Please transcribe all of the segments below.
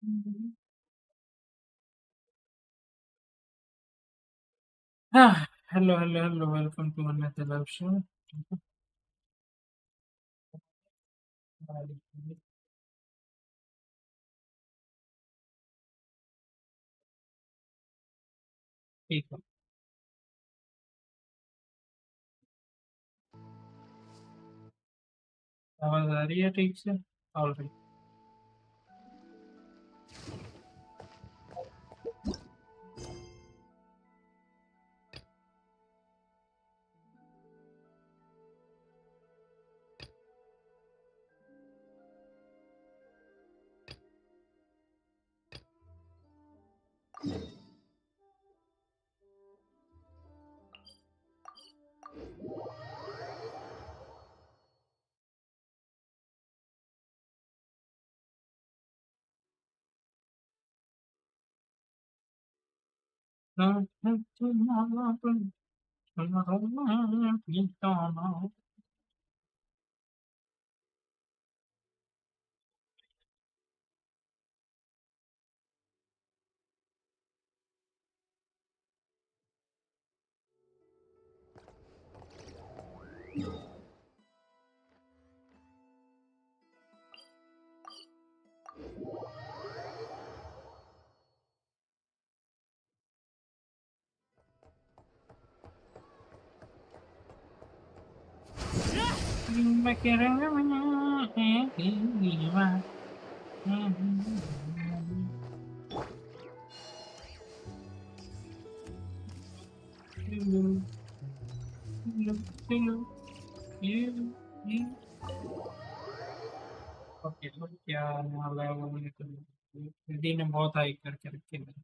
Hello, hello, hello. Welcome to another live show. ठीक है आवाज आ रही है ठीक से ऑलराइट मैं कह रहा ओके तो क्या नाला है वो मैंने तो डी ने बहुत हाई करके रखे हैं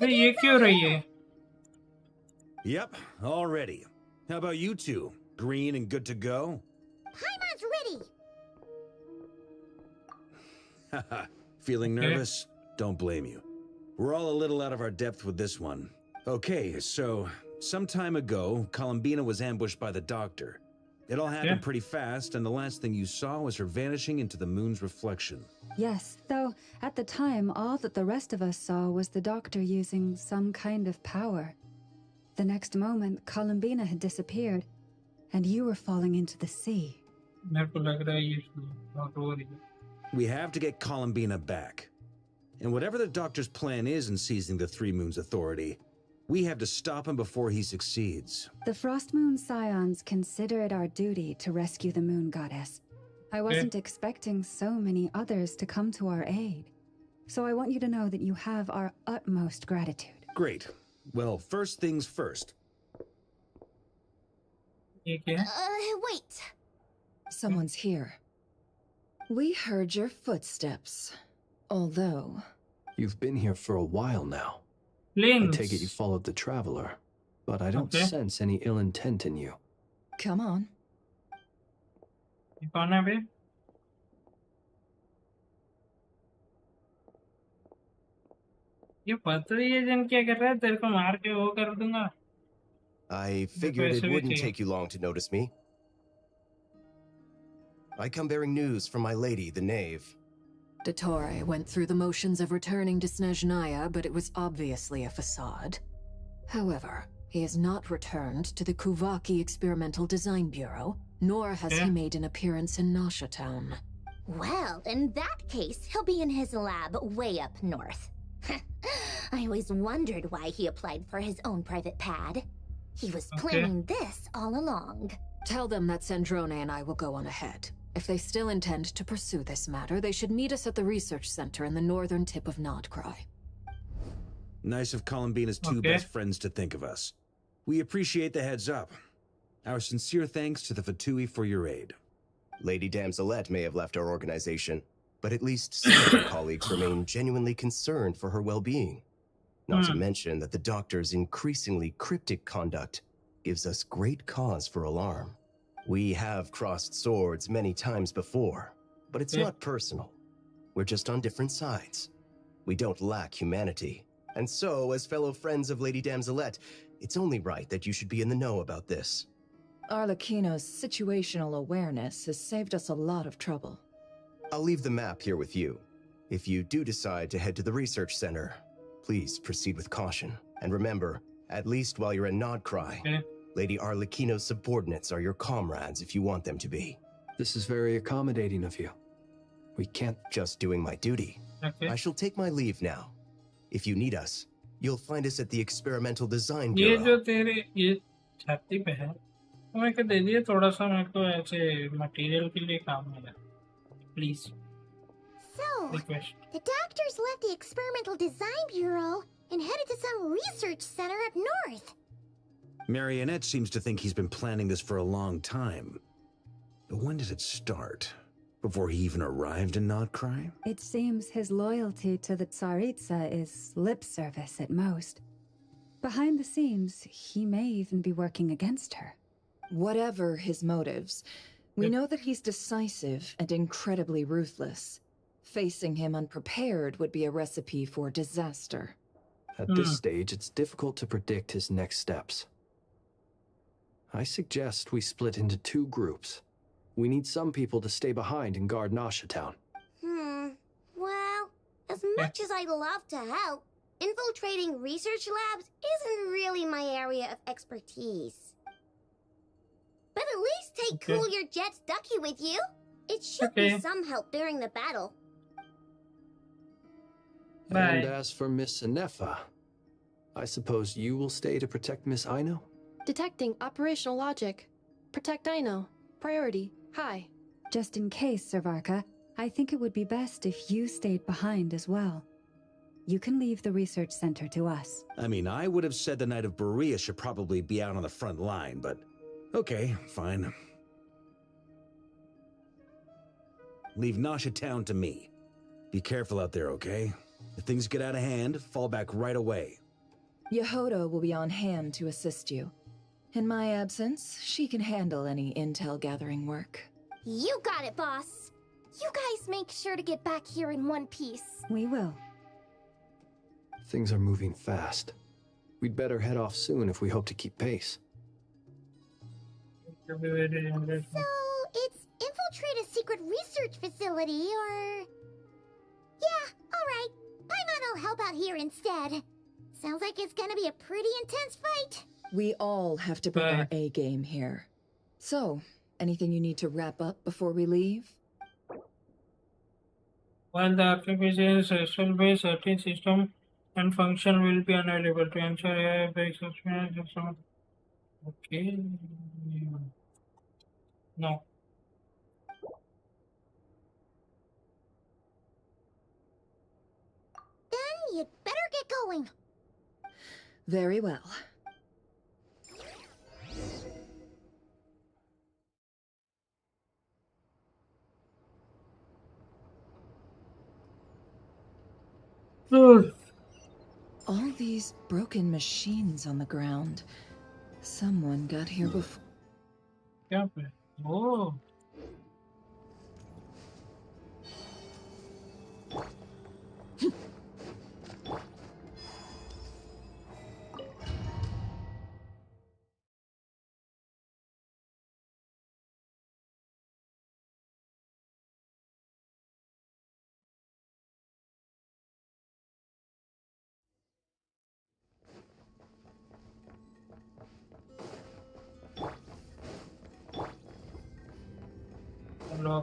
अबे ये क्यों रही है Yep, all ready. How about you two? Green and good to go? Paimon's ready! Haha, feeling Okay. nervous? Don't blame you. We're all a little out of our depth with this one. Okay, so some time ago, Columbina was ambushed by the doctor. It all happened pretty fast, and the last thing you saw was her vanishing into the moon's reflection. Yes, though at the time, all that the rest of us saw was the doctor using some kind of power. The next moment, Columbina had disappeared, and you were falling into the sea. मेरे को लग रहा है ये बहुत हो रही है We have to get Columbina back. And whatever the doctor's plan is in seizing the Three Moons Authority, we have to stop him before he succeeds. The Frost Moon Scions consider it our duty to rescue the Moon Goddess. I wasn't expecting so many others to come to our aid. So I want you to know that you have our utmost gratitude. Great. Well, first things first. ये क्या है Wait. Someone's here. We heard your footsteps. Although... You've been here for a while now. I plans take it you followed the traveler, but I don't Okay. sense any ill intent in you. Come on. ये कौन है बे ये पतली agent क्या कर रहा है तेरे को मार के वो कर दूंगा I figured it Wait, wouldn't wait. take you long to notice me. I come bearing news from my lady, the knave. Dottore went through the motions of returning to Snezhnaya, but it was obviously a facade. However, he has not returned to the Kuvaki Experimental Design Bureau, nor has he made an appearance in Nasha Town. Well, in that case, he'll be in his lab way up north. I always wondered why he applied for his own private pad. He was planning this all along. Tell them that Sandrone and I will go on ahead. If they still intend to pursue this matter, they should meet us at the research center in the northern tip of Nodcry. Nice of Columbina's two best friends to think of us. We appreciate the heads up. Our sincere thanks to the Fatui for your aid. Lady Damselette may have left our organization, but at least some of her colleagues remain genuinely concerned for her well-being. Not to mention that the doctor's increasingly cryptic conduct gives us great cause for alarm. We have crossed swords many times before, but it's not personal. We're just on different sides. We don't lack humanity. And so, as fellow friends of Lady Damselette, it's only right that you should be in the know about this. Arlecchino's situational awareness has saved us a lot of trouble. I'll leave the map here with you. If you do decide to head to the research center, please proceed with caution. And remember, at least while you're in Nodcry, Lady Arlecchino's subordinates are your comrades if you want them to be. This is very accommodating of you. We can't... Just doing my duty. I shall take my leave now. If you need us, you'll find us at the Experimental Design ये Bureau. जो तेरे ये छाती पे है तो मैं क्या दे दिए थोड़ा सा मेरे को ऐसे मटेरियल के लिए काम में है please So, request the doctors left the Experimental Design Bureau and headed to some research center up north. Marionette seems to think he's been planning this for a long time. But when did it start? Before he even arrived in Nodcry? It seems his loyalty to the Tsaritsa is lip service at most. Behind the scenes, he may even be working against her. Whatever his motives, we know that he's decisive and incredibly ruthless. Facing him unprepared would be a recipe for disaster. At this stage, it's difficult to predict his next steps. I suggest we split into 2 groups. We need some people to stay behind and guard Nasha Town. Well, as much as I'd love to help, infiltrating research labs isn't really my area of expertise. But at least take Cool Your Jet's Ducky with you. It should be some help during the battle. And as for Miss Inefa, I suppose you will stay to protect Miss Aino? Detecting operational logic. Protect Aino. Priority. High. Just in case, Servarka, I think it would be best if you stayed behind as well. You can leave the research center to us. I mean, I would have said the Knight of Berea should probably be out on the front line, but okay, fine. Leave Nasha Town to me. Be careful out there, okay? If things get out of hand, fall back right away. Yehodo will be on hand to assist you. In my absence, she can handle any intel gathering work. You got it, boss. You guys make sure to get back here in one piece. We will. Things are moving fast. We'd better head off soon if we hope to keep pace. So, it's infiltrate a secret research facility, or... Yeah, alright. Paimon will help out here instead. Sounds like it's gonna be a pretty intense fight. We all have to bring our A game here. So, anything you need to wrap up before we leave? While the application will be certain system and function will be unavailable to ensure AI-based system. Okay. No. Then you'd better get going. Very well. All these broken machines on the ground. Someone got here before. क्या पे? Oh.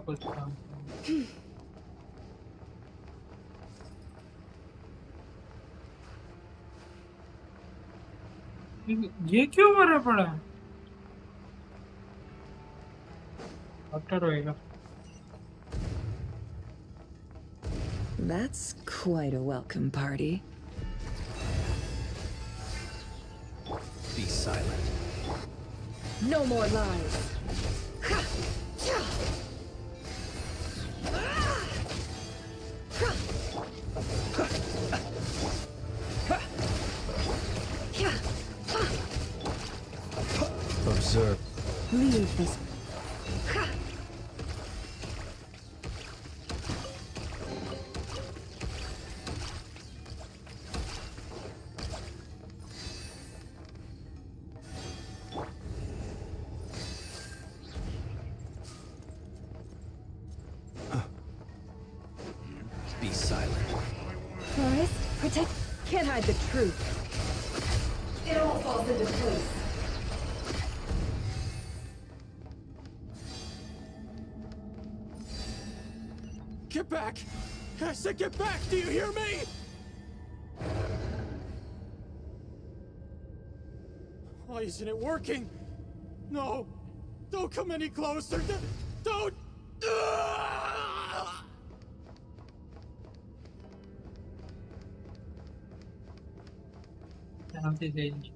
कुछ काम ये क्यों मरा पड़ा doctor होएगा That's quite a welcome party. Be silent. No more lies. Observe. Leave this. Be silent. Forest, protect. Can't hide the truth. It all falls into place. Get back! I said get back! Do you hear me? Why isn't it working? No! Don't come any closer! Don't! यहाँ से जाएंगे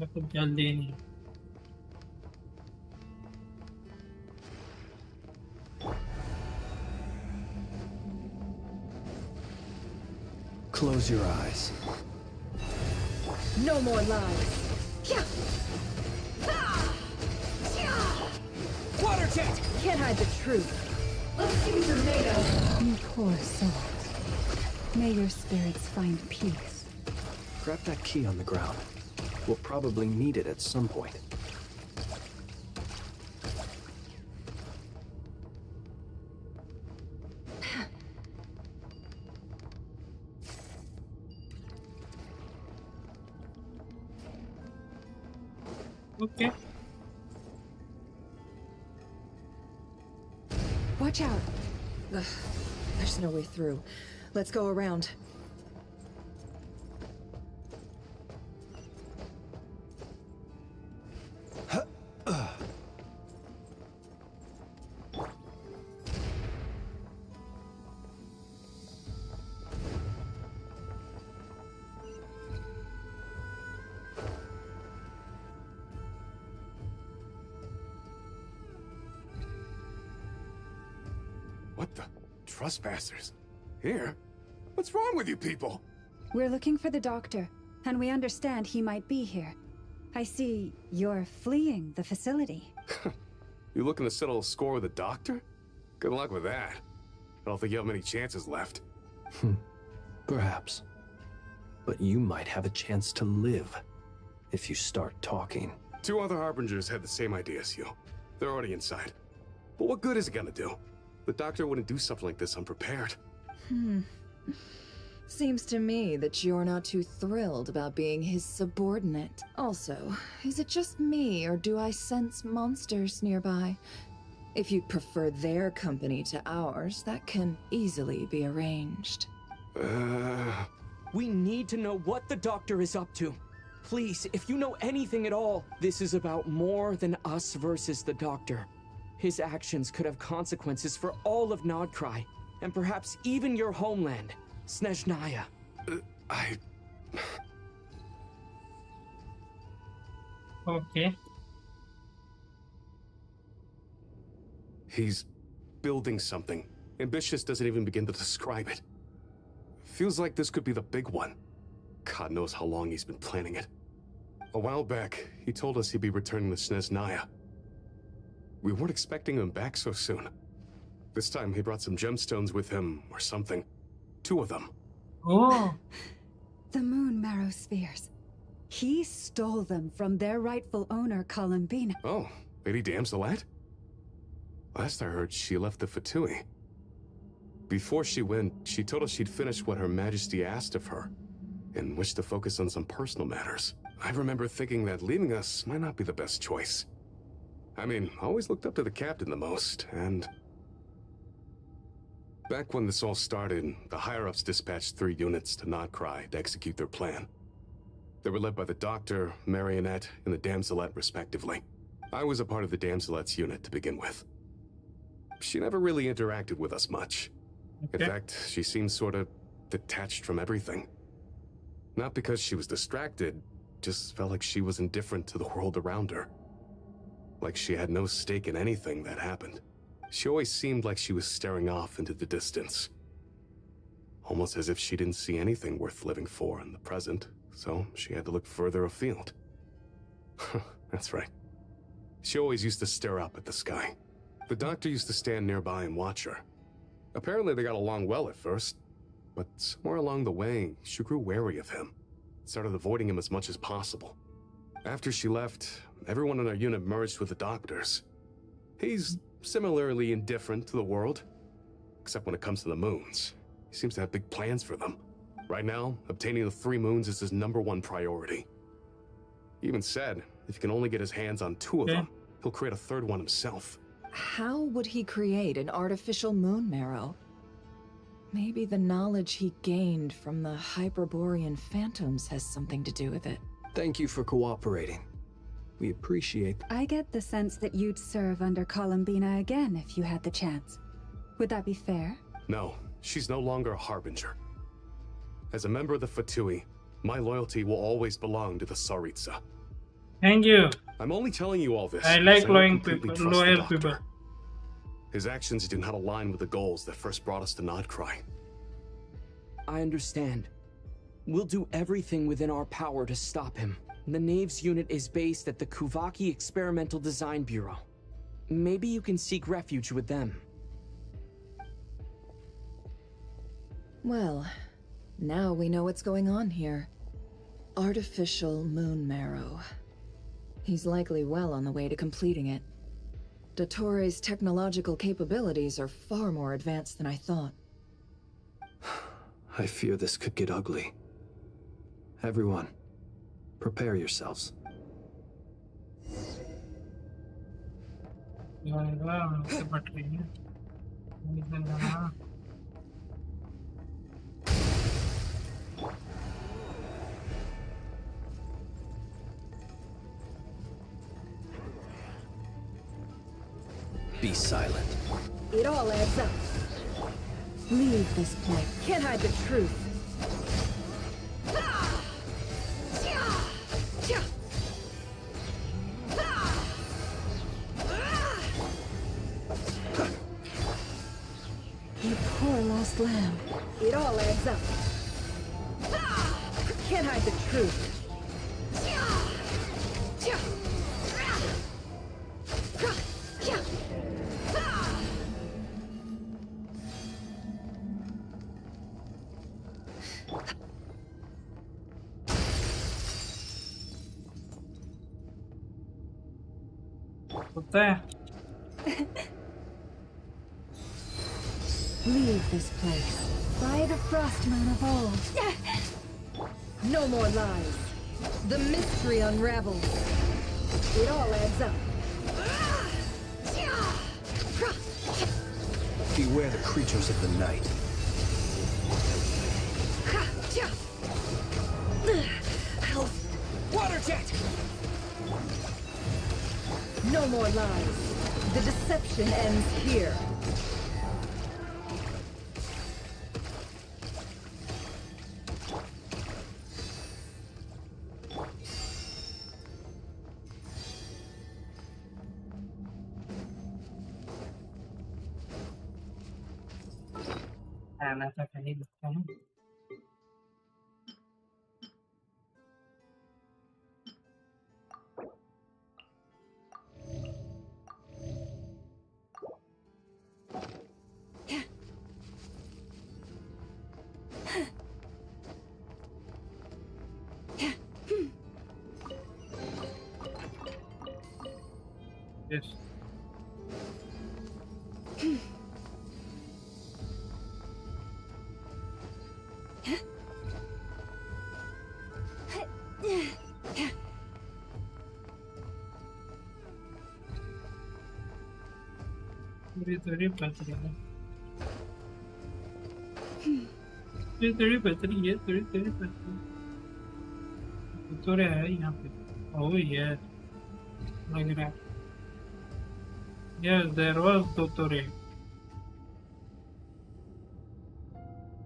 कुछ जल्दी नहीं Close your eyes. No more lies. Water jet! Can't hide the truth. Let's see what you're made of. You poor soul. May your spirits find peace. Grab that key on the ground. We'll probably need it at some point. Okay. Watch out. Ugh, there's no way through. Let's go around. What the? Trespassers? Here? What's wrong with you people? We're looking for the doctor, and we understand he might be here. I see you're fleeing the facility. You looking to settle a score with the doctor? Good luck with that. I don't think you have many chances left. Perhaps. But you might have a chance to live if you start talking. 2 other harbingers had the same idea as you. They're already inside. But what good is it gonna do? The doctor wouldn't do something like this unprepared. Seems to me that you're not too thrilled about being his subordinate. Also, is it just me, or do I sense monsters nearby? If you'd prefer their company to ours, that can easily be arranged. We need to know what the doctor is up to. Please, if you know anything at all, this is about more than us versus the doctor. His actions could have consequences for all of Nodcry, and perhaps even your homeland, Snezhnaya. Okay. He's building something. Ambitious doesn't even begin to describe it. Feels like this could be the big one. God knows how long he's been planning it. A while back, he told us he'd be returning to Snezhnaya. We weren't expecting him back so soon. This time he brought some gemstones with him, or something. 2 of them. Oh. The moon marrow spheres. He stole them from their rightful owner, Columbina. Oh, Lady Damselet? Last I heard, she left the Fatui. Before she went, she told us she'd finished what Her Majesty asked of her, and wished to focus on some personal matters. I remember thinking that leaving us might not be the best choice. I mean, I always looked up to the captain the most, and... Back when this all started, the higher-ups dispatched 3 units to Nodcry to execute their plan. They were led by the Doctor, Marionette, and the Damselet, respectively. I was a part of the Damselet's unit to begin with. She never really interacted with us much. Okay. In fact, she seemed sort of detached from everything. Not because she was distracted, just felt like she was indifferent to the world around her. Like she had no stake in anything that happened. She always seemed like she was staring off into the distance. Almost as if she didn't see anything worth living for in the present, so she had to look further afield. That's right. She always used to stare up at the sky. The doctor used to stand nearby and watch her. Apparently they got along well at first, but somewhere along the way, she grew wary of him. Started avoiding him as much as possible. After she left, everyone in our unit merged with the doctors. He's similarly indifferent to the world, except when it comes to the moons. He seems to have big plans for them. Right now, obtaining the 3 moons is his #1 priority. He even said, if he can only get his hands on 2 of them, he'll create a 3rd one himself. How would he create an artificial moon marrow? Maybe the knowledge he gained from the Hyperborean phantoms has something to do with it. Thank you for cooperating. We appreciate... I get the sense that you'd serve under Columbina again if you had the chance. Would that be fair? No, she's no longer a harbinger. As a member of the Fatui, my loyalty will always belong to the Tsaritsa. Thank you. I'm only telling you all this. I like because I don't completely trust the loyal doctor. people. His actions do not align with the goals that first brought us to Nodcry. I understand. We'll do everything within our power to stop him. The Knave's unit is based at the Kuvaki Experimental Design Bureau. Maybe you can seek refuge with them. Well, now we know what's going on here. Artificial moon marrow. He's likely well on the way to completing it. Dottore's technological capabilities are far more advanced than I thought. I fear this could get ugly. Everyone, prepare yourselves. Be silent. It all adds up. Leave this place. Can't hide the truth. You poor lost lamb. It all adds up. Can't hide the truth. होता है Leave this place. By the Frostmoon of old. No more lies. The mystery unravels. It all adds up. Beware the creatures of the night. Water jet! No more lies. The deception ends here. आना था कहीं लगता है Yes. ये थोड़ी पतली है ये थोड़ी पतली है थोड़ी पतली थोड़े है यहाँ पे ओह ये लग रहा है yes there was tutorial.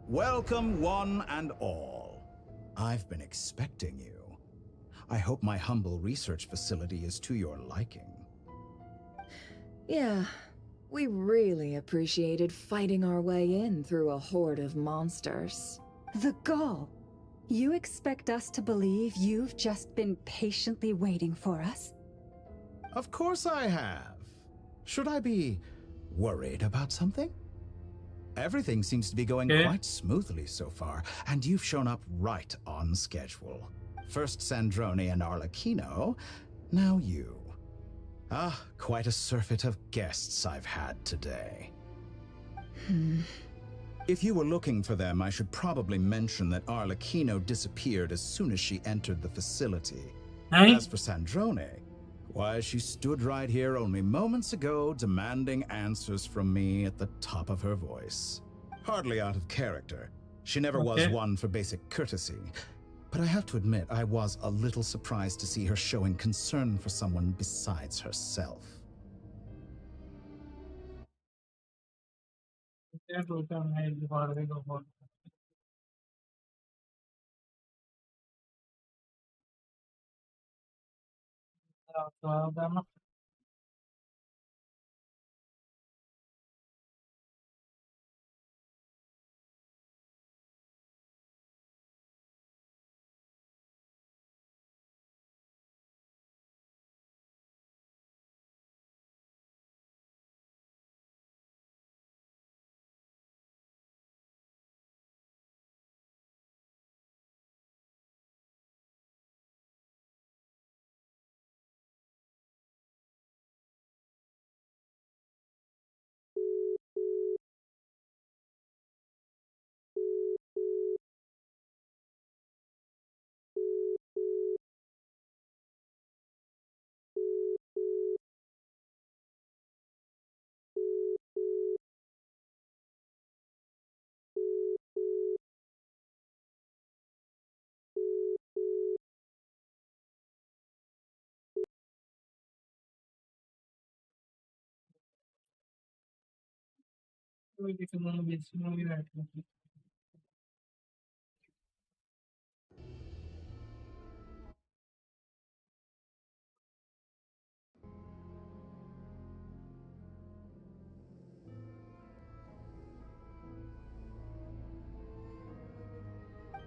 Welcome, one and all. I've been expecting you. I hope my humble research facility is to your liking. Yeah, we really appreciated fighting our way in through a horde of monsters. The gall. You expect us to believe you've just been patiently waiting for us? Of course I have. Should I be worried about something? Everything seems to be going quite smoothly so far, and you've shown up right on schedule. First Sandrone and Arlecchino, now you. Ah, quite a surfeit of guests I've had today. If you were looking for them, I should probably mention that Arlecchino disappeared as soon as she entered the facility. As for Sandrone, why, she stood right here only moments ago demanding answers from me at the top of her voice. Hardly out of character. She never was one for basic courtesy. But I have to admit, I was a little surprised to see her showing concern for someone besides herself.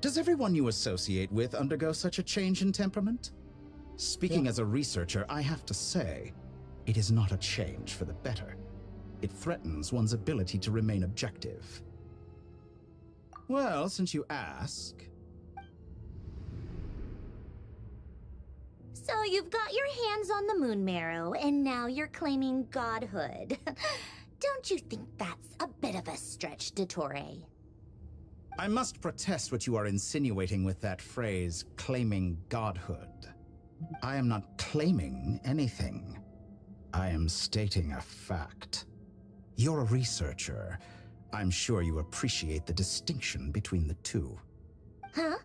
Does everyone you associate with undergo such a change in temperament? Speaking as a researcher, I have to say, it is not a change for the better. It threatens one's ability to remain objective. Well, since you ask... So you've got your hands on the moon marrow, and now you're claiming godhood. Don't you think that's a bit of a stretch, Dottore? I must protest what you are insinuating with that phrase, claiming godhood. I am not claiming anything. I am stating a fact. You're a researcher. I'm sure you appreciate the distinction between the two. Huh?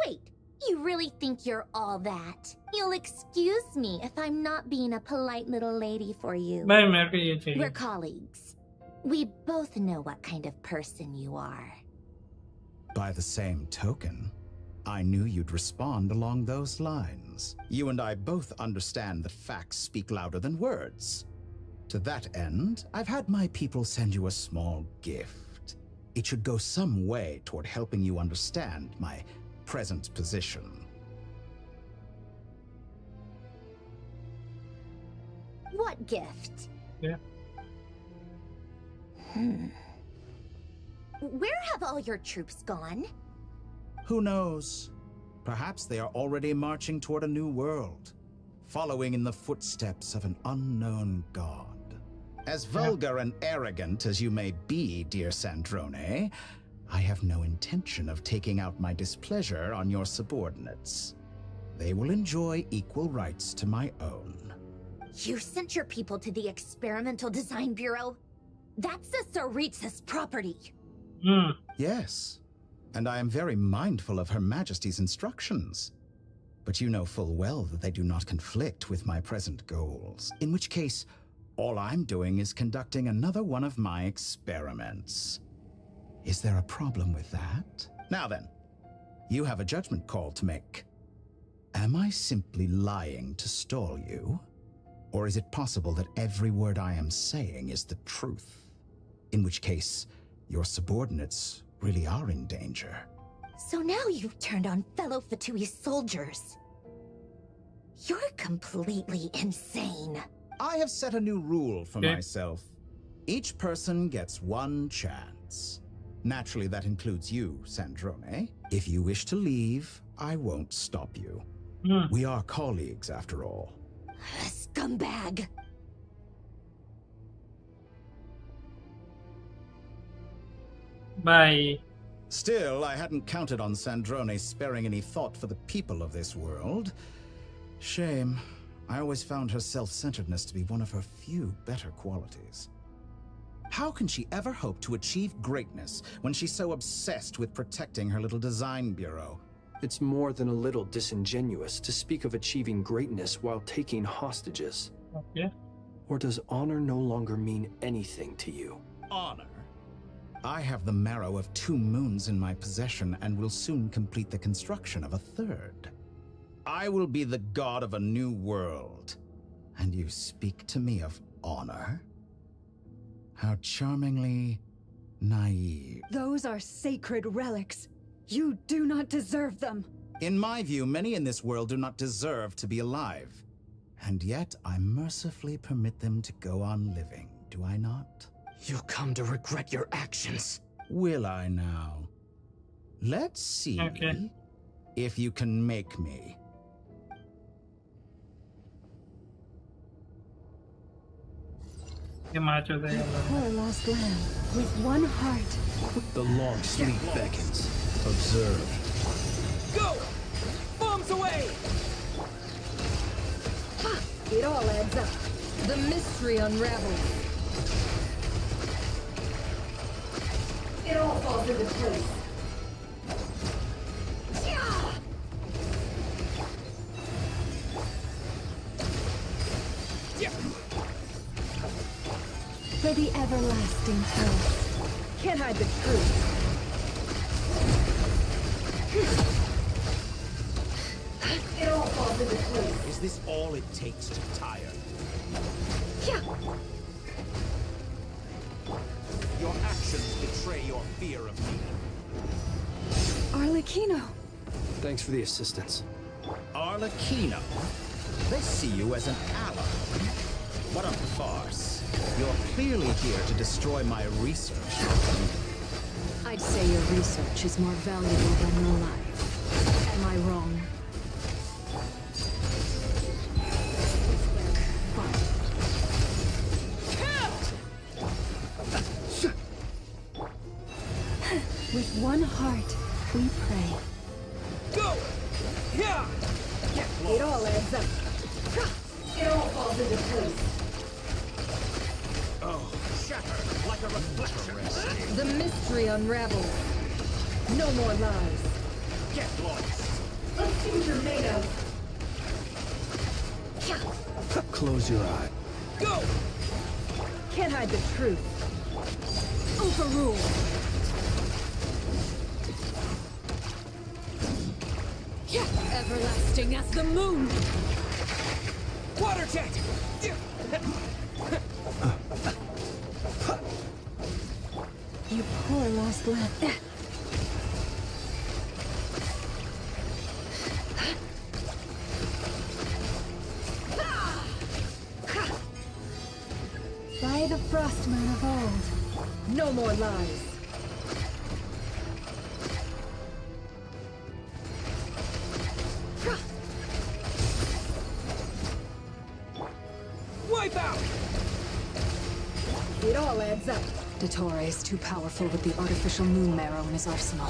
Wait, you really think you're all that? You'll excuse me if I'm not being a polite little lady for you. We're colleagues. We both know what kind of person you are. By the same token, I knew you'd respond along those lines. You and I both understand that facts speak louder than words. To that end, I've had my people send you a small gift. It should go some way toward helping you understand my present position. What gift? Where have all your troops gone? Who knows? Perhaps they are already marching toward a new world, following in the footsteps of an unknown god. As vulgar and arrogant as you may be, dear Sandrone, I have no intention of taking out my displeasure on your subordinates. They will enjoy equal rights to my own. You sent your people to the Experimental Design Bureau? That's a Tsaritsa's property. Yes, and I am very mindful of Her Majesty's instructions. But you know full well that they do not conflict with my present goals, in which case, all I'm doing is conducting another one of my experiments. Is there a problem with that? Now then, you have a judgment call to make. Am I simply lying to stall you? Or is it possible that every word I am saying is the truth? In which case, your subordinates really are in danger. So now you've turned on fellow Fatui soldiers. You're completely insane. I have set a new rule for myself. Each person gets one chance. Naturally, that includes you, Sandrone. If you wish to leave, I won't stop you. We are colleagues, after all. Scumbag. Bye. Still, I hadn't counted on Sandrone sparing any thought for the people of this world. Shame. I always found her self-centeredness to be one of her few better qualities. How can she ever hope to achieve greatness when she's so obsessed with protecting her little design bureau? It's more than a little disingenuous to speak of achieving greatness while taking hostages. Okay. Or does honor no longer mean anything to you? Honor? I have the marrow of 2 moons in my possession and will soon complete the construction of a 3rd. I will be the god of a new world. And you speak to me of honor? How charmingly naive. Those are sacred relics. You do not deserve them. In my view, many in this world do not deserve to be alive. And yet, I mercifully permit them to go on living, do I not? You'll come to regret your actions. Will I now? Let's see if you can make me. Poor lost lamb, with one heart. The long sleep beckons. Observe. Go! Bombs away! Ha! It all adds up. The mystery unravels. It all falls into place. For the everlasting truth. Can't hide the truth. It all falls into place. Is this all it takes to tire? Your actions betray your fear of me. Arlecchino. Thanks for the assistance. Arlecchino? They see you as an ally. What a farce. You're clearly here to destroy my research. I'd say your research is more valuable than your life. Am I wrong? With one heart, we pray. Go! Yeah! It all adds up. It all falls into place. Oh, shatter like a reflection. The mystery unravels. No more lies. Get lost. Let's see what you're made of. Close your eye. Go! Can't hide the truth. Overruled. Everlasting as the moon! Water jet! You poor lost lamb. By the frostman of old. No more lies. Wipe out! It all adds up. Dottore is too powerful with the artificial moon marrow in his arsenal.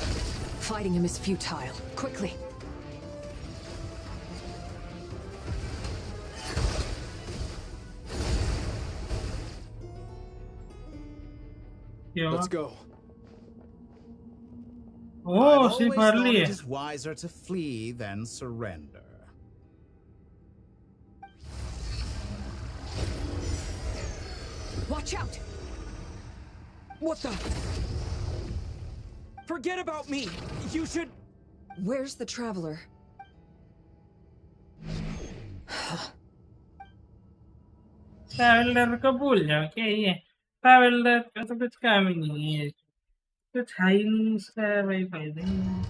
Fighting him is futile. Quickly! Let's go. Oh, I've सिर्फ always thought early it है. is wiser to flee than surrender. Watch out! What the? Forget about me! You should... Where's the traveler? Traveller का भूल जाओ क्या ये traveller का तो कुछ काम ही नहीं है कुछ है ही नहीं इसका भाई फायदा ही नहीं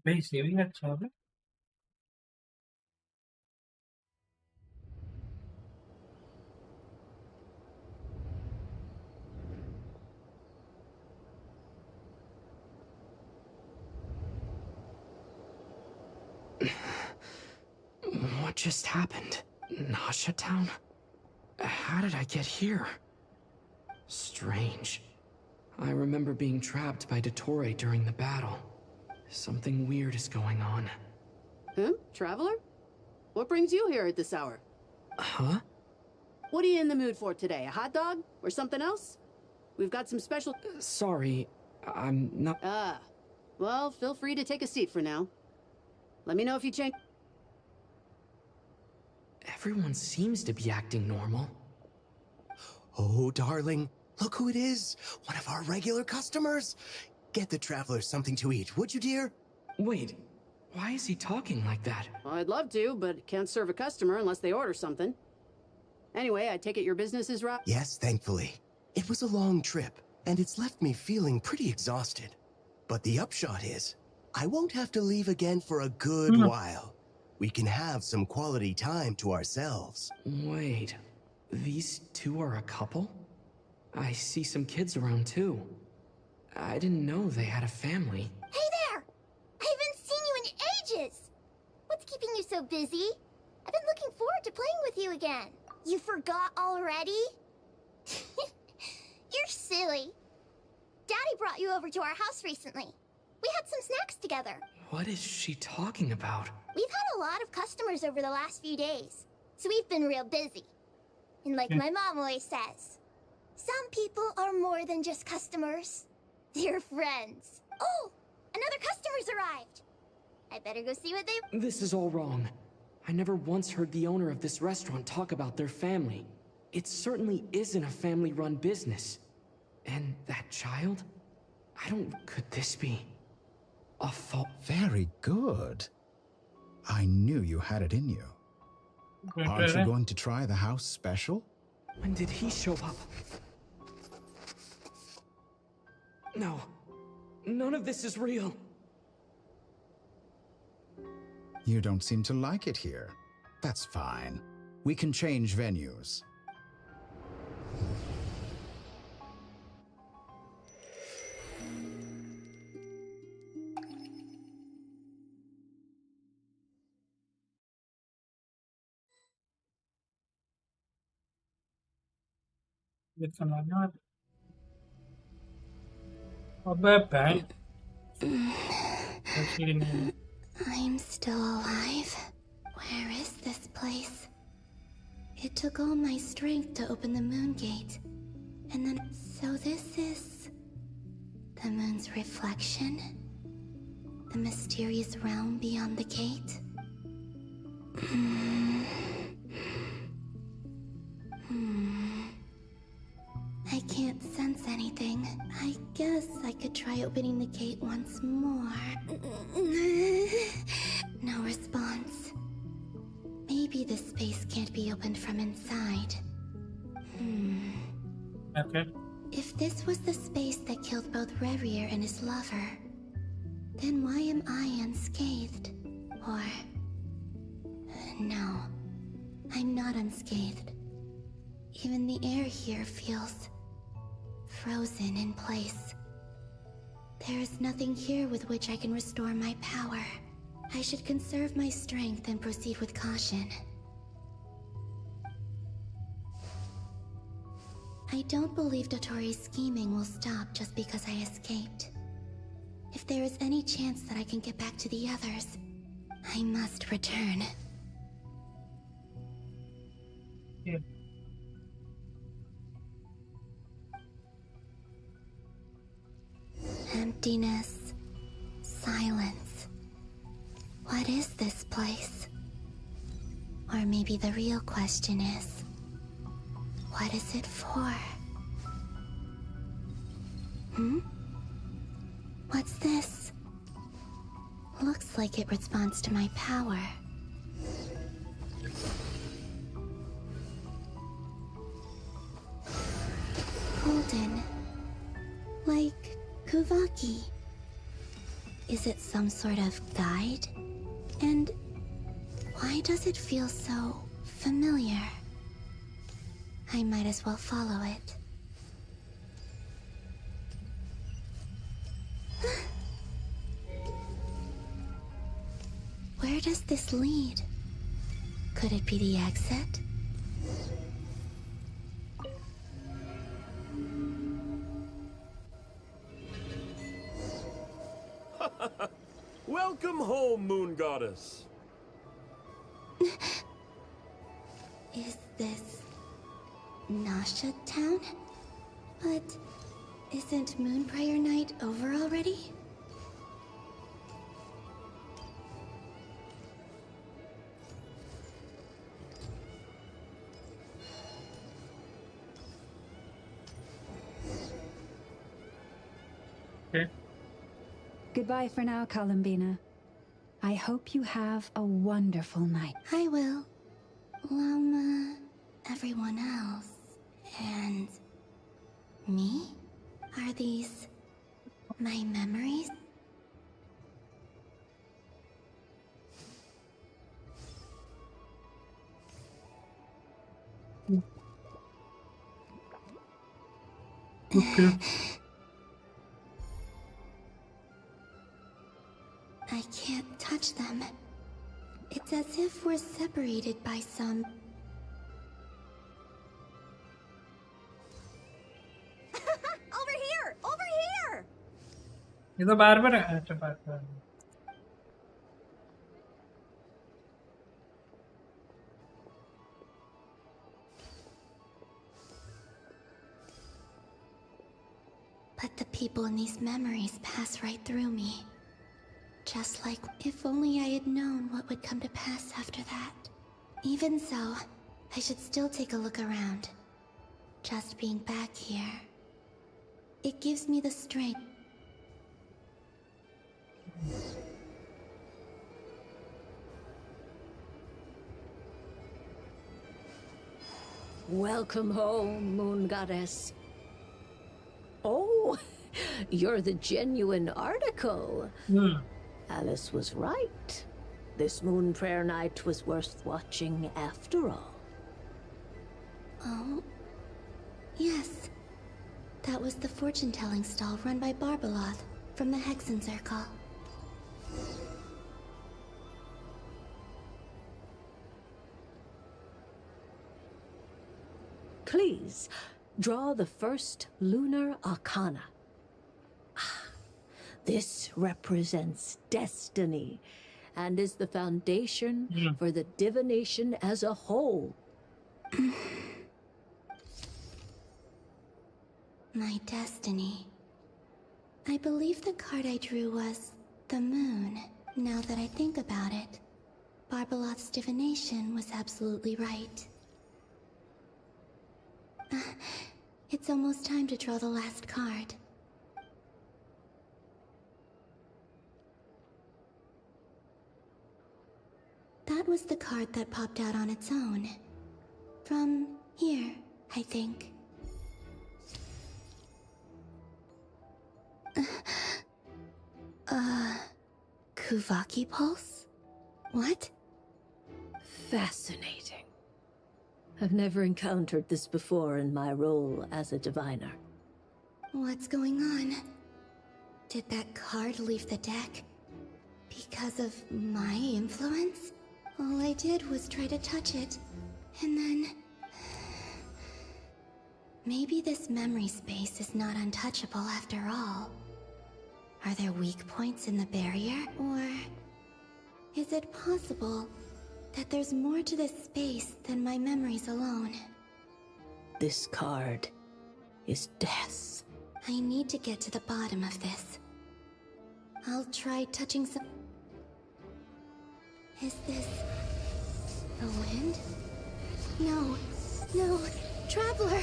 भाई सेविंग अच्छा होगा What just happened? Nasha Town? How did I get here? Strange. I remember being trapped by Dottore during the battle. Something weird is going on. Huh? Traveler? What brings you here at this hour? Huh? What are you in the mood for today? A hot dog? Or something else? We've got some special... Sorry, I'm not... Ah. Well, feel free to take a seat for now. Let me know if you change... Everyone seems to be acting normal. Oh, darling, look who it is. One of our regular customers. Get the traveler something to eat, would you, dear? Wait, why is he talking like that? Well, I'd love to, but can't serve a customer unless they order something. Anyway, I take it your business is right? Yes, thankfully. It was a long trip, and it's left me feeling pretty exhausted. But the upshot is, I won't have to leave again for a good while. We can have some quality time to ourselves. Wait, these two are a couple? I see some kids around too. I didn't know they had a family. Hey there! I haven't seen you in ages! What's keeping you so busy? I've been looking forward to playing with you again. You forgot already? You're silly. Daddy brought you over to our house recently. We had some snacks together. What is she talking about? We've had a lot of customers over the last few days, so we've been real busy. And like my mom always says, some people are more than just customers. They're friends. Oh, another customer's arrived. I better go see what they... This is all wrong. I never once heard the owner of this restaurant talk about their family. It certainly isn't a family-run business. And that child? Could this be a fault? Very good. I knew you had it in you. Aren't you going to try the house special? When did he show up? No. None of this is real. You don't seem to like it here. That's fine. We can change venues. I'm still alive. Where is this place? It took all my strength to open the moon gate. And then... So this is... the moon's reflection? The mysterious realm beyond the gate? I can't sense anything. I guess I could try opening the gate once more. No response. Maybe this space can't be opened from inside. Okay. If this was the space that killed both Revier and his lover, then why am I unscathed? Or... no, I'm not unscathed. Even the air here feels... frozen in place. There is nothing here with which I can restore my power. I should conserve my strength and proceed with caution. I don't believe Dottori's scheming will stop just because I escaped. If there is any chance that I can get back to the others, I must return. Yeah. Emptiness, silence. What is this place? Or maybe the real question is, what is it for? What's this? Looks like it responds to my power. Golden. Like Kuvaki. Is it some sort of guide? And why does it feel so familiar? I might as well follow it. Where does this lead? Could it be the exit? Welcome home, Moon Goddess. Is this Nasha Town? But isn't Moon Prayer Night over already? Goodbye for now, Columbina. I hope you have a wonderful night. I will. Lama, everyone else, and me? Are these my memories? Okay. I can't touch them. It's as if we're separated by some... Over here! Over here! ये तो बार-बार है। अच्छा बार-बार। But the people in these memories pass right through me. Just like if only I had known what would come to pass after that. Even so, I should still take a look around. Just being back here. It gives me the strength. Welcome home, Moon Goddess. Oh, you're the genuine article. Alice was right. This Moon Prayer Night was worth watching after all. Oh, yes. That was the fortune-telling stall run by Barbaloth from the Hexen Circle. Please, draw the first lunar arcana. This represents destiny and is the foundation for the divination as a whole. My destiny. I believe the card I drew was the moon. Now that I think about it, Barbaloth's divination was absolutely right. It's almost time to draw the last card. That was the card that popped out on its own. From here, I think. Kuvaki Pulse? What? Fascinating. I've never encountered this before in my role as a diviner. What's going on? Did that card leave the deck? Because of my influence? All I did was try to touch it, and then... Maybe this memory space is not untouchable after all. Are there weak points in the barrier? Or is it possible that there's more to this space than my memories alone? This card is death. I need to get to the bottom of this. I'll try touching some... Is this... the wind? No, no, Traveler!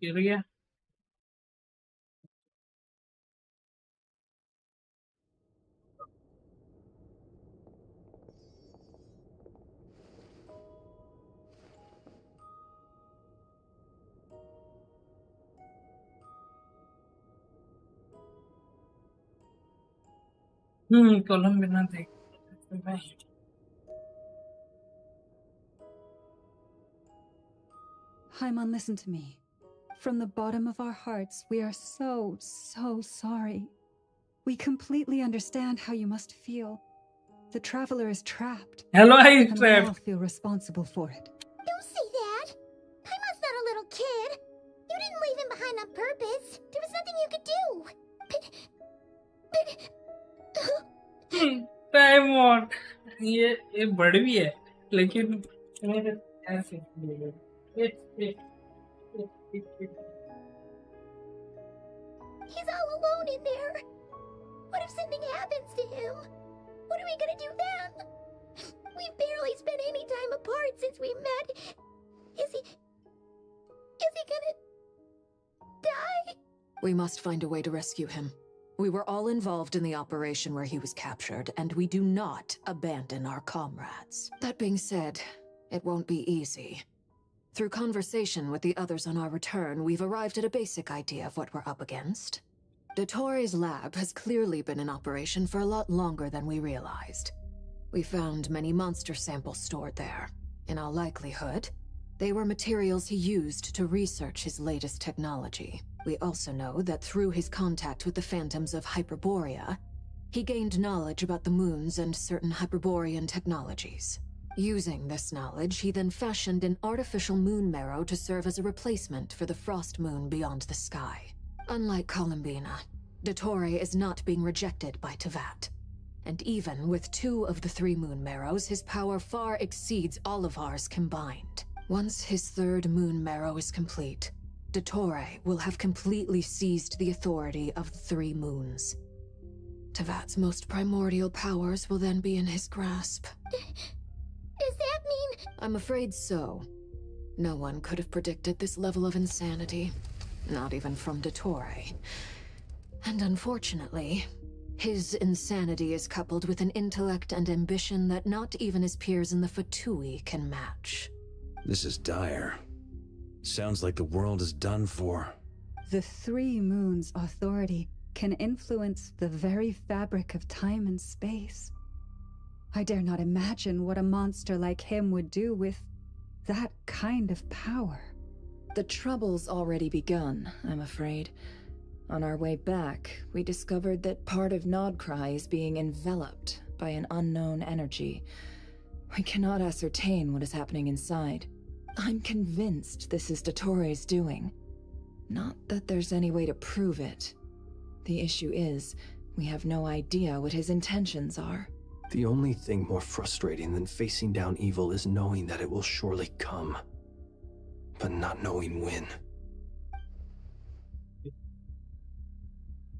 गिर गया column बिना देख Hyman, listen to me. From the bottom of our hearts, we are so sorry. We completely understand how you must feel. The traveler is trapped. Hello, and he's we all trapped. feel responsible for it. Don't say that. Paimon's not a little kid. You didn't leave him behind on purpose. There was nothing you could do. Time और ये बड़ भी है लेकिन मेरे ऐसे He's all alone in there. What if something happens to him? What are we gonna do then? We've barely spent any time apart since we met. Is he gonna die? We must find a way to rescue him. We were all involved in the operation where he was captured, and we do not abandon our comrades. That being said, it won't be easy. Through conversation with the others on our return, we've arrived at a basic idea of what we're up against. Dottore's lab has clearly been in operation for a lot longer than we realized. We found many monster samples stored there. In all likelihood, they were materials he used to research his latest technology. We also know that through his contact with the phantoms of Hyperborea, he gained knowledge about the moons and certain Hyperborean technologies. Using this knowledge, he then fashioned an artificial moon marrow to serve as a replacement for the frost moon beyond the sky. Unlike Columbina, Dottore is not being rejected by Teyvat. And even with 2 of the 3 moon marrows, his power far exceeds all of ours combined. Once his 3rd moon marrow is complete, Dottore will have completely seized the authority of the 3 moons. Teyvat's most primordial powers will then be in his grasp. Does that mean... I'm afraid so. No one could have predicted this level of insanity. Not even from Dottore. And unfortunately, his insanity is coupled with an intellect and ambition that not even his peers in the Fatui can match. This is dire. Sounds like the world is done for. The 3 moons' authority can influence the very fabric of time and space. I dare not imagine what a monster like him would do with that kind of power. The trouble's already begun, I'm afraid. On our way back, we discovered that part of Nodcry is being enveloped by an unknown energy. We cannot ascertain what is happening inside. I'm convinced this is Dottore's doing. Not that there's any way to prove it. The issue is, we have no idea what his intentions are. The only thing more frustrating than facing down evil is knowing that it will surely come, but not knowing when.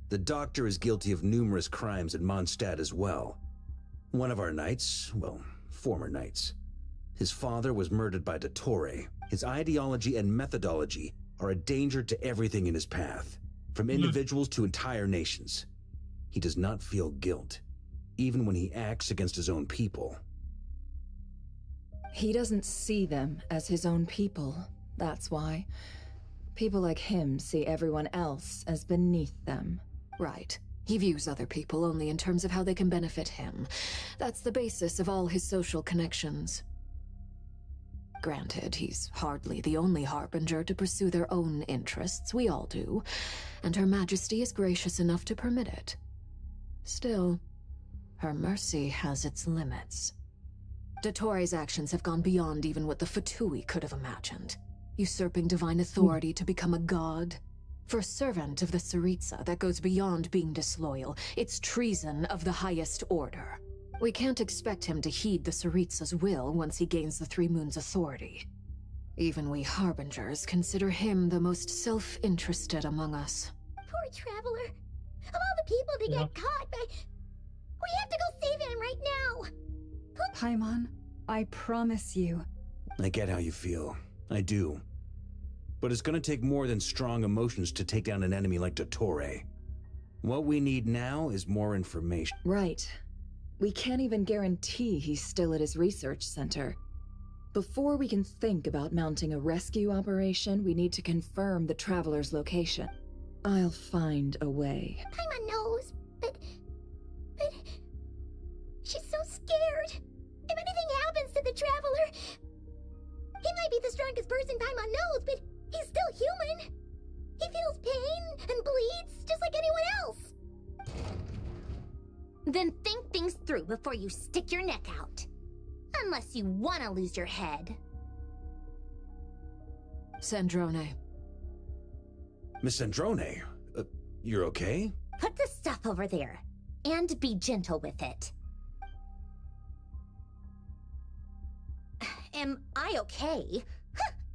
The Doctor is guilty of numerous crimes in Mondstadt as well. One of our knights, well, former knights. His father was murdered by Dottore. His ideology and methodology are a danger to everything in his path, from individuals to entire nations. He does not feel guilt, even when he acts against his own people. He doesn't see them as his own people, that's why. People like him see everyone else as beneath them. Right. He views other people only in terms of how they can benefit him. That's the basis of all his social connections. Granted, he's hardly the only harbinger to pursue their own interests. We all do. And Her Majesty is gracious enough to permit it. Still, her mercy has its limits. Dottore's actions have gone beyond even what the Fatui could have imagined. Usurping divine authority to become a god. For a servant of the Tsaritsa, that goes beyond being disloyal. It's treason of the highest order. We can't expect him to heed the Tsaritsa's will once he gains the 3 moons' authority. Even we harbingers consider him the most self-interested among us. Poor traveler. Of all the people to get caught, but we have to go save him right now. Paimon, I promise you. I get how you feel. I do. But it's gonna take more than strong emotions to take down an enemy like Dottore. What we need now is more information. Right. We can't even guarantee he's still at his research center. Before we can think about mounting a rescue operation, we need to confirm the traveler's location. I'll find a way. Paimon knows, but Then think things through before you stick your neck out. Unless you want to lose your head. Sandrone. Miss Sandrone, you're okay? Put the stuff over there. And be gentle with it. Am I okay?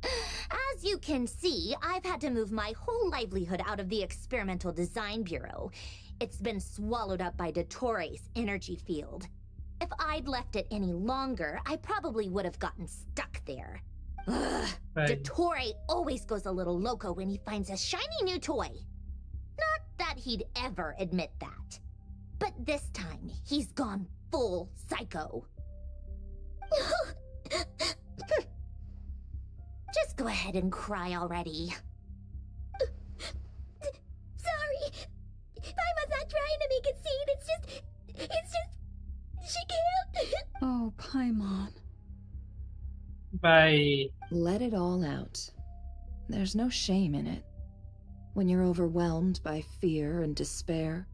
As you can see, I've had to move my whole livelihood out of the Experimental Design Bureau. It's been swallowed up by Dottoro's energy field. If I'd left it any longer, I probably would have gotten stuck there. Ugh. Right. Dottore always goes a little loco when he finds a shiny new toy. Not that he'd ever admit that. But this time, he's gone full psycho. Just go ahead and cry already. Sorry. Paimon's not trying to make it seem. It's just, she can't. Oh, Paimon. Bye. Let it all out. There's no shame in it. When you're overwhelmed by fear and despair,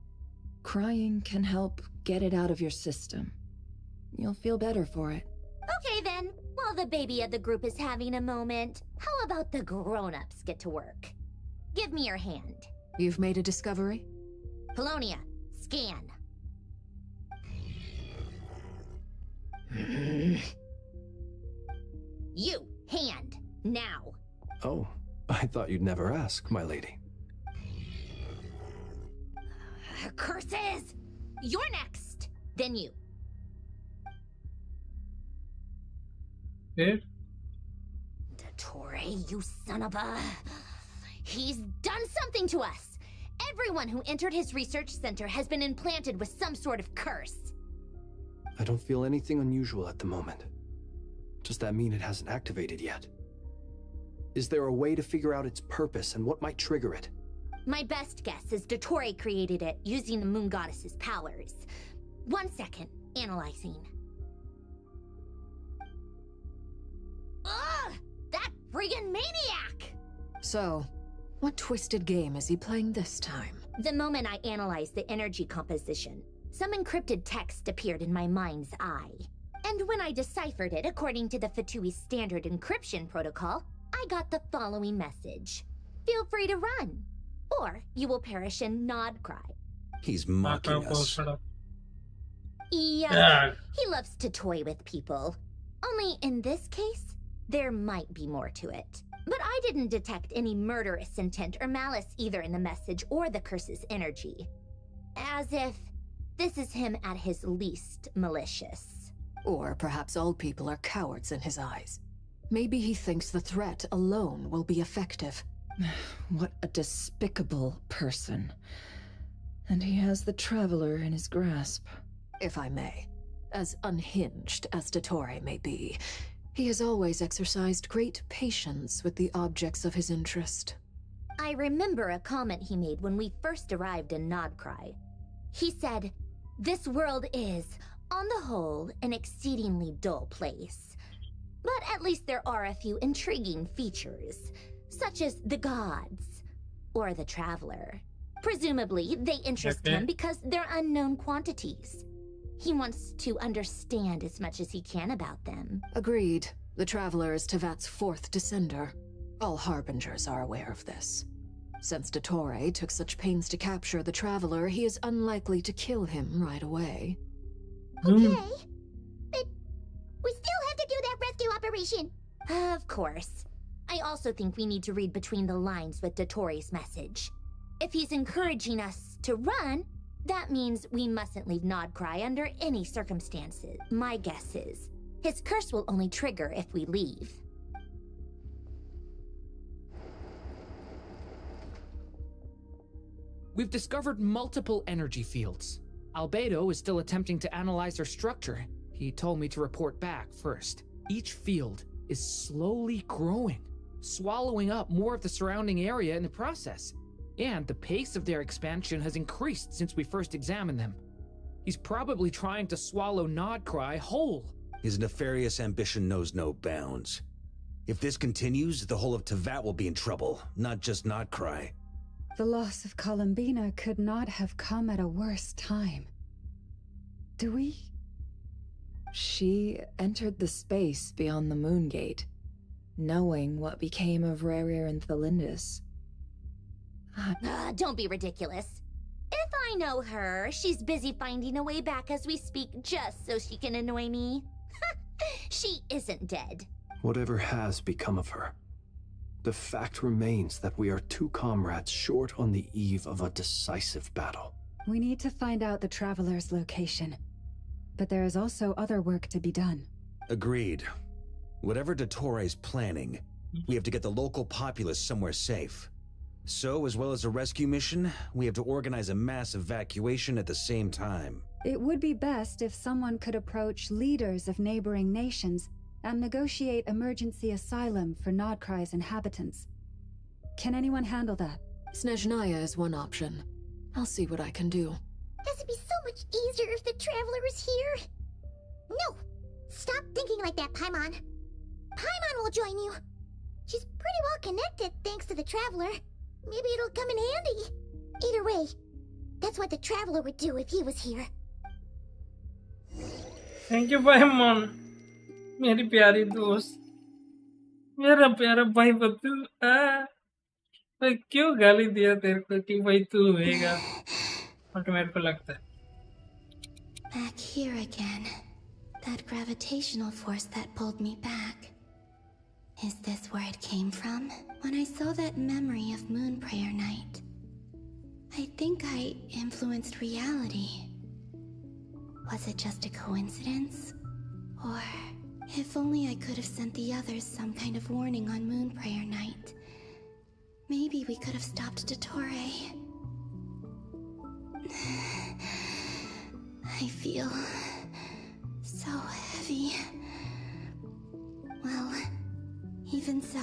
crying can help get it out of your system. You'll feel better for it. Okay then, while the baby of the group is having a moment, how about the grown-ups get to work? Give me your hand. You've made a discovery? Polonia, scan. You, hand, now. Oh, I thought you'd never ask, my lady. Curses! You're next, then you. Okay. Dottore, you son of a... He's done something to us! Everyone who entered his research center has been implanted with some sort of curse. I don't feel anything unusual at the moment. Does that mean it hasn't activated yet? Is there a way to figure out its purpose and what might trigger it? My best guess is Dottore created it using the Moon Goddess's powers. 1 second, analyzing. Ugh! That friggin' maniac! So, what twisted game is he playing this time? The moment I analyzed the energy composition, some encrypted text appeared in my mind's eye. And when I deciphered it according to the Fatui standard encryption protocol, I got the following message. Feel free to run, or you will perish in nod cry. He's mocking us. Yeah, he loves to toy with people. Only in this case, there might be more to it. But I didn't detect any murderous intent or malice either in the message or the curse's energy. As if this is him at his least malicious. Or perhaps all people are cowards in his eyes. Maybe he thinks the threat alone will be effective. What a despicable person. And he has the Traveler in his grasp. If I may. As unhinged as Dottore may be, he has always exercised great patience with the objects of his interest. I remember a comment he made when we first arrived in Nodcry. He said, "This world is, on the whole, an exceedingly dull place. But at least there are a few intriguing features, such as the gods, or the Traveler. Presumably, they interest him because they're unknown quantities. He wants to understand as much as he can about them." Agreed. The Traveler is Teyvat's fourth descender. All Harbingers are aware of this. Since Dottore took such pains to capture the Traveler, he is unlikely to kill him right away. Okay, but we still have to do that rescue operation. Of course. I also think we need to read between the lines with Dottore's message. If he's encouraging us to run, that means we mustn't leave Nodcry under any circumstances. My guess is, his curse will only trigger if we leave. We've discovered multiple energy fields. Albedo is still attempting to analyze their structure. He told me to report back first. Each field is slowly growing, swallowing up more of the surrounding area in the process. And the pace of their expansion has increased since we first examined them. He's probably trying to swallow Nodcry whole. His nefarious ambition knows no bounds. If this continues, the whole of Teyvat will be in trouble, not just Nodcry. The loss of Columbina could not have come at a worse time. Do we? She entered the space beyond the Moon Gate, knowing what became of Rerir and Thelindis. Don't be ridiculous. If I know her, she's busy finding a way back as we speak just so she can annoy me. She isn't dead. Whatever has become of her, the fact remains that we are two comrades short on the eve of a decisive battle. We need to find out the Traveler's location. But there is also other work to be done. Agreed. Whatever Dottore planning, we have to get the local populace somewhere safe. So, as well as a rescue mission, we have to organize a mass evacuation at the same time. It would be best if someone could approach leaders of neighboring nations and negotiate emergency asylum for Nodkrai's inhabitants. Can anyone handle that? Snezhnaya is one option. I'll see what I can do. This would be so much easier if the Traveler was here. No! Stop thinking like that, Paimon. Paimon will join you. She's pretty well connected thanks to the Traveler. Maybe it'll come in handy. Either way, that's what the Traveler would do if he was here. Thank you, Paimon. मेरी प्यारी दोस्त, मेरा प्यारा भाई बतू, मैं क्यों गाली दिया तेरे को कि भाई तू होएगा, और मेरे को लगता है. Back here again. That gravitational force that pulled me back. Is this where it came from? When I saw that memory of Moon Prayer Night, I think I influenced reality. Was it just a coincidence? Or, if only I could have sent the others some kind of warning on Moon Prayer Night. Maybe we could have stopped Dottore. I feel so heavy. Well, even so,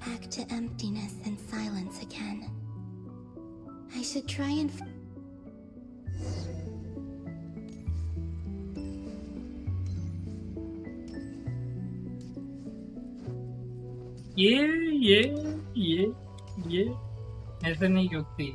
back to emptiness and silence again. I should try and... ये ऐसे नहीं होती.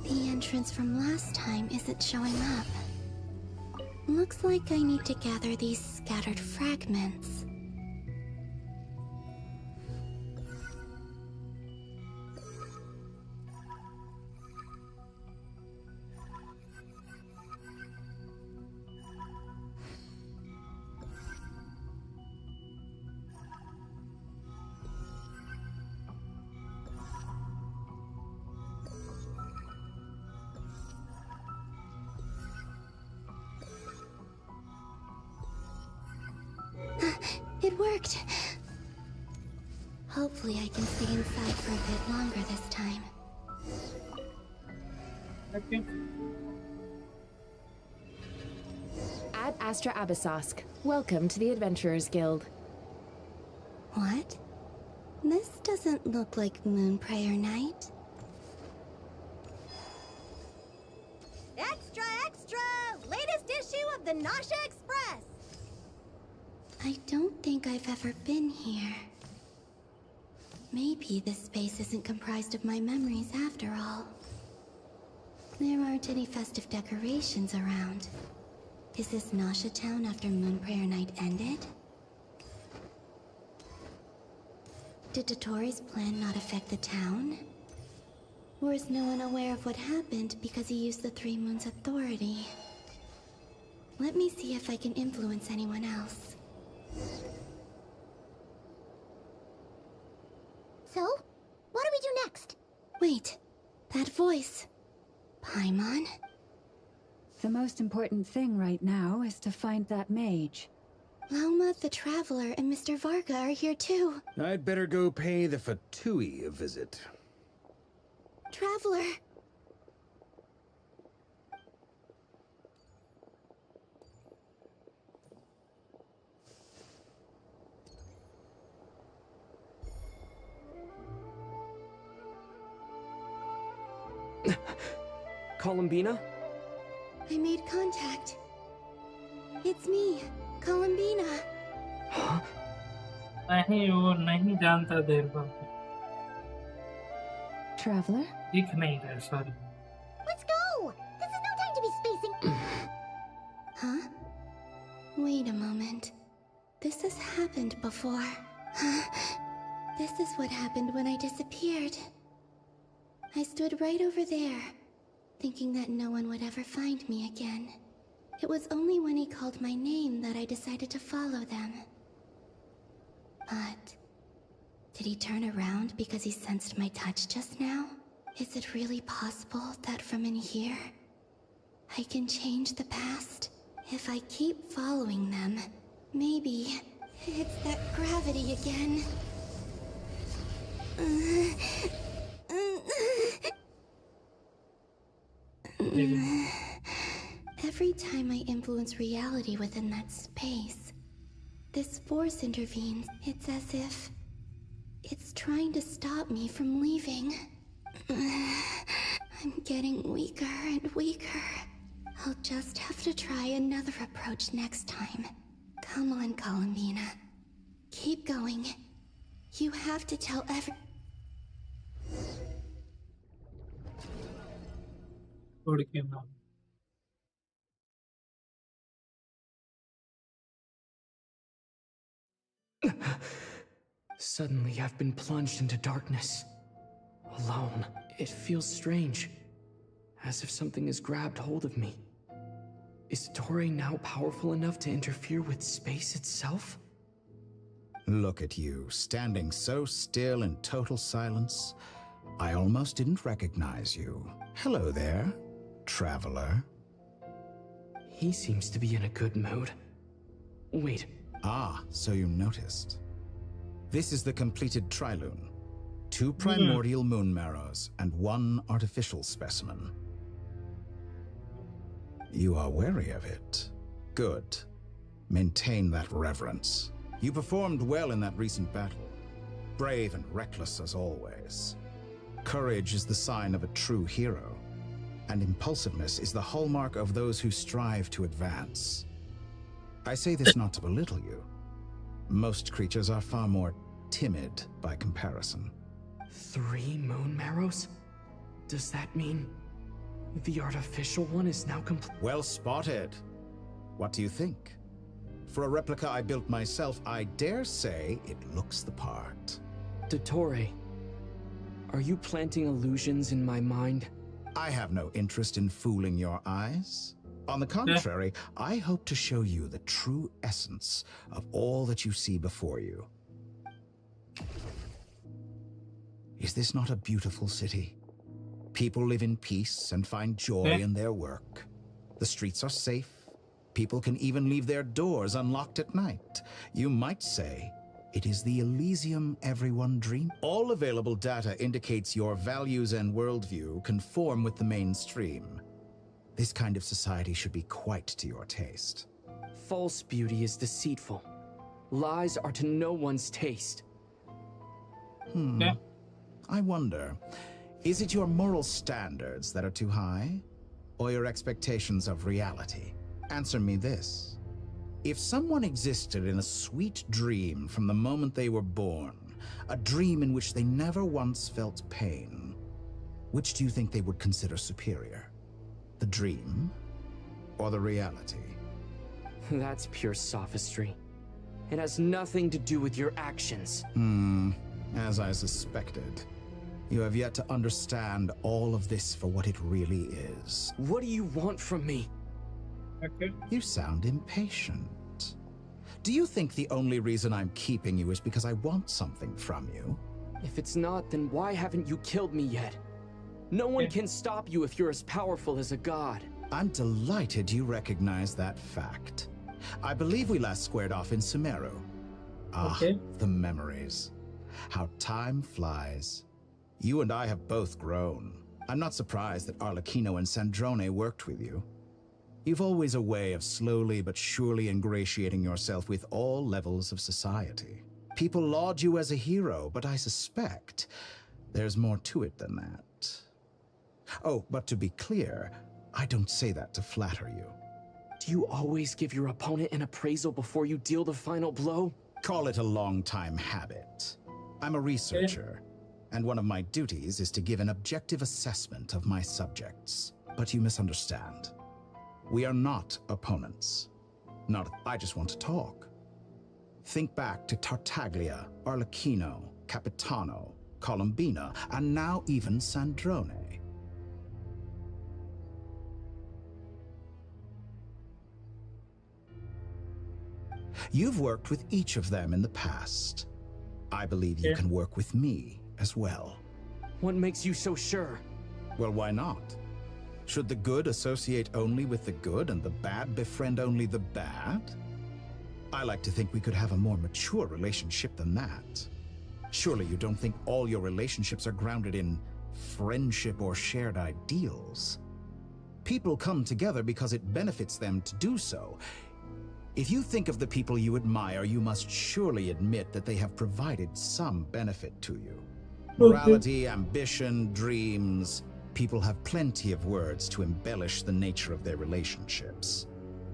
The entrance from last time isn't showing up. Looks like I need to gather these scattered fragments. It worked. Hopefully I can stay inside for a bit longer this time. Okay. Ad Astra Abyssosk. Welcome to the Adventurers Guild. What? This doesn't look like Moon Prayer Night. Extra, extra! Latest issue of the Nausea Express! I don't think I've ever been here. Maybe this space isn't comprised of my memories after all. There aren't any festive decorations around. Is this Nausea Town after Moon Prayer Night ended? Did Dottore's plan not affect the town? Or is no one aware of what happened because he used the Three Moons' authority? Let me see if I can influence anyone else. So, what do we do next? Wait, that voice. Paimon? The most important thing right now is to find that mage. Lauma the Traveler and Mr. Varga are here too. I'd better go pay the Fatui a visit. Traveler! Columbina? I made contact. It's me, Columbina. नहीं वो नहीं जानता देर को Traveler? दिख नहीं रहा sorry Let's go! This is no time to be spacing. Huh? Wait a moment. This has happened before. This is what happened when I disappeared. I stood right over there, thinking that no one would ever find me again. It was only when he called my name that I decided to follow them. But did he turn around because he sensed my touch just now? Is it really possible that from in here, I can change the past? If I keep following them, maybe it's that gravity again. Every time I influence reality within that space, this force intervenes. It's as if it's trying to stop me from leaving. I'm getting weaker and weaker. I'll just have to try another approach next time. Come on, Columbina. Keep going. You have to tell छोड़ के ना Suddenly, I've been plunged into darkness. Alone. It feels strange. As if something has grabbed hold of me. Is Torre now powerful enough to interfere with space itself? Look at you, standing so still in total silence. I almost didn't recognize you. Hello there, traveler. He seems to be in a good mood. Wait. Ah, so you noticed. This is the completed trilune. 2 primordial moon marrows and 1 artificial specimen. You are wary of it. Good. Maintain that reverence. You performed well in that recent battle. Brave and reckless as always. Courage is the sign of a true hero, and impulsiveness is the hallmark of those who strive to advance. I say this not to belittle you. Most creatures are far more timid by comparison. 3 moon marrows? Does that mean the artificial one is now complete? Well spotted. What do you think? For a replica I built myself, I dare say it looks the part. Dottore, are you planting illusions in my mind? I have no interest in fooling your eyes. On the contrary, I hope to show you the true essence of all that you see before you. Is this not a beautiful city? People live in peace and find joy in their work. The streets are safe. People can even leave their doors unlocked at night. You might say it is the Elysium everyone dreamed. All available data indicates your values and worldview conform with the mainstream. This kind of society should be quite to your taste. False beauty is deceitful. Lies are to no one's taste. I wonder, is it your moral standards that are too high? Or your expectations of reality? Answer me this. If someone existed in a sweet dream from the moment they were born, a dream in which they never once felt pain, which do you think they would consider superior? The dream or the reality? That's pure sophistry. It has nothing to do with your actions. As I suspected. You have yet to understand all of this for what it really is. What do you want from me? You sound impatient. Do you think the only reason I'm keeping you is because I want something from you? If it's not, then why haven't you killed me yet? No one can stop you if you're as powerful as a god. I'm delighted you recognize that fact. I believe we last squared off in Sumeru. The memories. How time flies. You and I have both grown. I'm not surprised that Arlecchino and Sandrone worked with you. You've always a way of slowly but surely ingratiating yourself with all levels of society. People laud you as a hero, but I suspect there's more to it than that. Oh, but to be clear, I don't say that to flatter you. Do you always give your opponent an appraisal before you deal the final blow? Call it a long-time habit. I'm a researcher, and one of my duties is to give an objective assessment of my subjects. But you misunderstand. We are not opponents. I just want to talk. Think back to Tartaglia, Arlecchino, Capitano, Colombina, and now even Sandrone. You've worked with each of them in the past. I believe you can work with me as well. What makes you so sure? Well, why not? Should the good associate only with the good and the bad befriend only the bad? I like to think we could have a more mature relationship than that. Surely you don't think all your relationships are grounded in friendship or shared ideals? People come together because it benefits them to do so. If you think of the people you admire, you must surely admit that they have provided some benefit to you. Morality, ambition, dreams. People have plenty of words to embellish the nature of their relationships.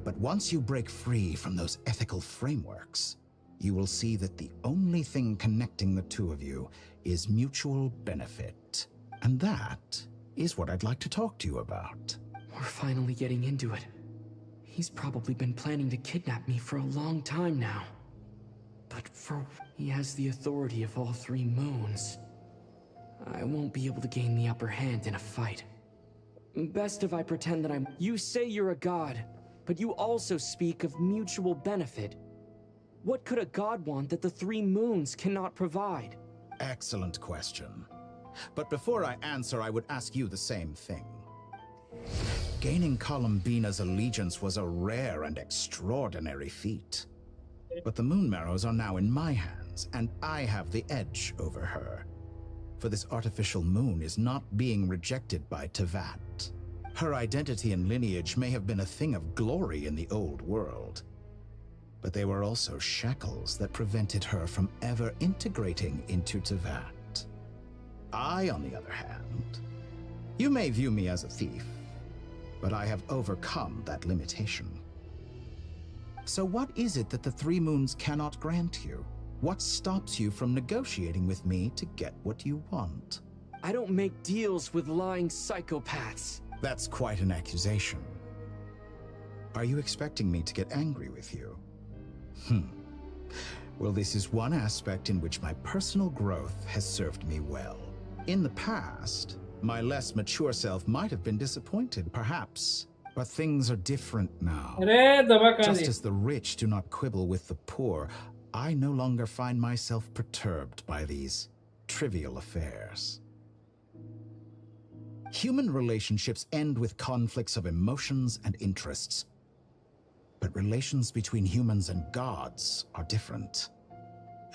But once you break free from those ethical frameworks, you will see that the only thing connecting the two of you is mutual benefit. And that is what I'd like to talk to you about. We're finally getting into it. He's probably been planning to kidnap me for a long time now. But he has the authority of all three moons. I won't be able to gain the upper hand in a fight. Best if I pretend that You say you're a god, but you also speak of mutual benefit. What could a god want that the three moons cannot provide? Excellent question. But before I answer, I would ask you the same thing. Gaining Colombina's allegiance was a rare and extraordinary feat. But the Moon Marrows are now in my hands, and I have the edge over her. For this artificial moon is not being rejected by Teyvat. Her identity and lineage may have been a thing of glory in the old world, but they were also shackles that prevented her from ever integrating into Teyvat. I, on the other hand, you may view me as a thief, but I have overcome that limitation. So what is it that the three moons cannot grant you? What stops you from negotiating with me to get what you want? I don't make deals with lying psychopaths. That's quite an accusation. Are you expecting me to get angry with you? Well, this is one aspect in which my personal growth has served me well. In the past, my less mature self might have been disappointed, perhaps. But things are different now. Just as the rich do not quibble with the poor, I no longer find myself perturbed by these trivial affairs. Human relationships end with conflicts of emotions and interests. But relations between humans and gods are different.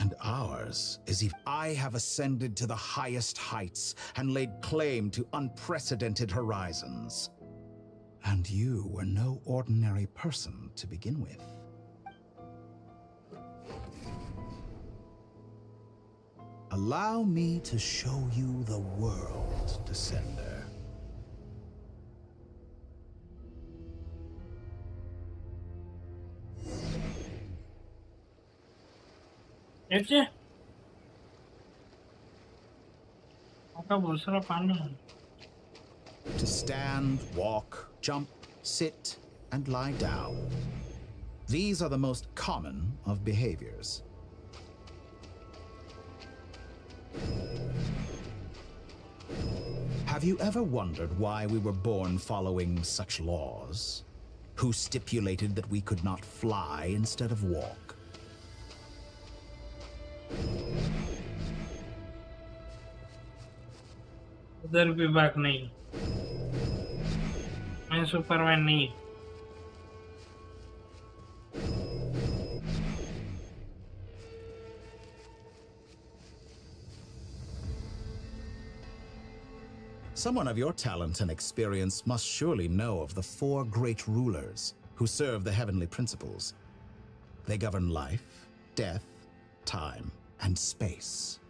And ours is if I have ascended to the highest heights and laid claim to unprecedented horizons. And you were no ordinary person to begin with. Allow me to show you the world, Descender. To stand, walk, jump, sit, and lie down. These are the most common of behaviors. Have you ever wondered why we were born following such laws? Who stipulated that we could not fly instead of walk? उधर भी बात नहीं, मैं Superman नहीं. Someone of your talent and experience must surely know of the 4 great rulers who serve the heavenly principles. They govern life, death, time, and space.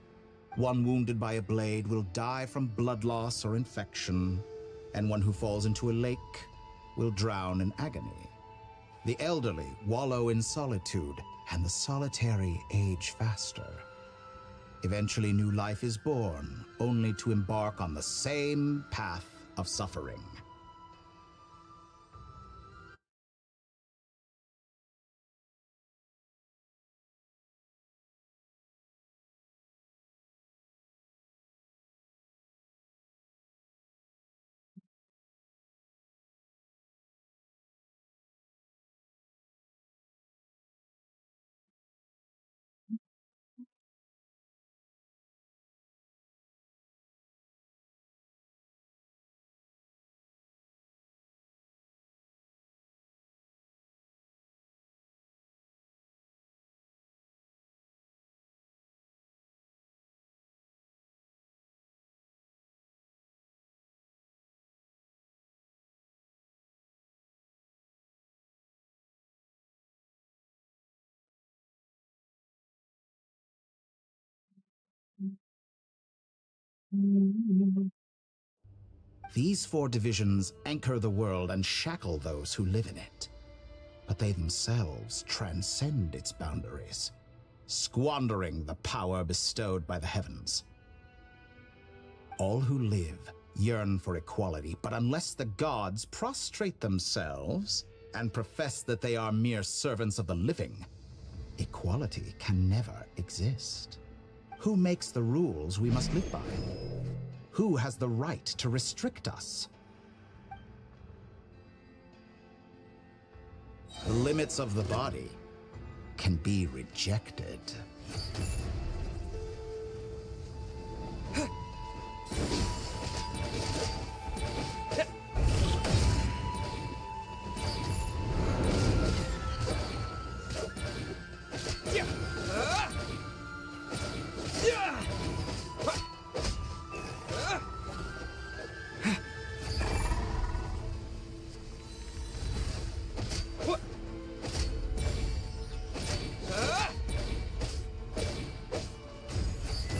One wounded by a blade will die from blood loss or infection, and one who falls into a lake will drown in agony. The elderly wallow in solitude, and the solitary age faster. Eventually, new life is born, only to embark on the same path of suffering. These 4 divisions anchor the world and shackle those who live in it. But they themselves transcend its boundaries, squandering the power bestowed by the heavens. All who live yearn for equality, but unless the gods prostrate themselves and profess that they are mere servants of the living, equality can never exist. Who makes the rules we must live by? Who has the right to restrict us? The limits of the body can be rejected.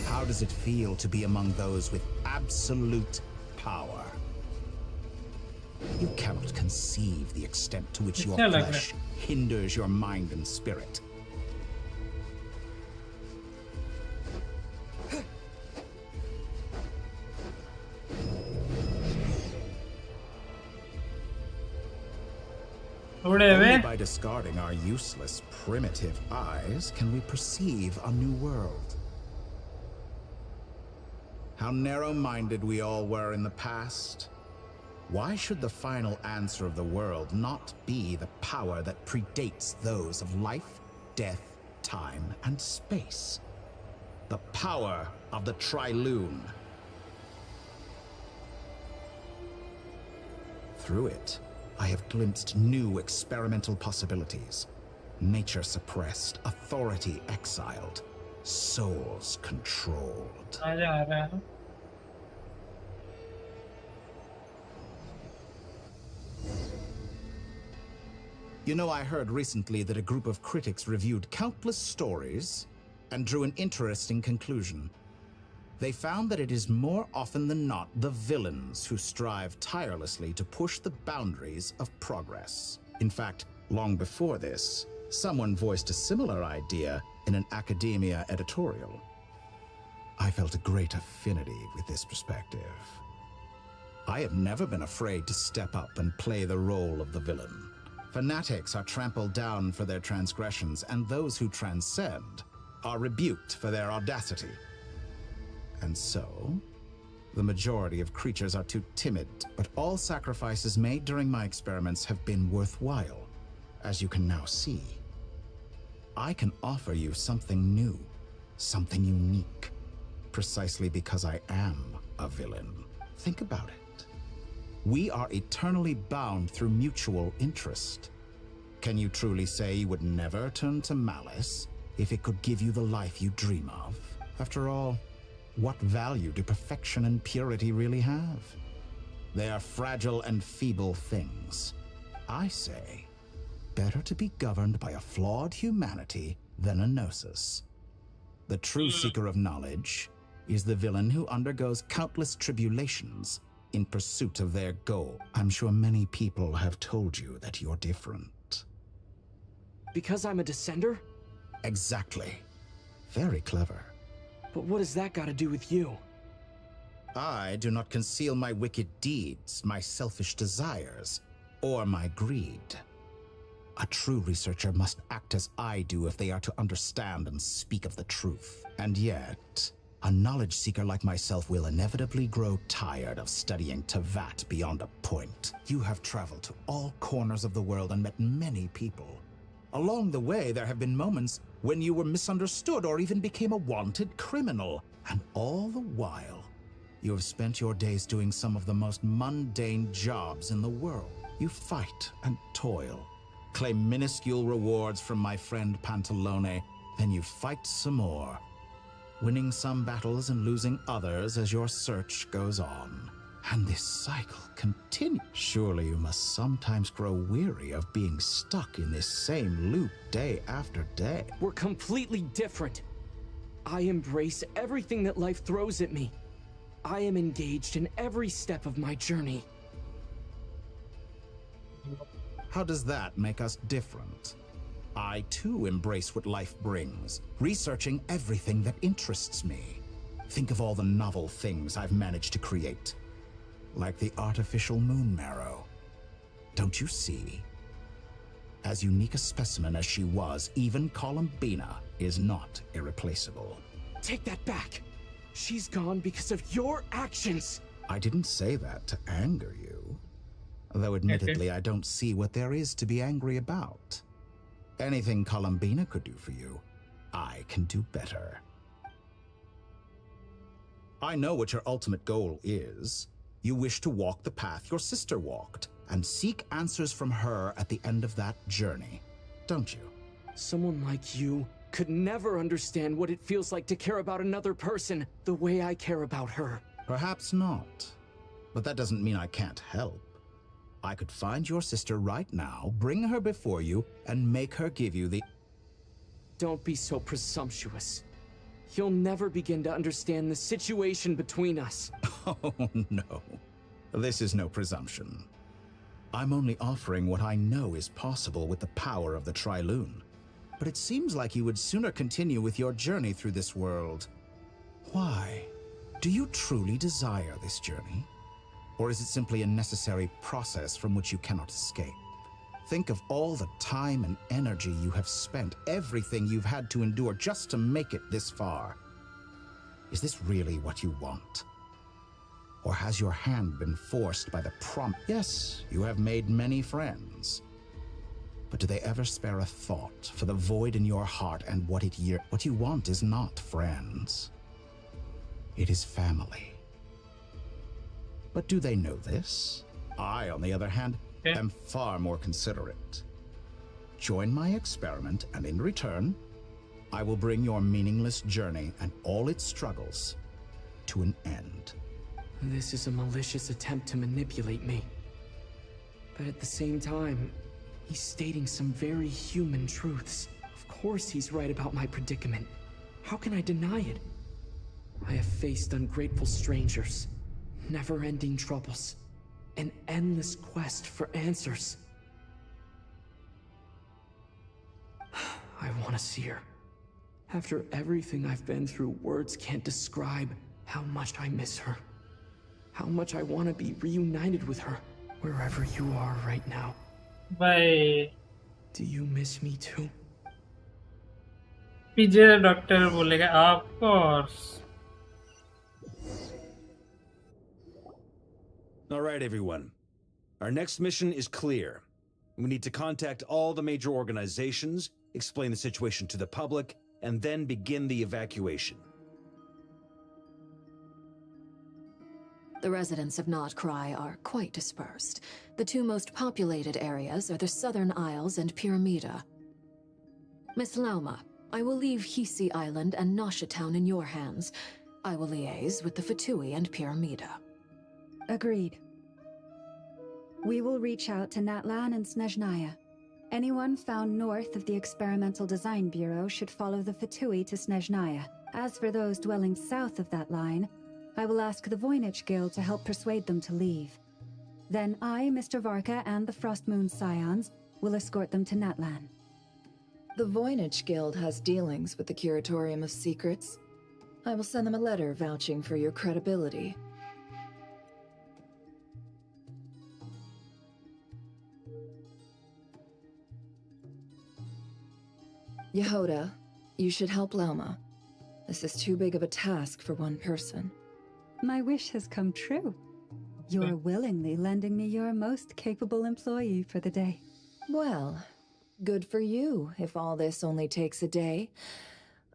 How does it feel to be among those with absolute power? You cannot conceive the extent to which your flesh hinders your mind and spirit. Only by discarding our useless, primitive eyes can we perceive a new world. How narrow-minded we all were in the past. Why should the final answer of the world not be the power that predates those of life, death, time, and space? The power of the Trilune. Through it, I have glimpsed new experimental possibilities. Nature suppressed, authority exiled, souls controlled. You know, I heard recently that a group of critics reviewed countless stories and drew an interesting conclusion. They found that it is more often than not the villains who strive tirelessly to push the boundaries of progress. In fact, long before this, someone voiced a similar idea in an academia editorial. I felt a great affinity with this perspective. I have never been afraid to step up and play the role of the villain. Fanatics are trampled down for their transgressions, and those who transcend are rebuked for their audacity. And so, the majority of creatures are too timid, but all sacrifices made during my experiments have been worthwhile, as you can now see. I can offer you something new, something unique, precisely because I am a villain. Think about it. We are eternally bound through mutual interest. Can you truly say you would never turn to malice if it could give you the life you dream of? After all, what value do perfection and purity really have? They are fragile and feeble things. I say, better to be governed by a flawed humanity than a gnosis. The true seeker of knowledge is the villain who undergoes countless tribulations in pursuit of their goal. I'm sure many people have told you that you're different. Because I'm a descender? Exactly. Very clever. But what does that got to do with you? I do not conceal my wicked deeds, my selfish desires, or my greed. A true researcher must act as I do if they are to understand and speak of the truth. And yet, a knowledge seeker like myself will inevitably grow tired of studying Teyvat beyond a point. You have traveled to all corners of the world and met many people. Along the way, there have been moments when you were misunderstood or even became a wanted criminal. And all the while, you have spent your days doing some of the most mundane jobs in the world. You fight and toil, claim minuscule rewards from my friend Pantalone, then you fight some more, winning some battles and losing others as your search goes on. And this cycle continues. Surely you must sometimes grow weary of being stuck in this same loop day after day. We're completely different. I embrace everything that life throws at me. I am engaged in every step of my journey. How does that make us different? I too embrace what life brings, researching everything that interests me. Think of all the novel things I've managed to create, like the artificial moon marrow. Don't you see? As unique a specimen as she was, even Columbina is not irreplaceable. Take that back. She's gone because of your actions. I didn't say that to anger you. Though admittedly, I don't see what there is to be angry about. Anything Columbina could do for you, I can do better. I know what your ultimate goal is. You wish to walk the path your sister walked, and seek answers from her at the end of that journey, don't you? Someone like you could never understand what it feels like to care about another person the way I care about her. Perhaps not. But that doesn't mean I can't help. I could find your sister right now, bring her before you, and make her give you the... Don't be so presumptuous. You'll never begin to understand the situation between us. Oh, no. This is no presumption. I'm only offering what I know is possible with the power of the Trilune. But it seems like you would sooner continue with your journey through this world. Why? Do you truly desire this journey? Or is it simply a necessary process from which you cannot escape? Think of all the time and energy you have spent, everything you've had to endure just to make it this far. Is this really what you want? Or has your hand been forced by the prompt? Yes, you have made many friends. But do they ever spare a thought for the void in your heart and what you want is not friends. It is family. But do they know this? I, on the other hand, am far more considerate. Join my experiment, and in return, I will bring your meaningless journey and all its struggles to an end. This is a malicious attempt to manipulate me. But at the same time, he's stating some very human truths. Of course he's right about my predicament. How can I deny it? I have faced ungrateful strangers, never-ending troubles, an endless quest for answers. I want to see her. After everything I've been through, words can't describe how much I miss her. How much I want to be reunited with her, wherever you are right now. Bye. Do you miss me too? PJ doctor बोलेगा, of course. All right, everyone. Our next mission is clear. We need to contact all the major organizations, explain the situation to the public, and then begin the evacuation. The residents of Not Cry are quite dispersed. The two most populated areas are the Southern Isles and Pyramida. Miss Lauma, I will leave Hisi Island and Nasha Town in your hands. I will liaise with the Fatui and Pyramida. Agreed. We will reach out to Natlan and Snezhnaya. Anyone found north of the Experimental Design Bureau should follow the Fatui to Snezhnaya. As for those dwelling south of that line, I will ask the Voynich Guild to help persuade them to leave. Then I, Mr. Varka, and the Frost Moon Scions will escort them to Natlan. The Voynich Guild has dealings with the Curatorium of Secrets. I will send them a letter vouching for your credibility. Yehoda, you should help Lauma. This is too big of a task for one person. My wish has come true. You're willingly lending me your most capable employee for the day. Well, good for you if all this only takes a day.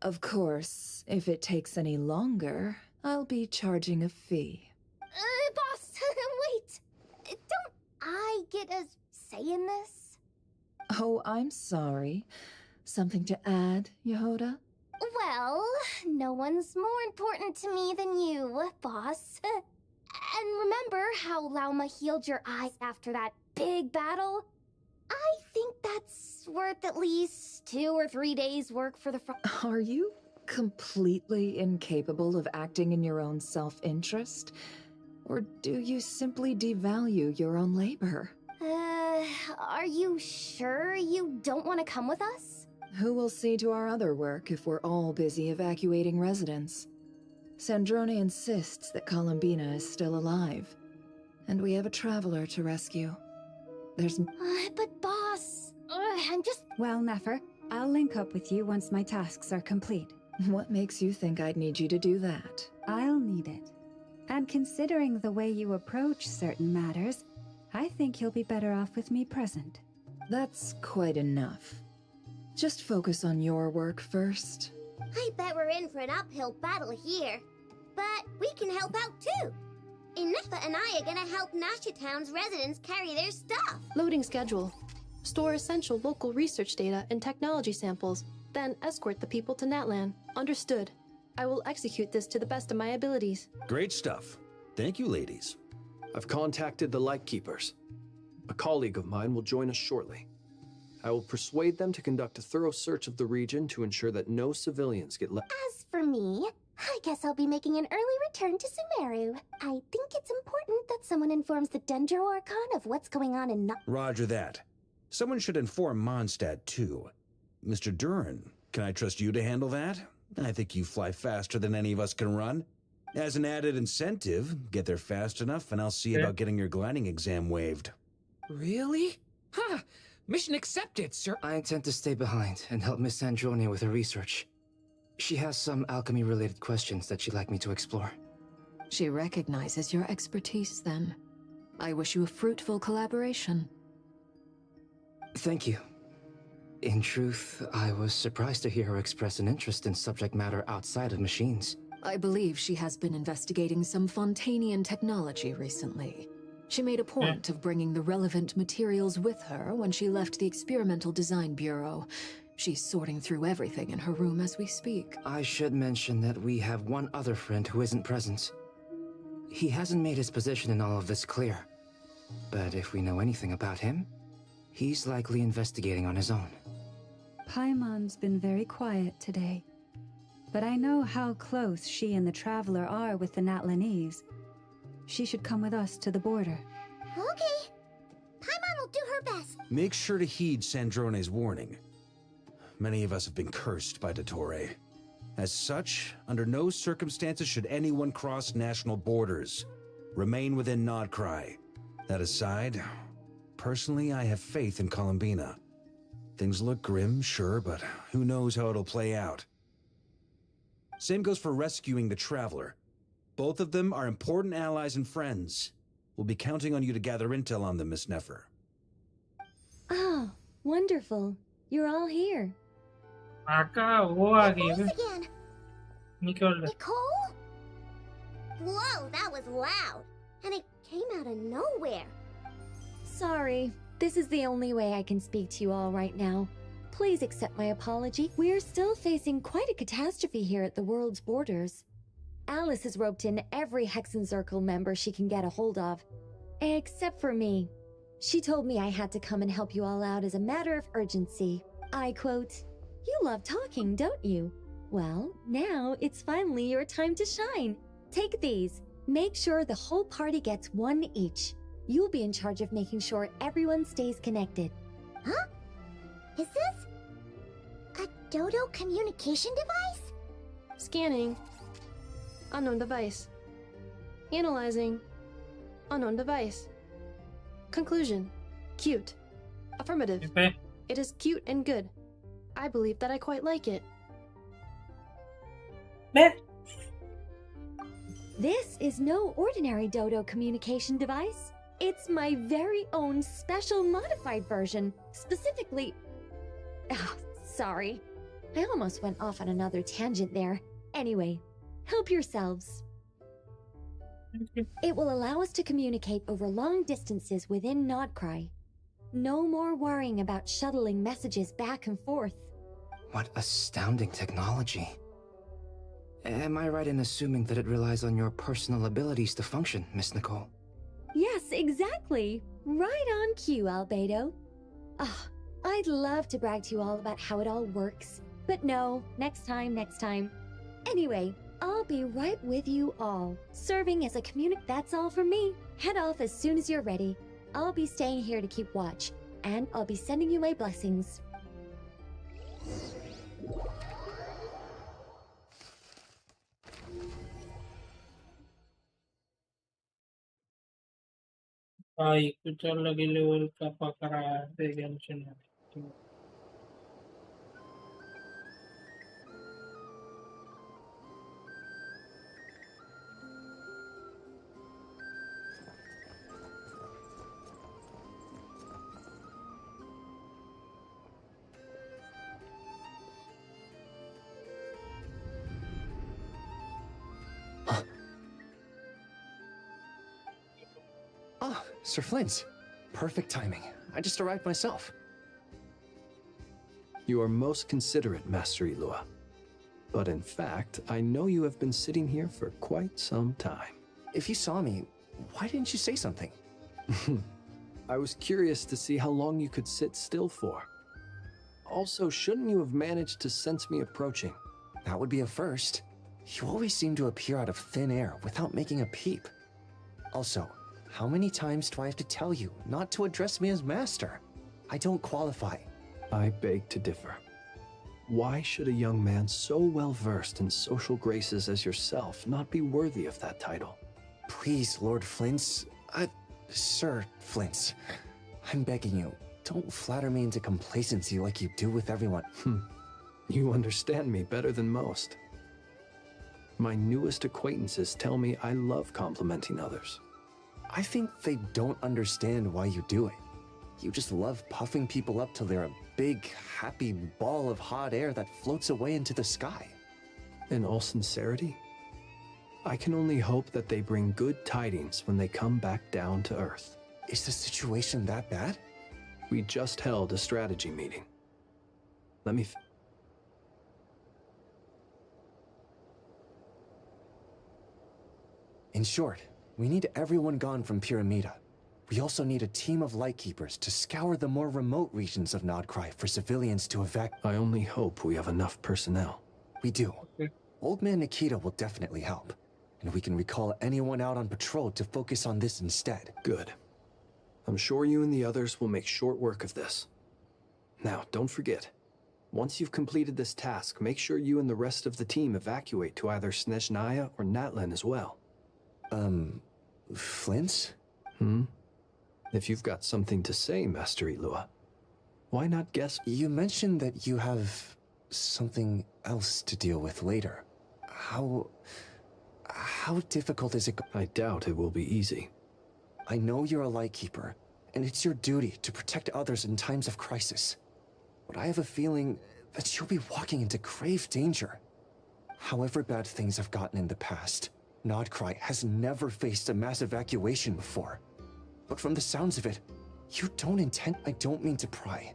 Of course, if it takes any longer, I'll be charging a fee. Boss, wait! Don't I get a say in this? Oh, I'm sorry. Something to add, Yehoda? Well, no one's more important to me than you, boss. And remember how Lauma healed your eyes after that big battle? I think that's worth at least 2 or 3 days' work for the Are you completely incapable of acting in your own self-interest? Or do you simply devalue your own labor? Are you sure you don't want to come with us? Who will see to our other work if we're all busy evacuating residents? Sandrone insists that Columbina is still alive, and we have a traveler to rescue. There's... But boss, I'm just... Well, Nefer, I'll link up with you once my tasks are complete. What makes you think I'd need you to do that? I'll need it. And considering the way you approach certain matters, I think you'll be better off with me present. That's quite enough. Just focus on your work first. I bet we're in for an uphill battle here. But we can help out too. Inefa and I are gonna help Nasha Town's residents carry their stuff. Loading schedule. Store essential local research data and technology samples, then escort the people to Natlan. Understood. I will execute this to the best of my abilities. Great stuff. Thank you, ladies. I've contacted the Lightkeepers. A colleague of mine will join us shortly. I will persuade them to conduct a thorough search of the region to ensure that no civilians get left. As for me, I guess I'll be making an early return to Sumeru. I think it's important that someone informs the Dendro Archon of what's going on in Roger that. Someone should inform Mondstadt, too. Mr. Duran, can I trust you to handle that? I think you fly faster than any of us can run. As an added incentive, get there fast enough and I'll see about getting your gliding exam waived. Really? Ha! Mission accepted, sir. I intend to stay behind and help Miss Sandrone with her research. She has some alchemy-related questions that she'd like me to explore. She recognizes your expertise, then. I wish you a fruitful collaboration. Thank you. In truth, I was surprised to hear her express an interest in subject matter outside of machines. I believe she has been investigating some Fontanian technology recently. She made a point of bringing the relevant materials with her when she left the Experimental Design Bureau. She's sorting through everything in her room as we speak. I should mention that we have one other friend who isn't present. He hasn't made his position in all of this clear. But if we know anything about him, he's likely investigating on his own. Paimon's been very quiet today. But I know how close she and the Traveler are with the Natlanese. She should come with us to the border. Okay. Paimon will do her best. Make sure to heed Sandrone's warning. Many of us have been cursed by Dottore. As such, under no circumstances should anyone cross national borders. Remain within Nodcry. That aside, personally I have faith in Columbina. Things look grim, sure, but who knows how it'll play out. Same goes for rescuing the Traveler. Both of them are important allies and friends. We'll be counting on you to gather intel on them, Miss Nefer. Oh, wonderful. You're all here. Again. Nicole? Whoa, that was loud. And it came out of nowhere. Sorry. This is the only way I can speak to you all right now. Please accept my apology. We're still facing quite a catastrophe here at the world's borders. Alice has roped in every Hexenzirkel member she can get a hold of. Except for me. She told me I had to come and help you all out as a matter of urgency. I quote, "You love talking, don't you? Well, now it's finally your time to shine. Take these. Make sure the whole party gets one each. You'll be in charge of making sure everyone stays connected." Huh? Is this? Dodo communication device? Scanning. Unknown device. Analyzing. Unknown device. Conclusion. Cute. Affirmative. Okay. It is cute and good. I believe that I quite like it. This is no ordinary Dodo communication device. It's my very own special modified version. Specifically... Oh, sorry. I almost went off on another tangent there. Anyway, help yourselves. It will allow us to communicate over long distances within Nodcry. No more worrying about shuttling messages back and forth. What astounding technology. Am I right in assuming that it relies on your personal abilities to function, Miss Nicole? Yes, exactly. Right on cue, Albedo. Ah, I'd love to brag to you all about how it all works. But no, next time. Anyway, I'll be right with you all, serving as a That's all from me. Head off as soon as you're ready. I'll be staying here to keep watch, and I'll be sending you my blessings. Escuchar la que le vuelca para cara de Genshin. Ah, Sir Flint. Perfect timing. I just arrived myself. You are most considerate, Master Liyue. But in fact, I know you have been sitting here for quite some time. If you saw me, why didn't you say something? I was curious to see how long you could sit still for. Also, shouldn't you have managed to sense me approaching? That would be a first. You always seem to appear out of thin air without making a peep. Also, how many times do I have to tell you not to address me as master? I don't qualify. I beg to differ. Why should a young man so well versed in social graces as yourself not be worthy of that title? Please, Lord Flint's... Sir Flint's. I'm begging you, don't flatter me into complacency like you do with everyone. You understand me better than most. My newest acquaintances tell me I love complimenting others. I think they don't understand why you do it. You just love puffing people up till they're a big, happy ball of hot air that floats away into the sky. In all sincerity, I can only hope that they bring good tidings when they come back down to Earth. Is the situation that bad? We just held a strategy meeting. Let me... In short, we need everyone gone from Pyramida. We also need a team of Lightkeepers to scour the more remote regions of Nodcry for civilians to evacuate. I only hope we have enough personnel. We do. Old Man Nikita will definitely help. And we can recall anyone out on patrol to focus on this instead. Good. I'm sure you and the others will make short work of this. Now, don't forget. Once you've completed this task, make sure you and the rest of the team evacuate to either Snezhnaya or Natlan as well. Flint? If you've got something to say, Master Liyue, why not guess? You mentioned that you have something else to deal with later. How difficult is it? I doubt it will be easy. I know you're a Lightkeeper, and it's your duty to protect others in times of crisis. But I have a feeling that you'll be walking into grave danger. However bad things have gotten in the past, Nodcry has never faced a mass evacuation before. But from the sounds of it, you don't intend... I don't mean to pry,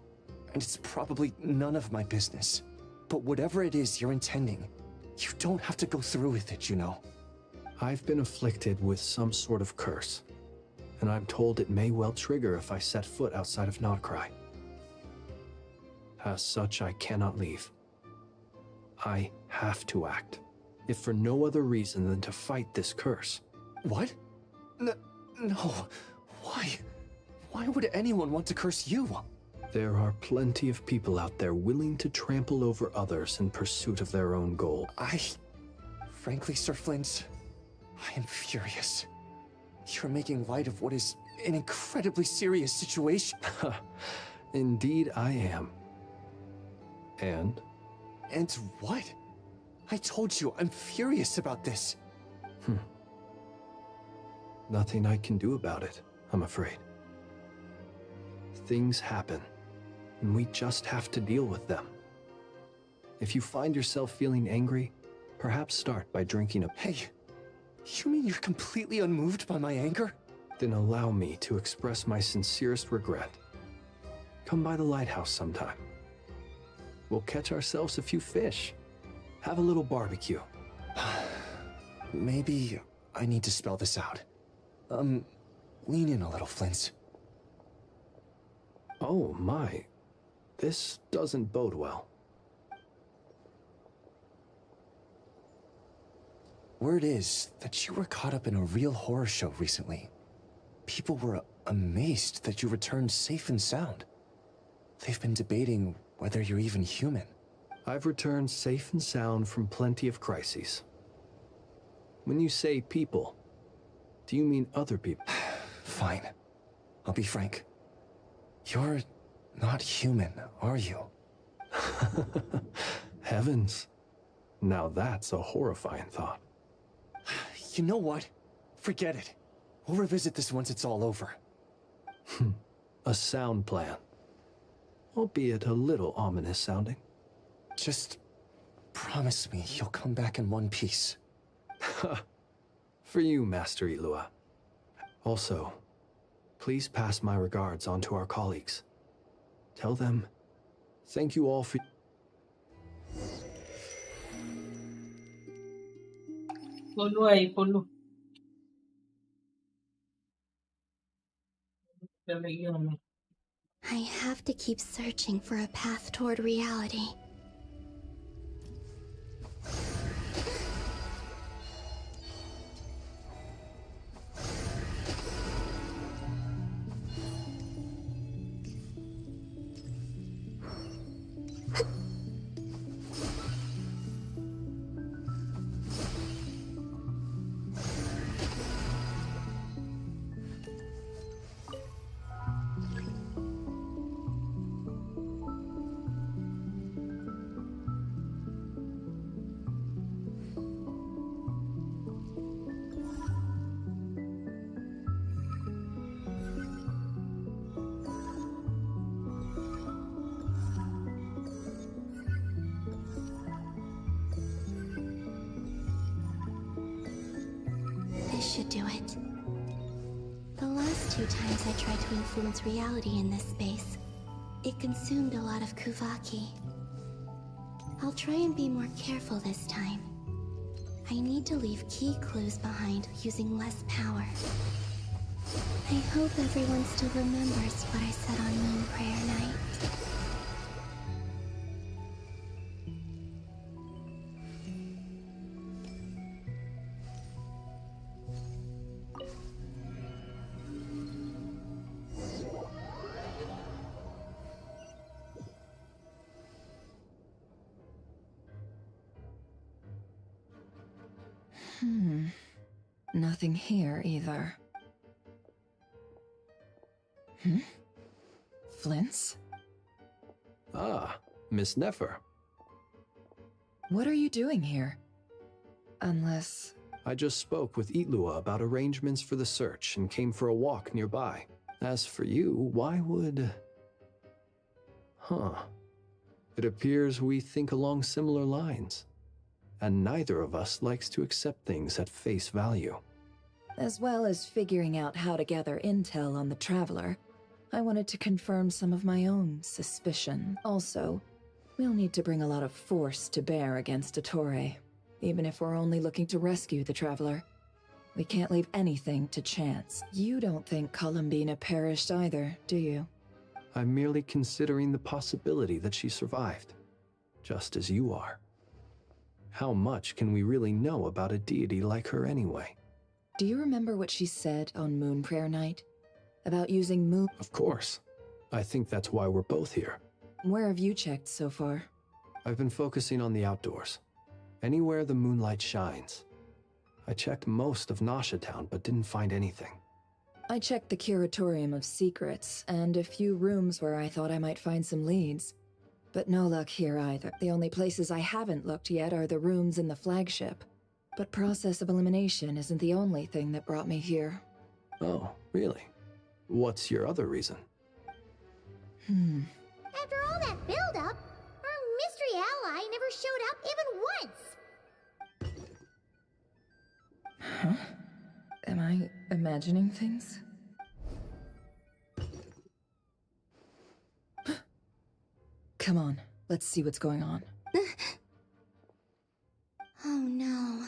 and it's probably none of my business. But whatever it is you're intending, you don't have to go through with it, you know. I've been afflicted with some sort of curse, and I'm told it may well trigger if I set foot outside of Nodcry. As such, I cannot leave. I have to act, if for no other reason than to fight this curse. What? No. Why? Why would anyone want to curse you? There are plenty of people out there willing to trample over others in pursuit of their own goal. Frankly, Sir Flint, I am furious. You're making light of what is an incredibly serious situation. Indeed I am. And? And what? I told you, I'm furious about this. Nothing I can do about it, I'm afraid. Things happen, and we just have to deal with them. If you find yourself feeling angry, perhaps start by drinking a... Hey, you mean you're completely unmoved by my anger? Then allow me to express my sincerest regret. Come by the lighthouse sometime. We'll catch ourselves a few fish. Have a little barbecue. Maybe I need to spell this out. Lean in a little, Flint. Oh my, this doesn't bode well. Word is that you were caught up in a real horror show recently. People were amazed that you returned safe and sound. They've been debating whether you're even human. I've returned safe and sound from plenty of crises. When you say people, do you mean other people? Fine. I'll be frank. You're not human, are you? Heavens. Now that's a horrifying thought. You know what? Forget it. We'll revisit this once it's all over. A sound plan. Albeit a little ominous sounding. Just promise me you'll come back in one piece. For you, Master Liyue. Also, please pass my regards on to our colleagues. Tell them, thank you all for... Follow ahí, follow. I have to keep searching for a path toward reality. Should do it. The last 2 times I tried to influence reality in this space, it consumed a lot of Kuvaki. I'll try and be more careful this time. I need to leave key clues behind using less power. I hope everyone still remembers what I said on Moon Prayer Night. Nothing here either. Flint's? Ah, Miss Nefer. What are you doing here? Unless... I just spoke with Liyue about arrangements for the search and came for a walk nearby. As for you, why would... It appears we think along similar lines. And neither of us likes to accept things at face value. As well as figuring out how to gather intel on the Traveler, I wanted to confirm some of my own suspicion. Also, we'll need to bring a lot of force to bear against Ettore, even if we're only looking to rescue the Traveler. We can't leave anything to chance. You don't think Columbina perished either, do you? I'm merely considering the possibility that she survived, just as you are. How much can we really know about a deity like her anyway? Do you remember what she said on Moon Prayer Night? About using moon... Of course. I think that's why we're both here. Where have you checked so far? I've been focusing on the outdoors. Anywhere the moonlight shines. I checked most of Nasha Town, but didn't find anything. I checked the Curatorium of Secrets, and a few rooms where I thought I might find some leads. But no luck here either. The only places I haven't looked yet are the rooms in the flagship. But process of elimination isn't the only thing that brought me here. Oh, really? What's your other reason? After all that build-up, our mystery ally never showed up even once. Huh? Am I imagining things? Come on, let's see what's going on. Oh no.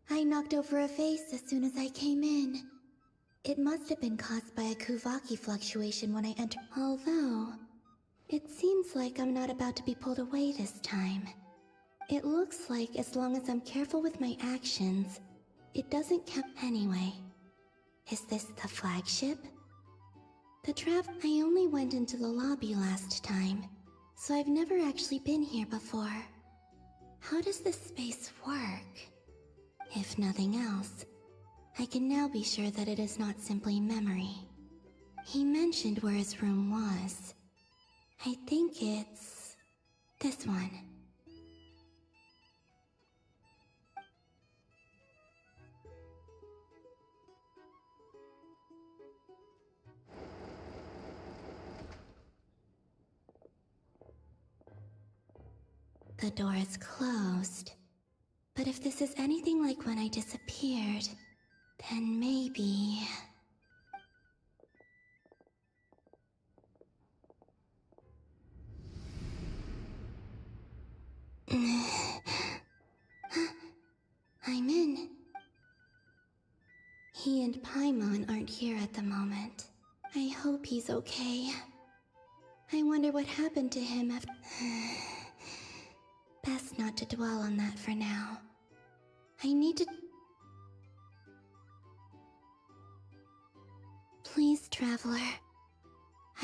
I knocked over a vase as soon as I came in. It must have been caused by a Kuvaki fluctuation when I entered. Although, it seems like I'm not about to be pulled away this time. It looks like as long as I'm careful with my actions, it doesn't count anyway. Is this the flagship? I only went into the lobby last time, so I've never actually been here before. How does this space work? If nothing else, I can now be sure that it is not simply memory. He mentioned where his room was. I think it's this one. The door is closed. But if this is anything like when I disappeared, then maybe... I'm in. He and Paimon aren't here at the moment. I hope he's okay. I wonder what happened to him after... Best not to dwell on that for now. I need to... Please, Traveler.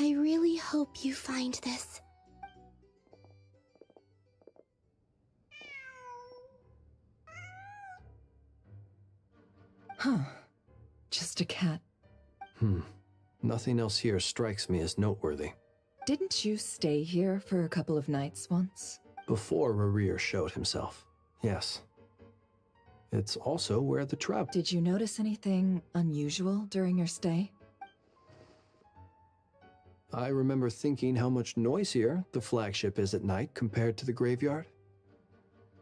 I really hope you find this. Huh. Just a cat. Nothing else here strikes me as noteworthy. Didn't you stay here for a couple of nights once? Before Rerir showed himself, yes. It's also where the trap... Did you notice anything unusual during your stay? I remember thinking how much noisier the flagship is at night compared to the graveyard.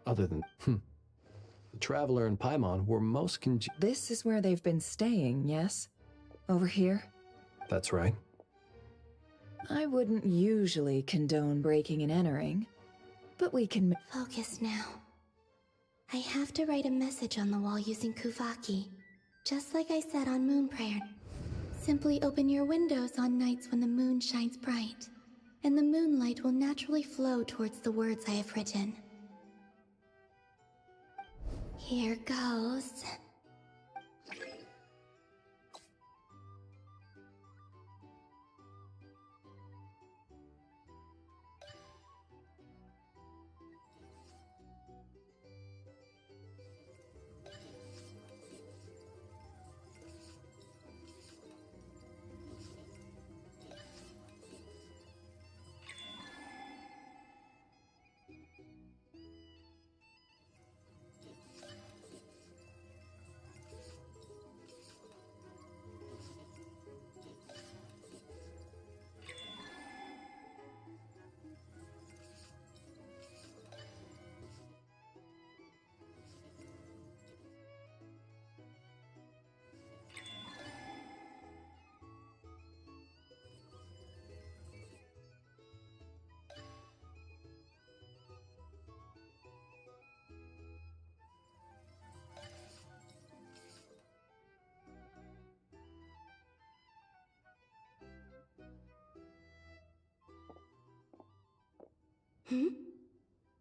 Other than, the Traveler and Paimon were most This is where they've been staying, yes? Over here? That's right. I wouldn't usually condone breaking and entering, but we can... Focus now. I have to write a message on the wall using Kuvaki, just like I said on Moon Prayer. Simply open your windows on nights when the moon shines bright, and the moonlight will naturally flow towards the words I have written. Here goes.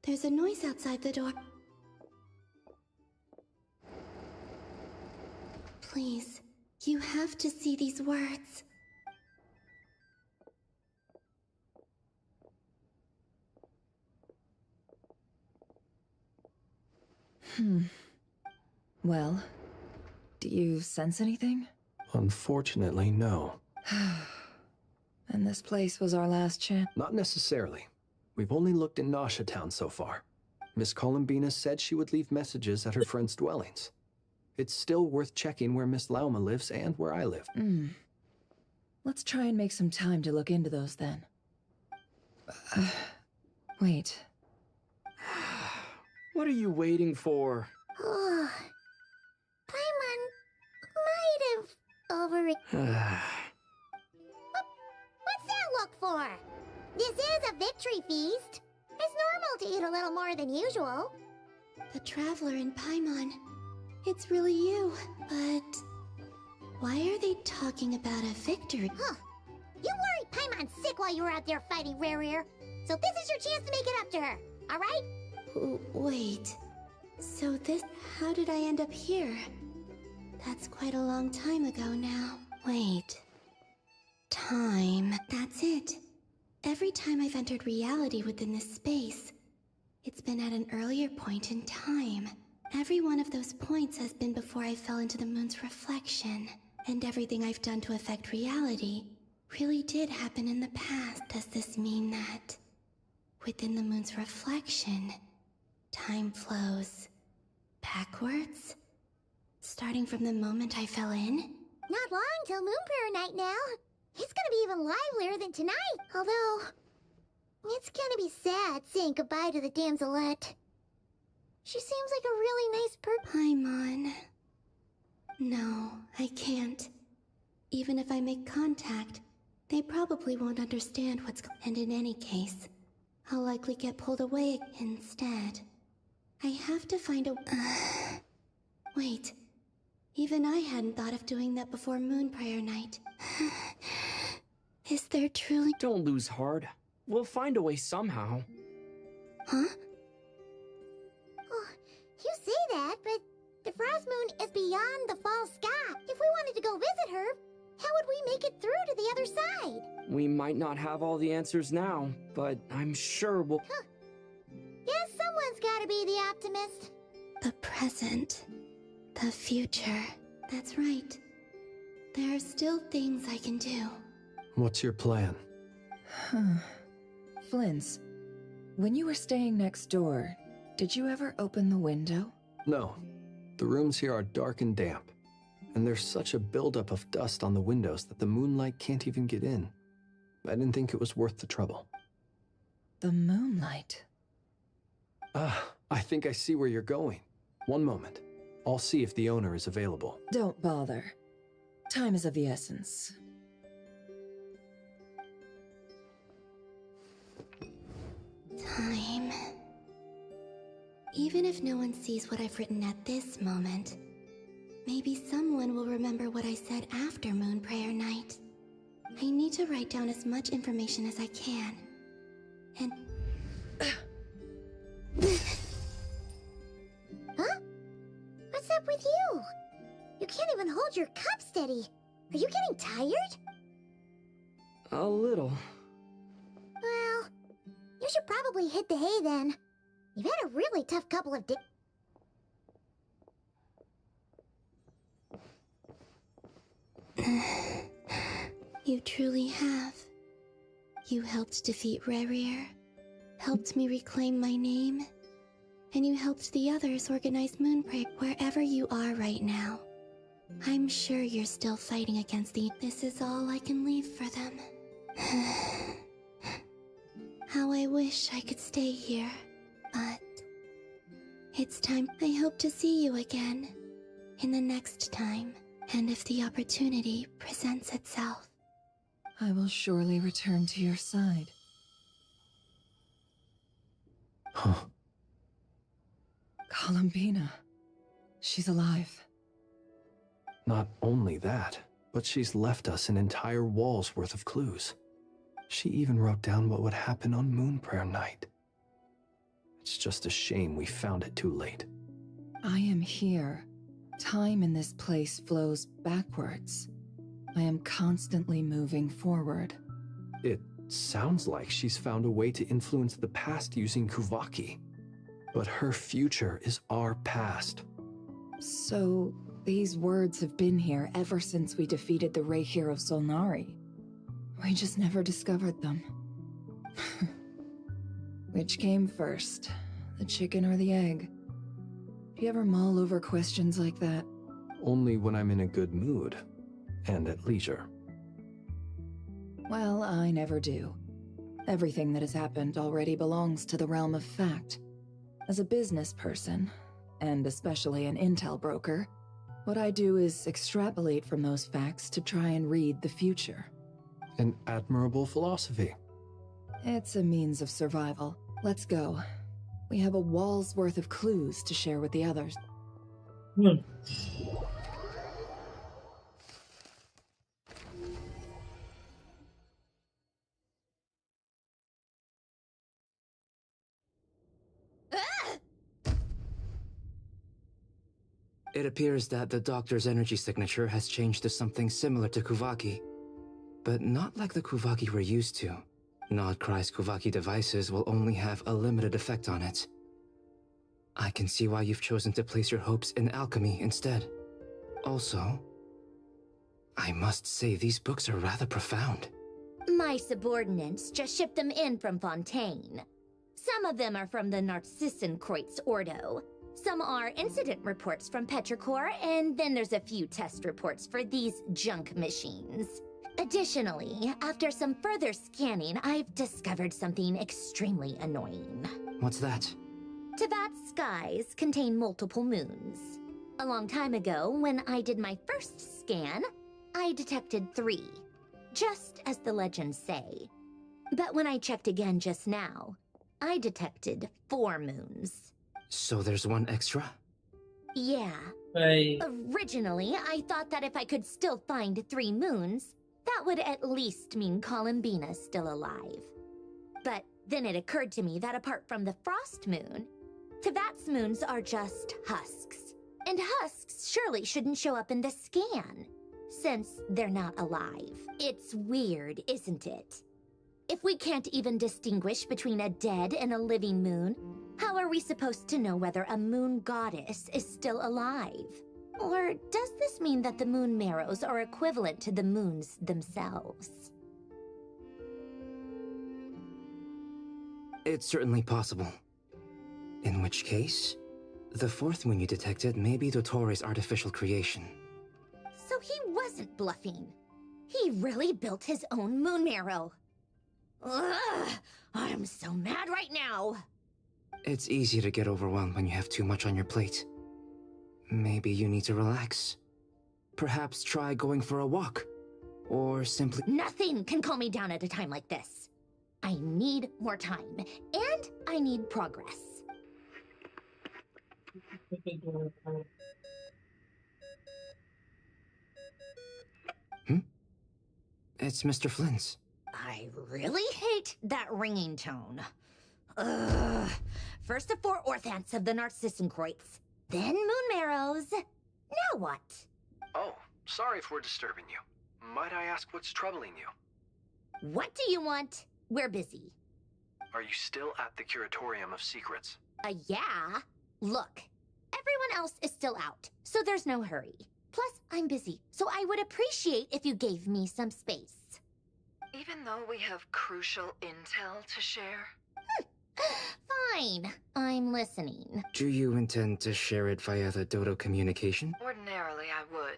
There's a noise outside the door. Please, you have to see these words. Well, do you sense anything? Unfortunately, no. And this place was our last chance? Not necessarily. We've only looked in Nasha Town so far. Miss Columbina said she would leave messages at her friends' dwellings. It's still worth checking where Miss Lauma lives and where I live. Let's try and make some time to look into those then. Wait. What are you waiting for? Oh, Paimon might have over. What's that look for? This is a victory feast. It's normal to eat a little more than usual. The Traveler in Paimon. It's really you, but why are they talking about a victory? Huh. You worried Paimon sick while you were out there fighting Rare, so this is your chance to make it up to her, alright? Wait. So this... How did I end up here? That's quite a long time ago now. Wait. Time. That's it. Every time I've entered reality within this space, it's been at an earlier point in time. Every one of those points has been before I fell into the moon's reflection, and everything I've done to affect reality really did happen in the past. Does this mean that within the moon's reflection, time flows backwards? Starting from the moment I fell in? Not long till Moon Prayer Night now. It's gonna be even livelier than tonight. Although, it's gonna be sad saying goodbye to the damselette. She seems like a really nice Paimon. No, I can't. Even if I make contact, they probably won't understand what's and in any case, I'll likely get pulled away instead. I have to find a... Wait. Even I hadn't thought of doing that before Moon Prayer Night. Is there truly... Don't lose heart. We'll find a way somehow. Huh? Oh, you say that, but the Frost Moon is beyond the fall sky. If we wanted to go visit her, how would we make it through to the other side? We might not have all the answers now, but I'm sure we'll... Huh. Guess someone's gotta be the optimist. The present. The future. That's right. There are still things I can do. What's your plan? Flint's, when you were staying next door, did you ever open the window? No. The rooms here are dark and damp, and there's such a buildup of dust on the windows that the moonlight can't even get in. I didn't think it was worth the trouble. The moonlight? I think I see where you're going. One moment. I'll see if the owner is available. Don't bother. Time is of the essence. Time. Even if no one sees what I've written at this moment, maybe someone will remember what I said after Moon Prayer Night. I need to write down as much information as I can. And... Huh? What's up with you? You can't even hold your cup steady. Are you getting tired? A little. Well, you should probably hit the hay then. You've had a really tough couple of days. You truly have. You helped defeat Rare, helped me reclaim my name, and you helped the others organize Moon Prayer wherever you are right now. I'm sure you're still fighting against the... This is all I can leave for them. How I wish I could stay here, but... It's time. I hope to see you again, in the next time, and if the opportunity presents itself. I will surely return to your side. Huh. Columbina. She's alive. Not only that, but she's left us an entire wall's worth of clues. She even wrote down what would happen on Moon Prayer Night. It's just a shame we found it too late. I am here. Time in this place flows backwards. I am constantly moving forward. It sounds like she's found a way to influence the past using Kuvaki. But her future is our past. So, these words have been here ever since we defeated the Ray Hero Solnari. We just never discovered them. Which came first, the chicken or the egg? Do you ever mull over questions like that? Only when I'm in a good mood and at leisure. Well, I never do. Everything that has happened already belongs to the realm of fact. As a business person, and especially an intel broker, what I do is extrapolate from those facts to try and read the future. An admirable philosophy. It's a means of survival. Let's go. We have a wall's worth of clues to share with the others. It appears that the Doctor's energy signature has changed to something similar to Kuvaki, but not like the Kuvaki we're used to. Nodcry's Kuvaki devices will only have a limited effect on it. I can see why you've chosen to place your hopes in alchemy instead. Also, I must say these books are rather profound. My subordinates just shipped them in from Fontaine. Some of them are from the Narcissenkreuz Ordo. Some are incident reports from Petrichor, and then there's a few test reports for these junk machines. Additionally, after some further scanning, I've discovered something extremely annoying. What's that? Teyvat's skies contain multiple moons. A long time ago, when I did my first scan, I detected 3, just as the legends say. But when I checked again just now, I detected 4 moons. So there's one extra? Yeah. Originally, I thought that if I could still find 3 moons, that would at least mean Columbina's still alive. But then it occurred to me that apart from the frost moon, Teyvat's moons are just husks. And husks surely shouldn't show up in the scan, since they're not alive. It's weird, isn't it? If we can't even distinguish between a dead and a living moon, how are we supposed to know whether a moon goddess is still alive? Or does this mean that the moon marrows are equivalent to the moons themselves? It's certainly possible. In which case, the 4th moon you detected may be Dottore artificial creation. So he wasn't bluffing. He really built his own moon marrow. Ugh, I'm so mad right now. It's easy to get overwhelmed when you have too much on your plate. Maybe you need to relax. Perhaps try going for a walk. Or simply... Nothing can calm me down at a time like this. I need more time, and I need progress. It's Mr. Flynn's. I really hate that ringing tone. Ugh. First the 4 orthants of the Narcissenkreuz, then moon marrows. Now what? Oh, sorry if we're disturbing you. Might I ask what's troubling you? What do you want? We're busy. Are you still at the Curatorium of Secrets? Yeah. Look, everyone else is still out, so there's no hurry. Plus, I'm busy, so I would appreciate if you gave me some space. Even though we have crucial intel to share? Fine, I'm listening. Do you intend to share it via the Dodo communication? Ordinarily, I would,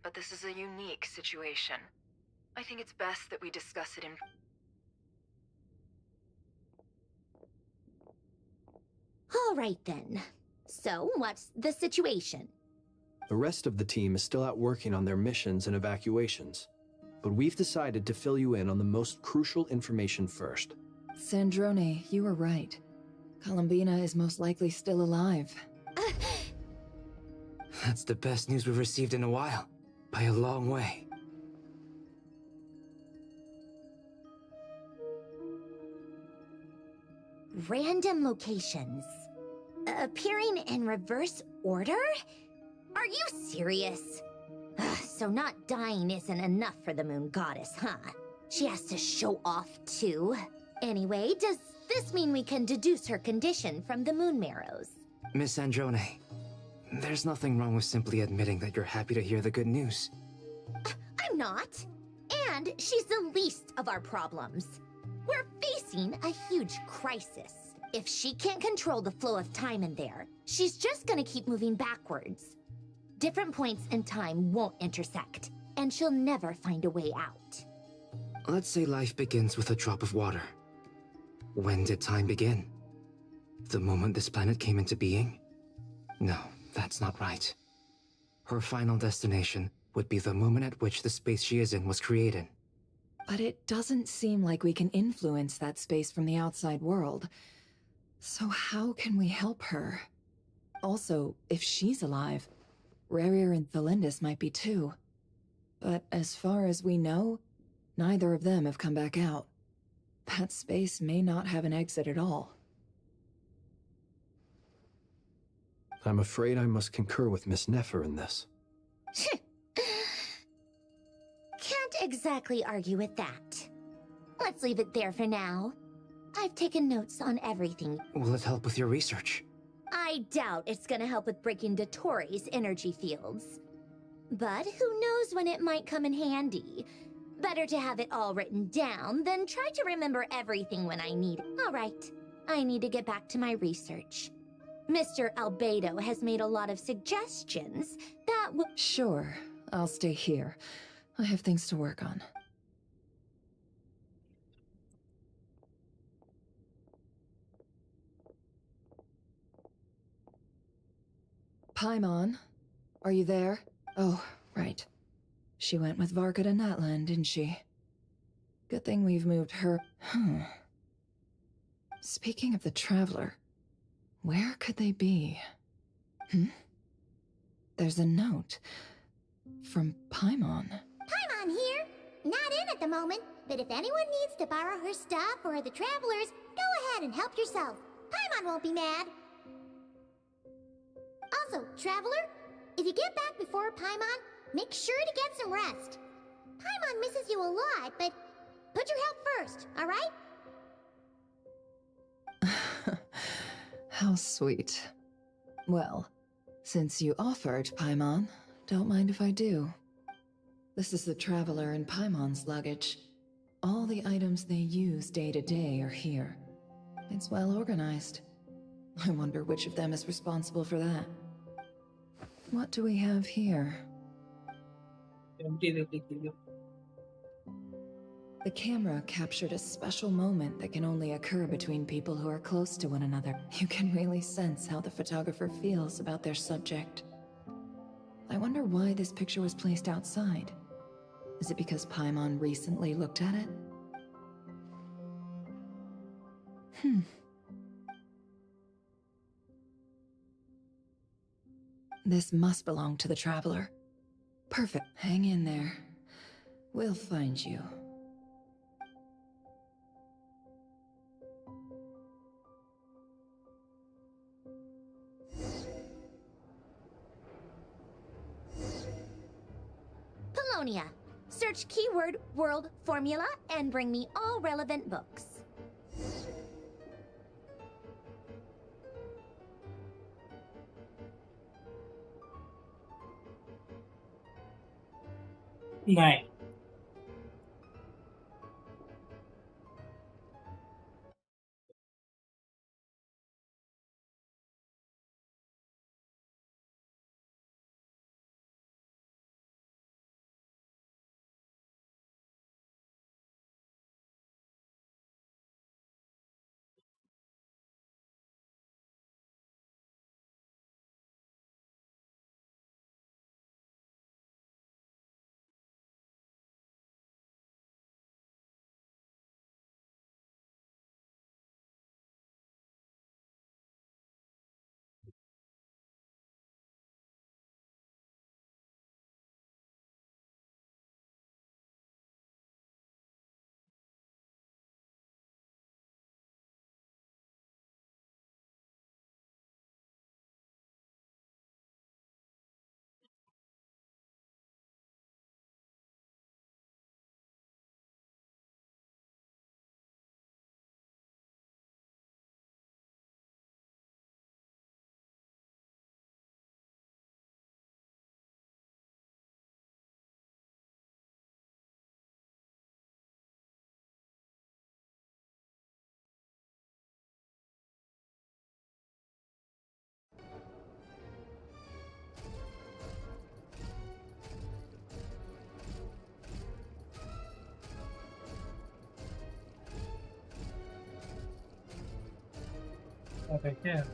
but this is a unique situation. I think it's best that we discuss it in... All right then. So, what's the situation? The rest of the team is still out working on their missions and evacuations, but we've decided to fill you in on the most crucial information first. Sandrone, you were right. Columbina is most likely still alive. That's the best news we've received in a while, by a long way. Random locations. Appearing in reverse order? Are you serious? So not dying isn't enough for the moon goddess, huh? She has to show off too. Anyway, does this mean we can deduce her condition from the moon marrows? Miss Androne, there's nothing wrong with simply admitting that you're happy to hear the good news. I'm not. And she's the least of our problems. We're facing a huge crisis. If she can't control the flow of time in there, she's just gonna keep moving backwards. Different points in time won't intersect, and she'll never find a way out. Let's say life begins with a drop of water. When did time begin? The moment this planet came into being? No, that's not right. Her final destination would be the moment at which the space she is in was created. But it doesn't seem like we can influence that space from the outside world. So how can we help her? Also, if she's alive, Rarier and Thelindis might be too. But as far as we know, neither of them have come back out. That space may not have an exit at all. I'm afraid I must concur with Miss Nefer in this. Can't exactly argue with that. Let's leave it there for now. I've taken notes on everything. Will it help with your research? I doubt it's gonna help with breaking Dotori's energy fields. But who knows when it might come in handy. Better to have it all written down than try to remember everything when I need it. All right, I need to get back to my research. Mr. Albedo has made a lot of suggestions that will— Sure, I'll stay here. I have things to work on. Paimon, are you there? Oh, right. She went with Varka to Natlan, didn't she? Good thing we've moved her— Speaking of the Traveler, where could they be? There's a note from Paimon. Paimon here. Not in at the moment, but if anyone needs to borrow her stuff or the Travelers, go ahead and help yourself. Paimon won't be mad. Also, Traveler, if you get back before Paimon, make sure to get some rest. Paimon misses you a lot, but put your health first, alright? How sweet. Well, since you offered, Paimon, don't mind if I do. This is the Traveler and Paimon's luggage. All the items they use day to day are here. It's well organized. I wonder which of them is responsible for that. What do we have here? The camera captured a special moment that can only occur between people who are close to one another. You can really sense how the photographer feels about their subject. I wonder why this picture was placed outside. Is it because Paimon recently looked at it? This must belong to the Traveler. Perfect. Hang in there. We'll find you. Polonia. Search keyword world formula and bring me all relevant books. Nice. again.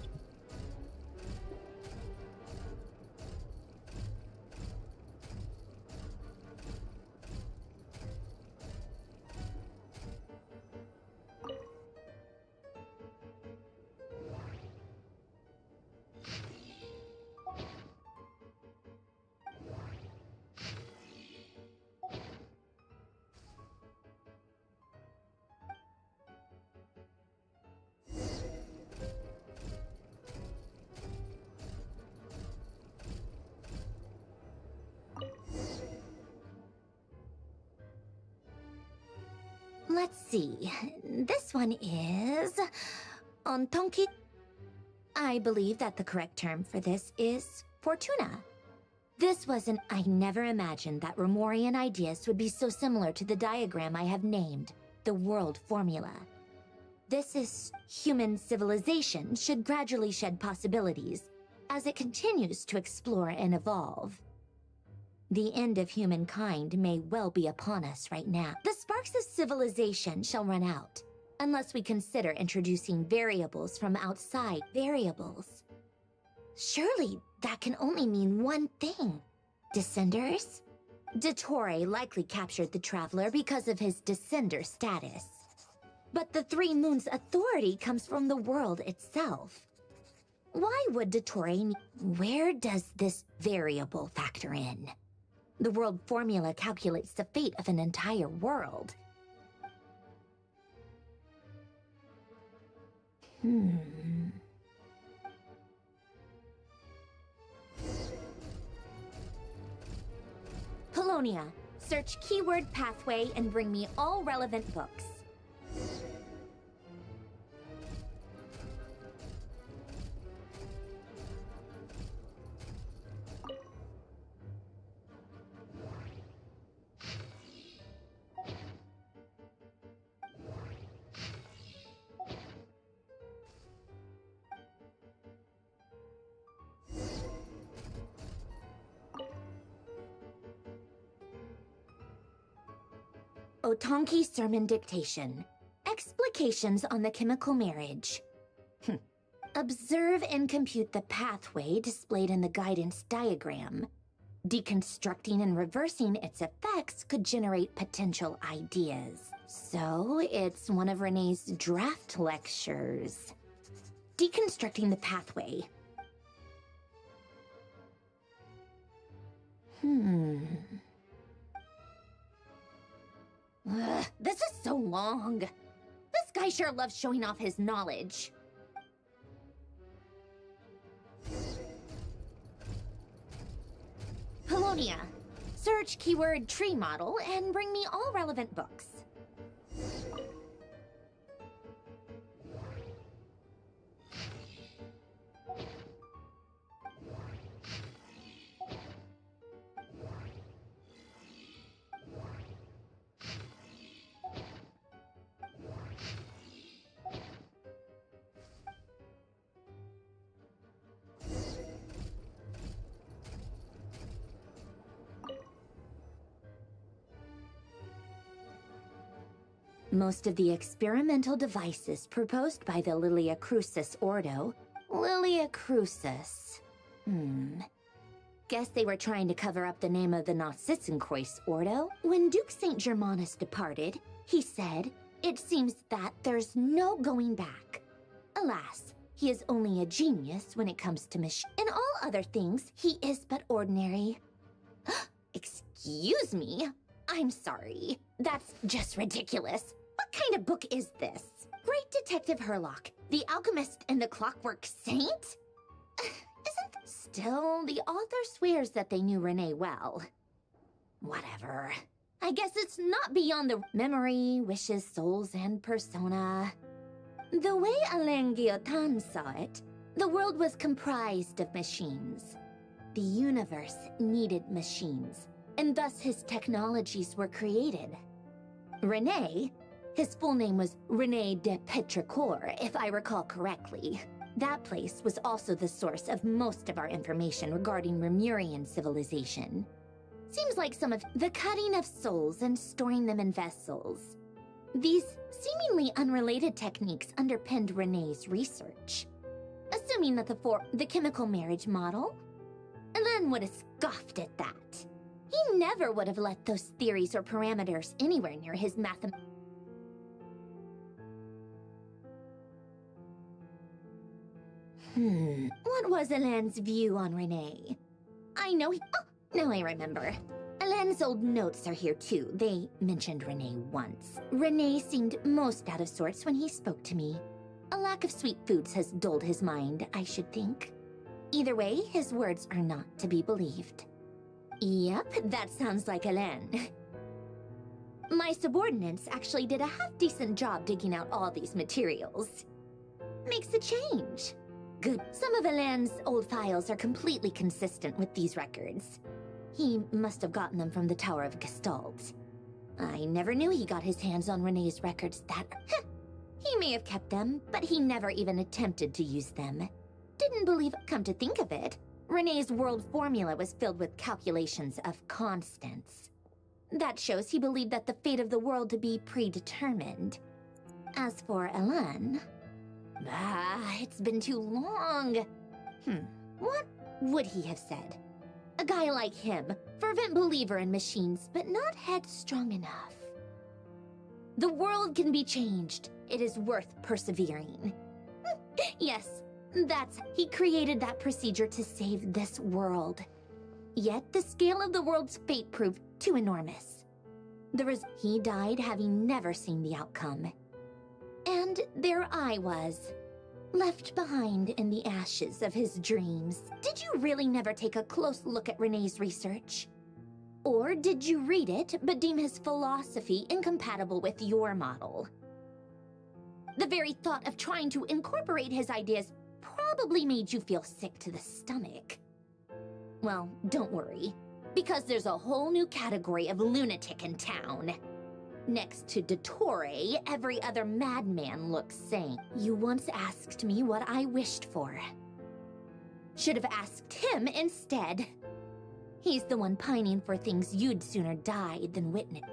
Let's see. This one is Ontonki. I believe that the correct term for this is Fortuna. This wasn't. I never imagined that Remorian ideas would be so similar to the diagram I have named, the world formula. This is human civilization should gradually shed possibilities as it continues to explore and evolve. The end of humankind may well be upon us right now. The sparks of civilization shall run out, unless we consider introducing variables from outside. Variables. Surely that can only mean one thing. Descenders? Dottore likely captured the Traveler because of his descender status. But the Three Moons' authority comes from the world itself. Why would Dottore... Where does this variable factor in? The world formula calculates the fate of an entire world. Polonia, search keyword pathway and bring me all relevant books. Otonki Sermon Dictation. Explications on the chemical marriage. Observe and compute the pathway displayed in the guidance diagram. Deconstructing and reversing its effects could generate potential ideas. So, it's one of Renee's draft lectures. Deconstructing the pathway. This is so long. This guy sure loves showing off his knowledge. Polonia, search keyword tree model and bring me all relevant books. Most of the experimental devices proposed by the Lilia Crucis Ordo... Lilia Crucis... Guess they were trying to cover up the name of the Nausitzenkreuz Ordo. When Duke St. Germanus departed, he said, "It seems that there's no going back." Alas, he is only a genius when it comes to machine. In all other things, he is but ordinary. Excuse me? I'm sorry. That's just ridiculous. What kind of book is this? Great Detective Herlock, the Alchemist and the Clockwork Saint? Still, the author swears that they knew Renee well. Whatever. I guess it's not beyond the memory, wishes, souls, and persona. The way Alain Guillotin saw it, the world was comprised of machines. The universe needed machines, and thus his technologies were created. René, his full name was René de Petrichor, if I recall correctly. That place was also the source of most of our information regarding Remurian civilization. Seems like some of the cutting of souls and storing them in vessels. These seemingly unrelated techniques underpinned René's research. assuming that the chemical marriage model. Elen would have scoffed at that. He never would have let those theories or parameters anywhere near his mathematics. What was Elen's view on Renee? I know he... Oh, now I remember. Elen's old notes are here too. They mentioned Renee once. Renee seemed most out of sorts when he spoke to me. A lack of sweet foods has dulled his mind, I should think. Either way, his words are not to be believed. Yep, that sounds like Elen. My subordinates actually did a half-decent job digging out all these materials. Makes a change. Good. Some of Elen's old files are completely consistent with these records. He must have gotten them from the Tower of Gestalt. I never knew he got his hands on Renee's records that... He may have kept them, but he never even attempted to use them. Didn't believe... Come to think of it, Renee's world formula was filled with calculations of constants. That shows he believed that the fate of the world to be predetermined. As for Elen... it's been too long. What would he have said? A guy like him, fervent believer in machines, but not headstrong enough. The world can be changed. It is worth persevering. Yes, he created that procedure to save this world. Yet the scale of the world's fate proved too enormous. He died having never seen the outcome. And there I was, left behind in the ashes of his dreams. Did you really never take a close look at Renee's research? Or did you read it, but deem his philosophy incompatible with your model? The very thought of trying to incorporate his ideas probably made you feel sick to the stomach. Well, don't worry, because there's a whole new category of lunatic in town. Next to Dottore, every other madman looks sane. You once asked me what I wished for. Should have asked him instead. He's the one pining for things you'd sooner die than witness.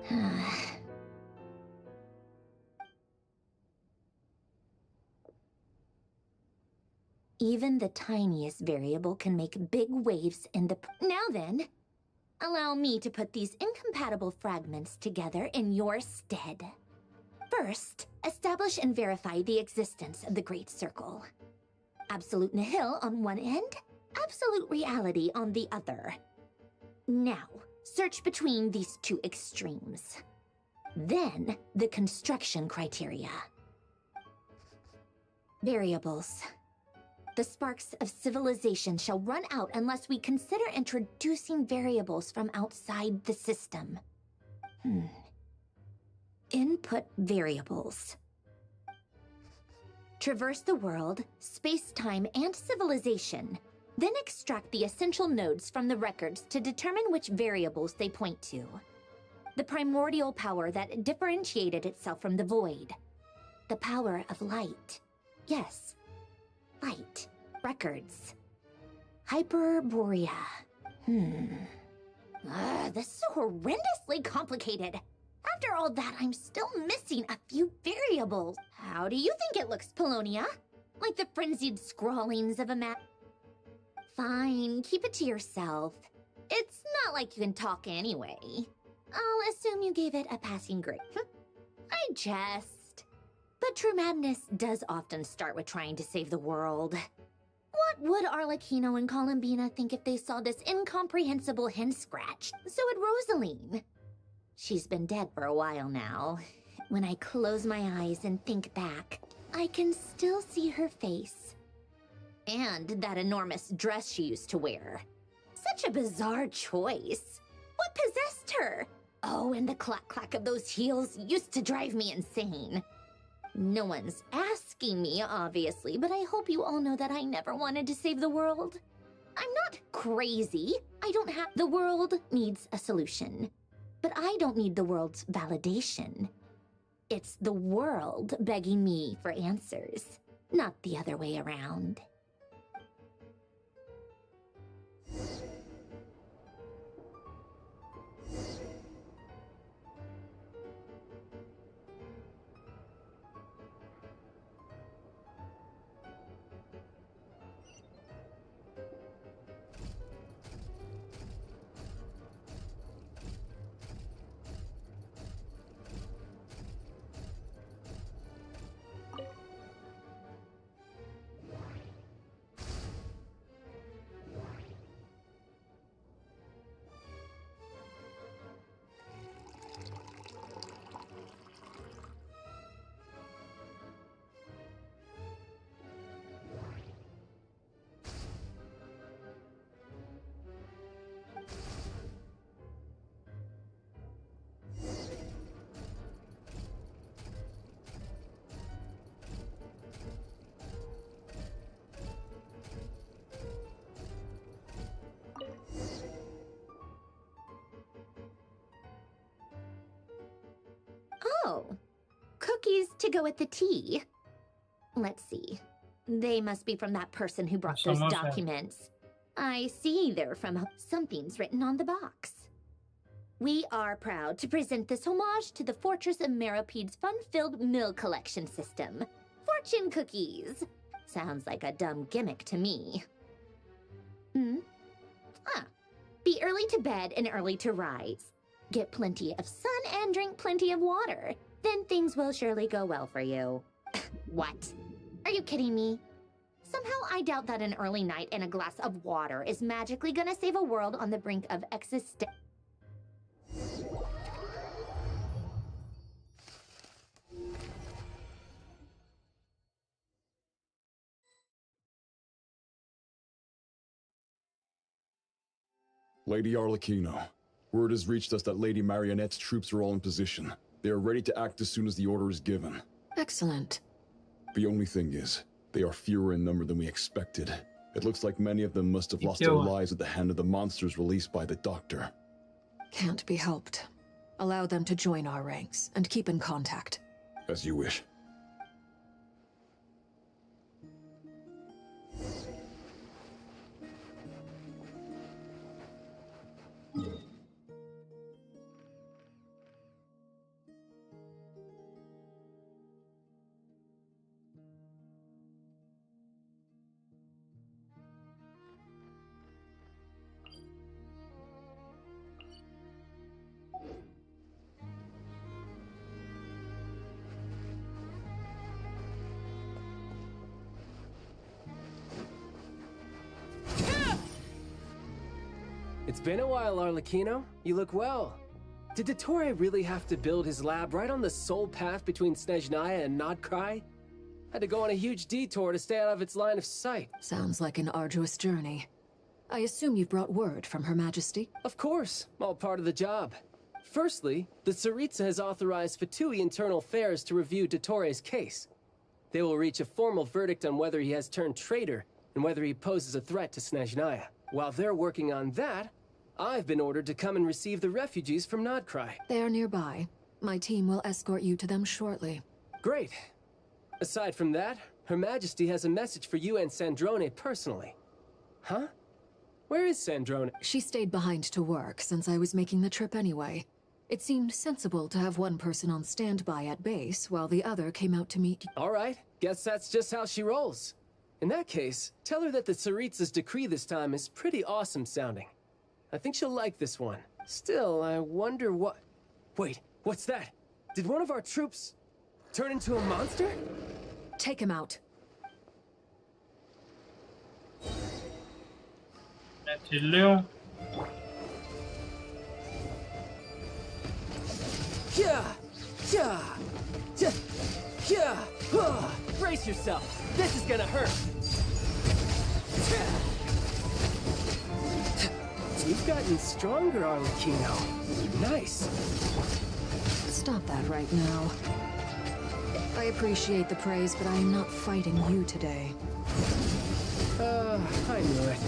Even the tiniest variable can make big waves in the... Now then, allow me to put these incompatible fragments together in your stead. First, establish and verify the existence of the Great Circle. Absolute nihil on one end, absolute reality on the other. Now, search between these two extremes. Then, the construction criteria. Variables. The sparks of civilization shall run out unless we consider introducing variables from outside the system. Input variables. Traverse the world, space-time, and civilization. Then extract the essential nodes from the records to determine which variables they point to. The primordial power that differentiated itself from the void. The power of light. Yes. Light. Records. Hyperborea. This is so horrendously complicated. After all that, I'm still missing a few variables. How do you think it looks, Polonia? Like the frenzied scrawlings of a map? Fine, keep it to yourself. It's not like you can talk anyway. I'll assume you gave it a passing grade. I jest. But true madness does often start with trying to save the world. What would Arlecchino and Columbina think if they saw this incomprehensible hen scratch? So would Rosaline. She's been dead for a while now. When I close my eyes and think back, I can still see her face. And that enormous dress she used to wear. Such a bizarre choice. What possessed her? Oh, and the clack-clack of those heels used to drive me insane. No one's asking me, obviously, but I hope you all know that I never wanted to save the world. I'm not crazy. The world needs a solution. But I don't need the world's validation. It's the world begging me for answers, not the other way around. cookies to go with the tea. Let's see. They must be from that person who brought those documents. I see they're from something's written on the box. We are proud to present this homage to the Fortress of Meropede's fun-filled mill collection system. Fortune cookies. Sounds like a dumb gimmick to me. Be early to bed and early to rise. Get plenty of sun and drink plenty of water. Then things will surely go well for you. What? Are you kidding me? Somehow I doubt that an early night and a glass of water is magically gonna save a world on the brink of existence. Lady Arlecchino, word has reached us that Lady Marionette's troops are all in position. They are ready to act as soon as the order is given. Excellent. The only thing is, they are fewer in number than we expected. It looks like many of them must have lost their lives at the hand of the monsters released by the Doctor. Can't be helped. Allow them to join our ranks, and keep in contact. As you wish. It's been a while, Arlecchino. You look well. Did Dottore really have to build his lab right on the sole path between Snezhnaya and Nodcry? Had to go on a huge detour to stay out of its line of sight. Sounds like an arduous journey. I assume you've brought word from Her Majesty? Of course, all part of the job. Firstly, the Tsaritsa has authorized Fatui Internal Affairs to review Dottore's case. They will reach a formal verdict on whether he has turned traitor and whether he poses a threat to Snezhnaya. While they're working on that, I've been ordered to come and receive the refugees from Nodcry. They are nearby. My team will escort you to them shortly. Great. Aside from that, Her Majesty has a message for you and Sandrone personally. Huh? Where is Sandrone? She stayed behind to work since I was making the trip anyway. It seemed sensible to have one person on standby at base while the other came out to meet. All right, guess that's just how she rolls. In that case, tell her that the Tsaritsa's decree this time is pretty awesome sounding. I think she'll like this one. Still, I wonder what... Wait, what's that? Did one of our troops turn into a monster? Take him out. Liyue. Brace yourself. This is gonna hurt. You've gotten stronger, Arlecchino. Nice. Stop that right now. I appreciate the praise, but I am not fighting you today. I knew it.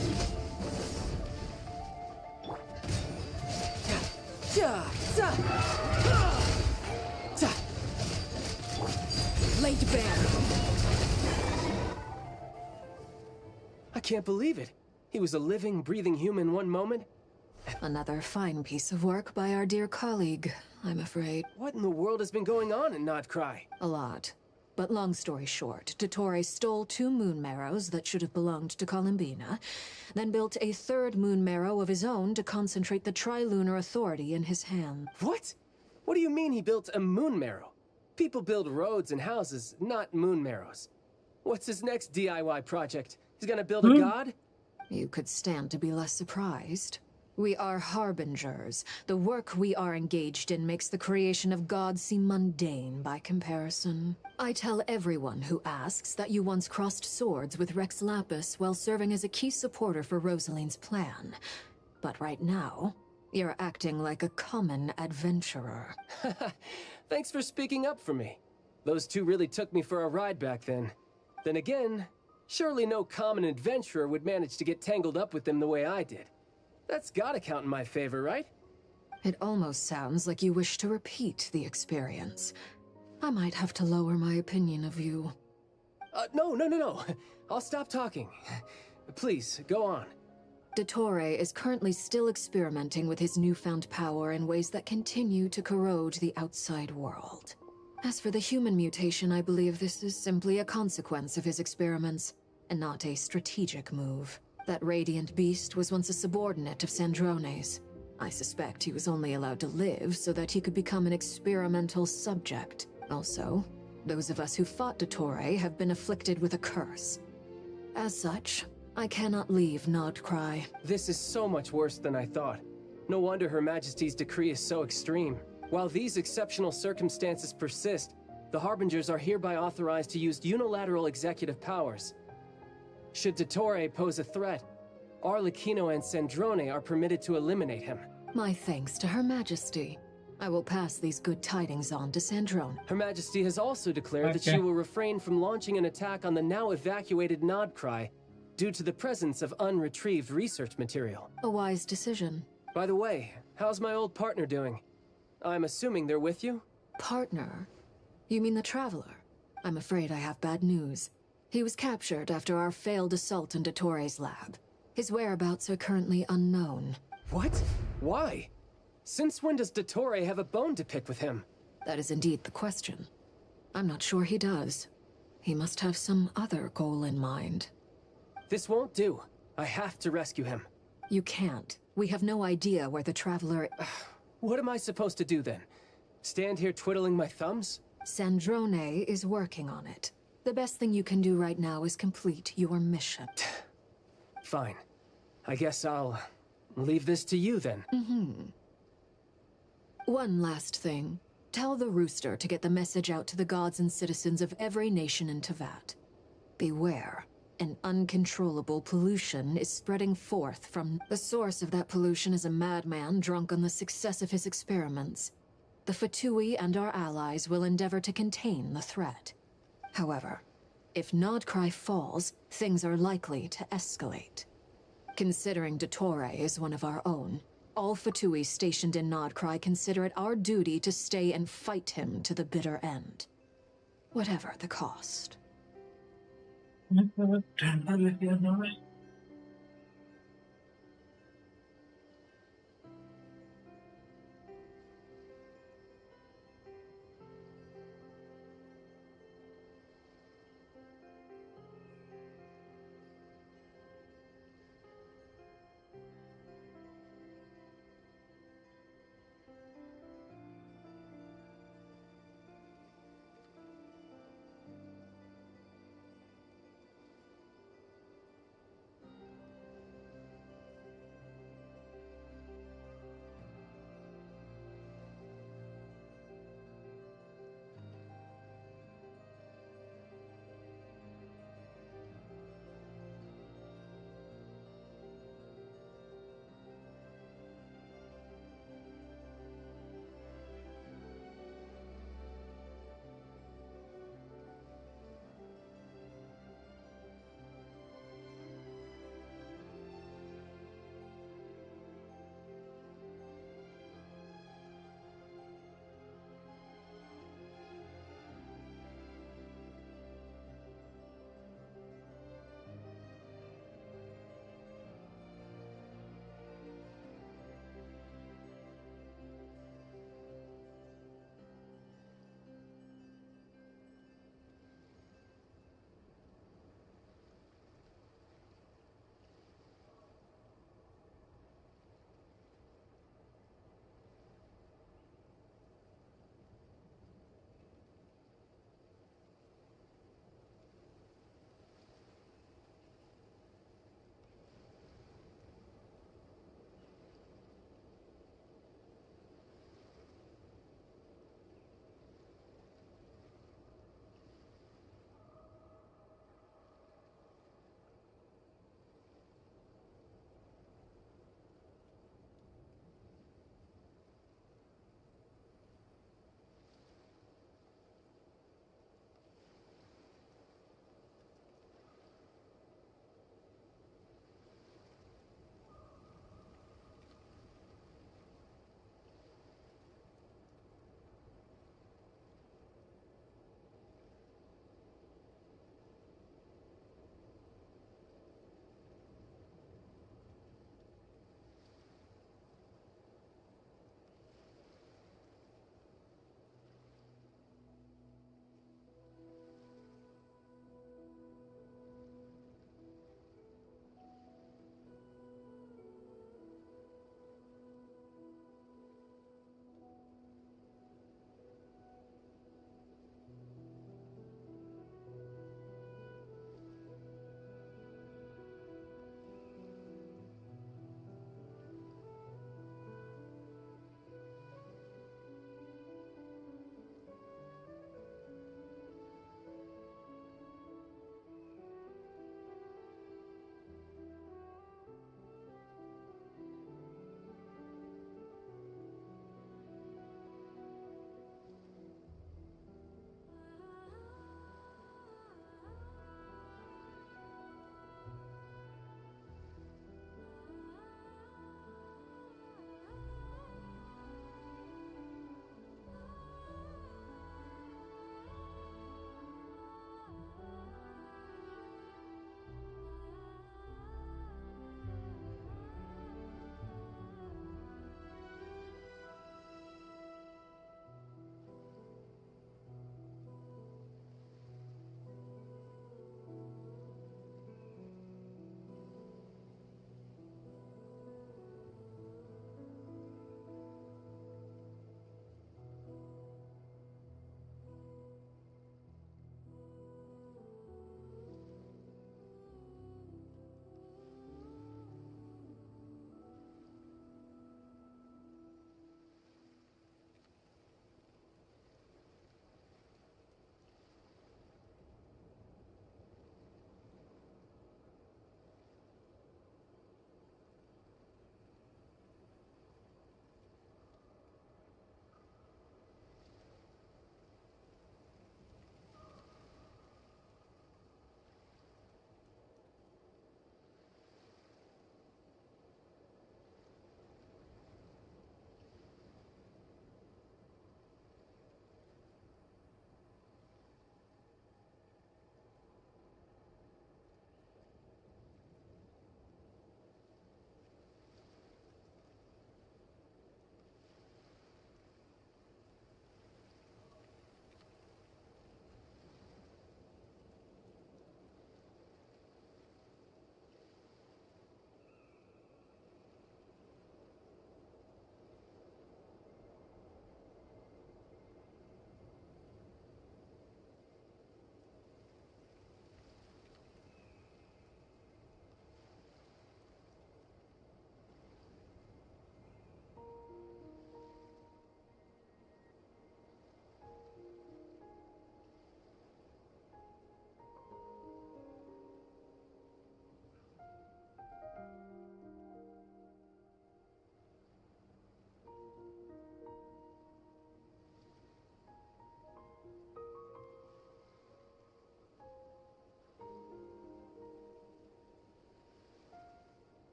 Laid to bear. I can't believe it. He was a living, breathing human one moment. Another fine piece of work by our dear colleague, I'm afraid. What in the world has been going on in Nodcry? A lot. But long story short, Dottore stole 2 moon marrows that should have belonged to Columbina, then built a 3rd moon marrow of his own to concentrate the Trilunar Authority in his hand. What? What do you mean he built a moon marrow? People build roads and houses, not moon marrows. What's his next DIY project? He's gonna build a god? You could stand to be less surprised. We are harbingers. The work we are engaged in makes the creation of gods seem mundane by comparison. I tell everyone who asks that you once crossed swords with Rex Lapis while serving as a key supporter for Rosaline's plan. But right now, you're acting like a common adventurer. Thanks for speaking up for me. Those 2 really took me for a ride back then. Then again, surely no common adventurer would manage to get tangled up with them the way I did. That's gotta count in my favor, right? It almost sounds like you wish to repeat the experience. I might have to lower my opinion of you. No. I'll stop talking. Please, go on. Dottore is currently still experimenting with his newfound power in ways that continue to corrode the outside world. As for the human mutation, I believe this is simply a consequence of his experiments, and not a strategic move. That radiant beast was once a subordinate of Sandrone's. I suspect he was only allowed to live so that he could become an experimental subject. Also, those of us who fought Dottore have been afflicted with a curse. As such, I cannot leave Nodcry. This is so much worse than I thought. No wonder Her Majesty's decree is so extreme. While these exceptional circumstances persist, the Harbingers are hereby authorized to use unilateral executive powers. Should Dottore pose a threat, Arlecchino and Sandrone are permitted to eliminate him. My thanks to Her Majesty. I will pass these good tidings on to Sandrone. Her Majesty has also declared that she will refrain from launching an attack on the now evacuated Nodcry due to the presence of unretrieved research material. A wise decision. By the way, how's my old partner doing? I'm assuming they're with you? Partner? You mean the Traveler? I'm afraid I have bad news. He was captured after our failed assault in Dottore's lab. His whereabouts are currently unknown. What? Why? Since when does Dottore have a bone to pick with him? That is indeed the question. I'm not sure he does. He must have some other goal in mind. This won't do. I have to rescue him. You can't. We have no idea where the Traveler... What am I supposed to do then? Stand here twiddling my thumbs? Sandrone is working on it. The best thing you can do right now is complete your mission. Fine. I guess I'll leave this to you then. One last thing. Tell the Rooster to get the message out to the gods and citizens of every nation in Teyvat. Beware. An uncontrollable pollution is spreading forth from... The source of that pollution is a madman drunk on the success of his experiments. The Fatui and our allies will endeavor to contain the threat. However, if Nodcry falls, things are likely to escalate. Considering Dottore is one of our own, all Fatui stationed in Nodcry consider it our duty to stay and fight him to the bitter end. Whatever the cost.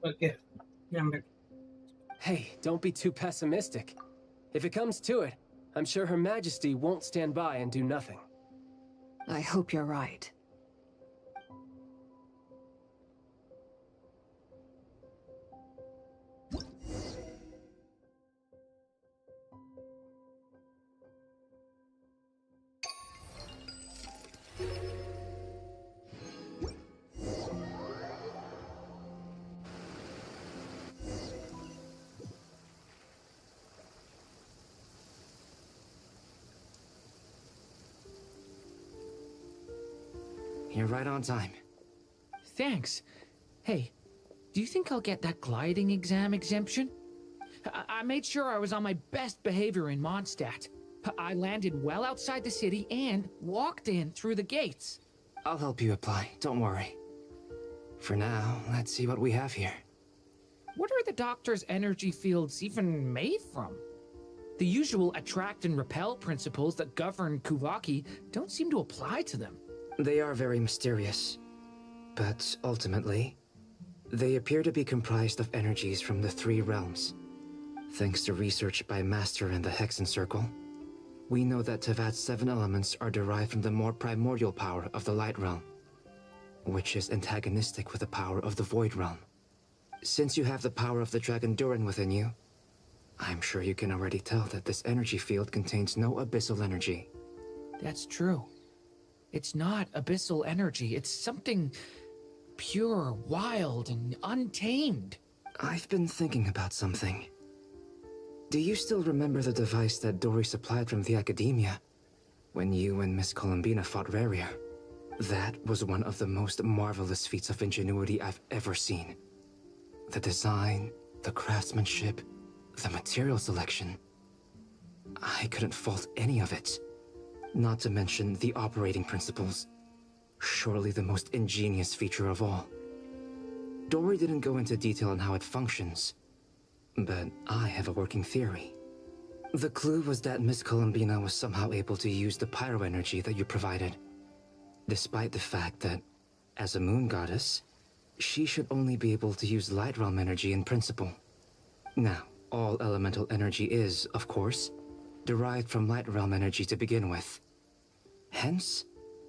Okay. Yeah, Hey, don't be too pessimistic. If it comes to it, I'm sure Her Majesty won't stand by and do nothing. I hope you're right. You're right on time. Thanks. Hey, do you think I'll get that gliding exam exemption? I made sure I was on my best behavior in Mondstadt. I landed well outside the city and walked in through the gates. I'll help you apply, don't worry. For now, let's see what we have here. What are the doctor's energy fields even made from? The usual attract and repel principles that govern Kuvaki don't seem to apply to them. They are very mysterious, but ultimately, they appear to be comprised of energies from the 3 realms. Thanks to research by Master in the Hexen Circle, we know that Teyvat's 7 elements are derived from the more primordial power of the Light Realm, which is antagonistic with the power of the Void Realm. Since you have the power of the Dragon Durin within you, I'm sure you can already tell that this energy field contains no abyssal energy. That's true. It's not abyssal energy, it's something pure, wild, and untamed. I've been thinking about something. Do you still remember the device that Dory supplied from the Academia when you and Miss Columbina fought Rarier? That was one of the most marvelous feats of ingenuity I've ever seen. The design, the craftsmanship, the material selection. I couldn't fault any of it. Not to mention the operating principles. Surely the most ingenious feature of all. Dory didn't go into detail on how it functions, but I have a working theory. The clue was that Miss Columbina was somehow able to use the pyro energy that you provided, despite the fact that, as a moon goddess, she should only be able to use light realm energy in principle. Now, all elemental energy is, of course, derived from light realm energy to begin with. Hence,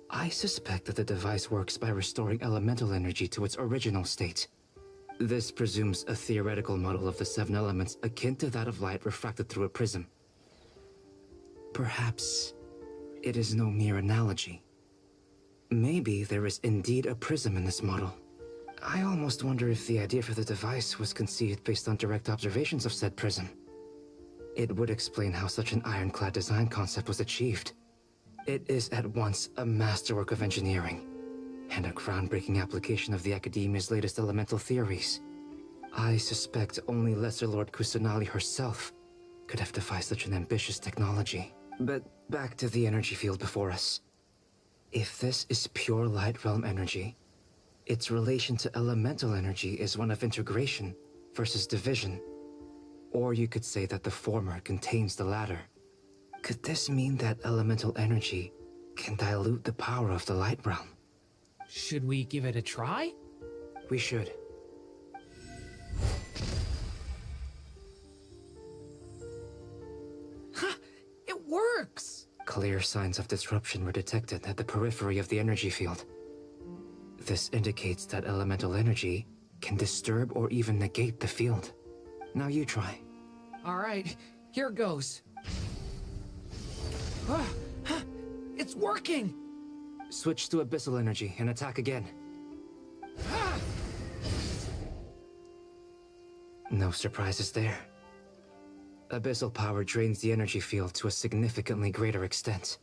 I suspect that the device works by restoring elemental energy to its original state. This presumes a theoretical model of the 7 elements akin to that of light refracted through a prism. Perhaps it is no mere analogy. Maybe there is indeed a prism in this model. I almost wonder if the idea for the device was conceived based on direct observations of said prism. It would explain how such an ironclad design concept was achieved. It is at once a masterwork of engineering and a groundbreaking application of the Academia's latest elemental theories. I suspect only Lesser Lord Kusanali herself could have devised such an ambitious technology. But back to the energy field before us. If this is pure light realm energy, its relation to elemental energy is one of integration versus division. Or you could say that the former contains the latter. Could this mean that elemental energy can dilute the power of the light realm? Should we give it a try? We should. Ha! It works! Clear signs of disruption were detected at the periphery of the energy field. This indicates that elemental energy can disturb or even negate the field. Now you try. Alright, here goes. It's working! Switch to abyssal energy and attack again. No surprises there. Abyssal power drains the energy field to a significantly greater extent.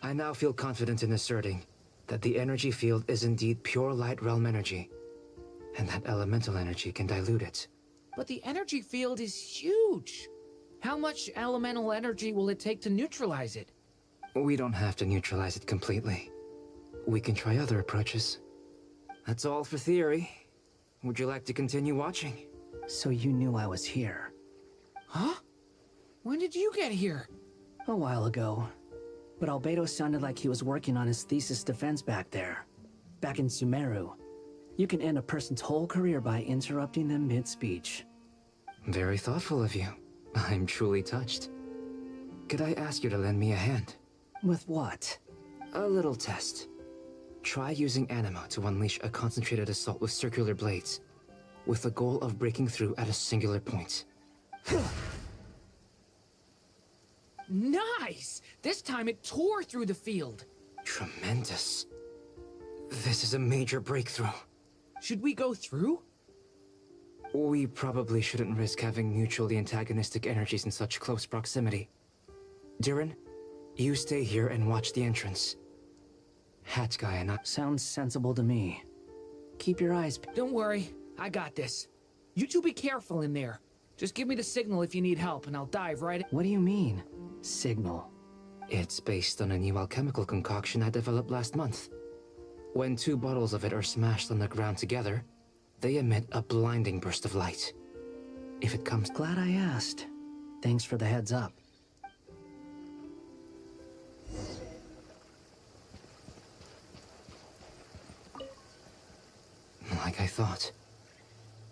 I now feel confident in asserting that the energy field is indeed pure light realm energy, and that elemental energy can dilute it. But the energy field is huge! How much elemental energy will it take to neutralize it? We don't have to neutralize it completely. We can try other approaches. That's all for theory. Would you like to continue watching? So you knew I was here. Huh? When did you get here? A while ago. But Albedo sounded like he was working on his thesis defense back there. Back in Sumeru. You can end a person's whole career by interrupting them mid-speech. Very thoughtful of you. I'm truly touched. Could I ask you to lend me a hand? With what? A little test. Try using anima to unleash a concentrated assault with circular blades, with the goal of breaking through at a singular point. Nice! This time it tore through the field. Tremendous. This is a major breakthrough. Should we go through? We probably shouldn't risk having mutually antagonistic energies in such close proximity. Durin, you stay here and watch the entrance. Hat guy and I... Sounds sensible to me. Keep your eyes... Don't worry, I got this. You two be careful in there. Just give me the signal if you need help and I'll dive right in. What do you mean, signal? It's based on a new alchemical concoction I developed last month. When 2 bottles of it are smashed on the ground together, they emit a blinding burst of light. If it comes... Glad I asked. Thanks for the heads up. Like I thought.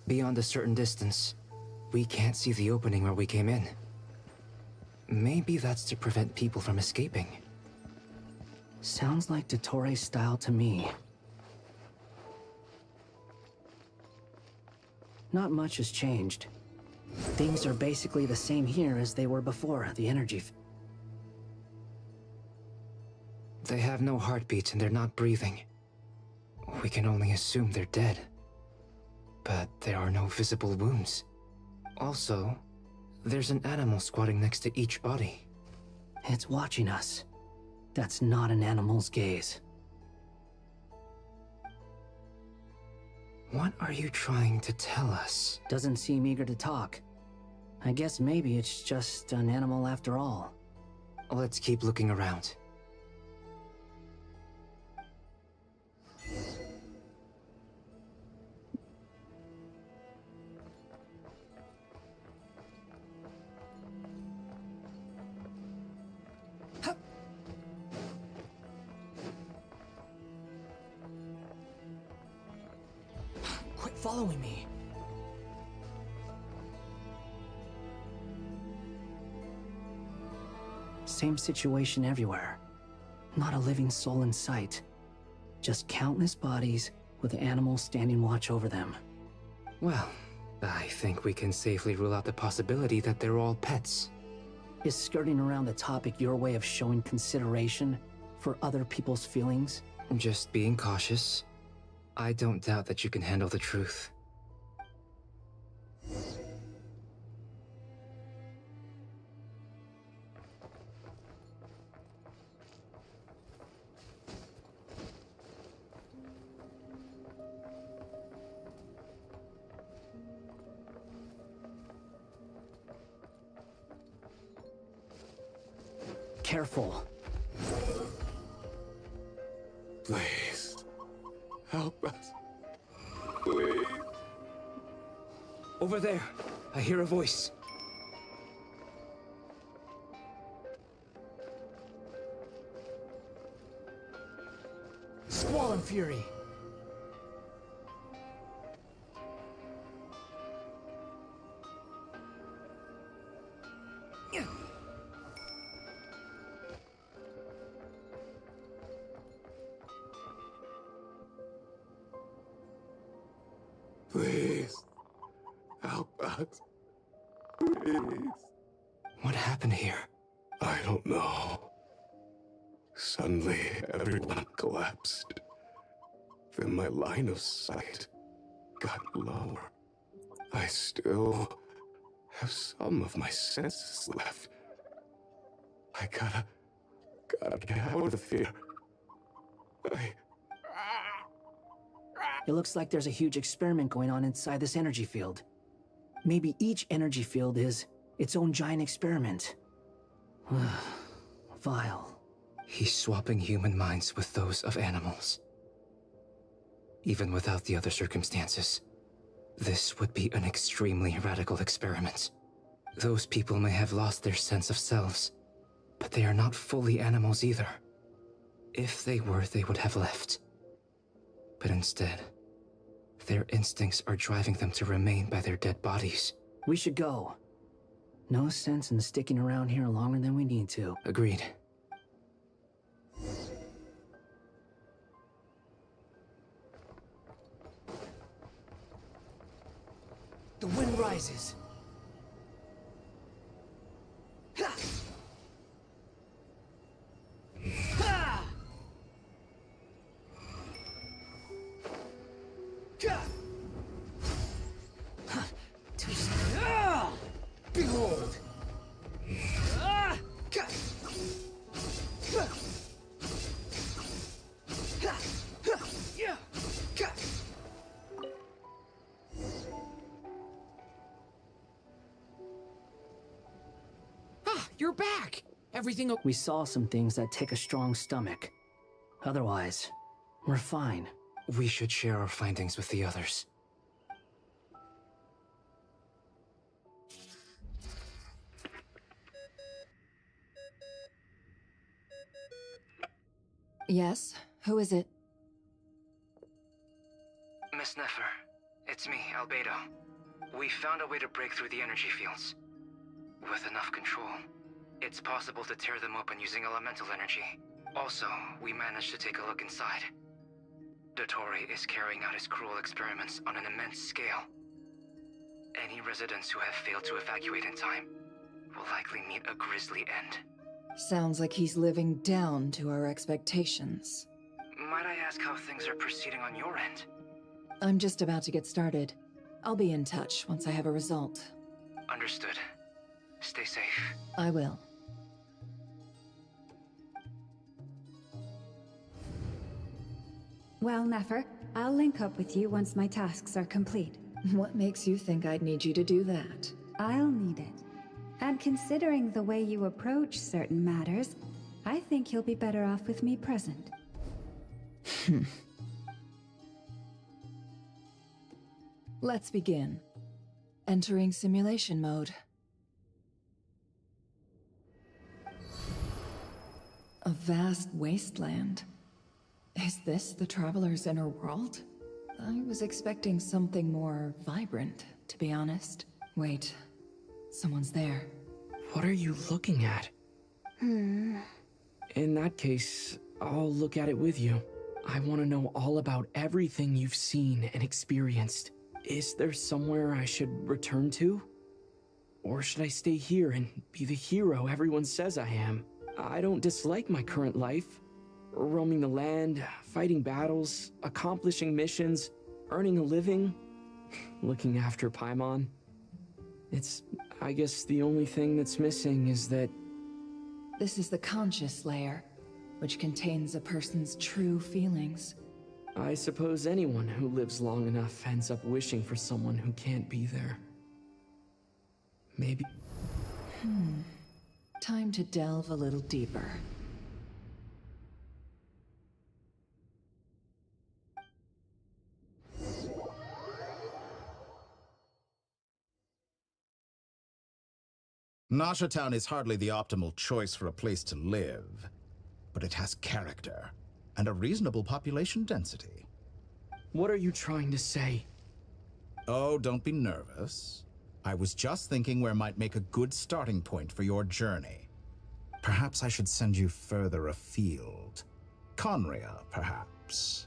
Beyond a certain distance, we can't see the opening where we came in. Maybe that's to prevent people from escaping. Sounds like Dottore style to me. Not much has changed. Things are basically the same here as they were before the energy. They have no heartbeats and they're not breathing. We can only assume they're dead. But there are no visible wounds. Also, there's an animal squatting next to each body. It's watching us. That's not an animal's gaze. What are you trying to tell us? Doesn't seem eager to talk. I guess maybe it's just an animal after all. Let's keep looking around. Quit following me. Same situation everywhere. Not a living soul in sight. Just countless bodies with animals standing watch over them. Well, I think we can safely rule out the possibility that they're all pets. Is skirting around the topic your way of showing consideration for other people's feelings? Just being cautious. I don't doubt that you can handle the truth. Careful. Please, help us. Please. Over there, I hear a voice. Squall and Fury. Please, help us. Please. What happened here? I don't know. Suddenly, everyone collapsed. Then my line of sight got lower. I still have some of my senses left. I gotta get out of here. It looks like there's a huge experiment going on inside this energy field. Maybe each energy field is its own giant experiment. Vile. He's swapping human minds with those of animals. Even without the other circumstances, this would be an extremely radical experiment. Those people may have lost their sense of selves, but they are not fully animals either. If they were, they would have left. But instead, Their instincts are driving them to remain by their dead bodies. We should go. No sense in sticking around here longer than we need to. Agreed. The wind rises. Behold! Ah, you're back! Everything We saw some things that take a strong stomach. Otherwise, we're fine. We should share our findings with the others. Yes? Who is it? Miss Nefer, it's me, Albedo. We found a way to break through the energy fields. With enough control, it's possible to tear them open using elemental energy. Also, we managed to take a look inside. Dottore is carrying out his cruel experiments on an immense scale. Any residents who have failed to evacuate in time will likely meet a grisly end. Sounds like he's living down to our expectations. Might I ask how things are proceeding on your end? I'm just about to get started. I'll be in touch once I have a result. Understood. Stay safe. I will. Well, Nefer, I'll link up with you once my tasks are complete. What makes you think I'd need you to do that? I'll need it. And considering the way you approach certain matters, I think you'll be better off with me present. Let's begin. Entering simulation mode. A vast wasteland. Is this the Traveler's inner world? I was expecting something more vibrant, to be honest. Wait, someone's there. What are you looking at? In that case, I'll look at it with you. I want to know all about everything you've seen and experienced. Is there somewhere I should return to? Or should I stay here and be the hero everyone says I am? I don't dislike my current life. Roaming the land, fighting battles, accomplishing missions, earning a living, looking after Paimon. I guess the only thing that's missing is that... This is the conscious layer, which contains a person's true feelings. I suppose anyone who lives long enough ends up wishing for someone who can't be there. Maybe... Time to delve a little deeper. Nasha Town is hardly the optimal choice for a place to live, but it has character and a reasonable population density. What are you trying to say? Oh, don't be nervous. I was just thinking where might make a good starting point for your journey. Perhaps I should send you further afield. Conria, perhaps.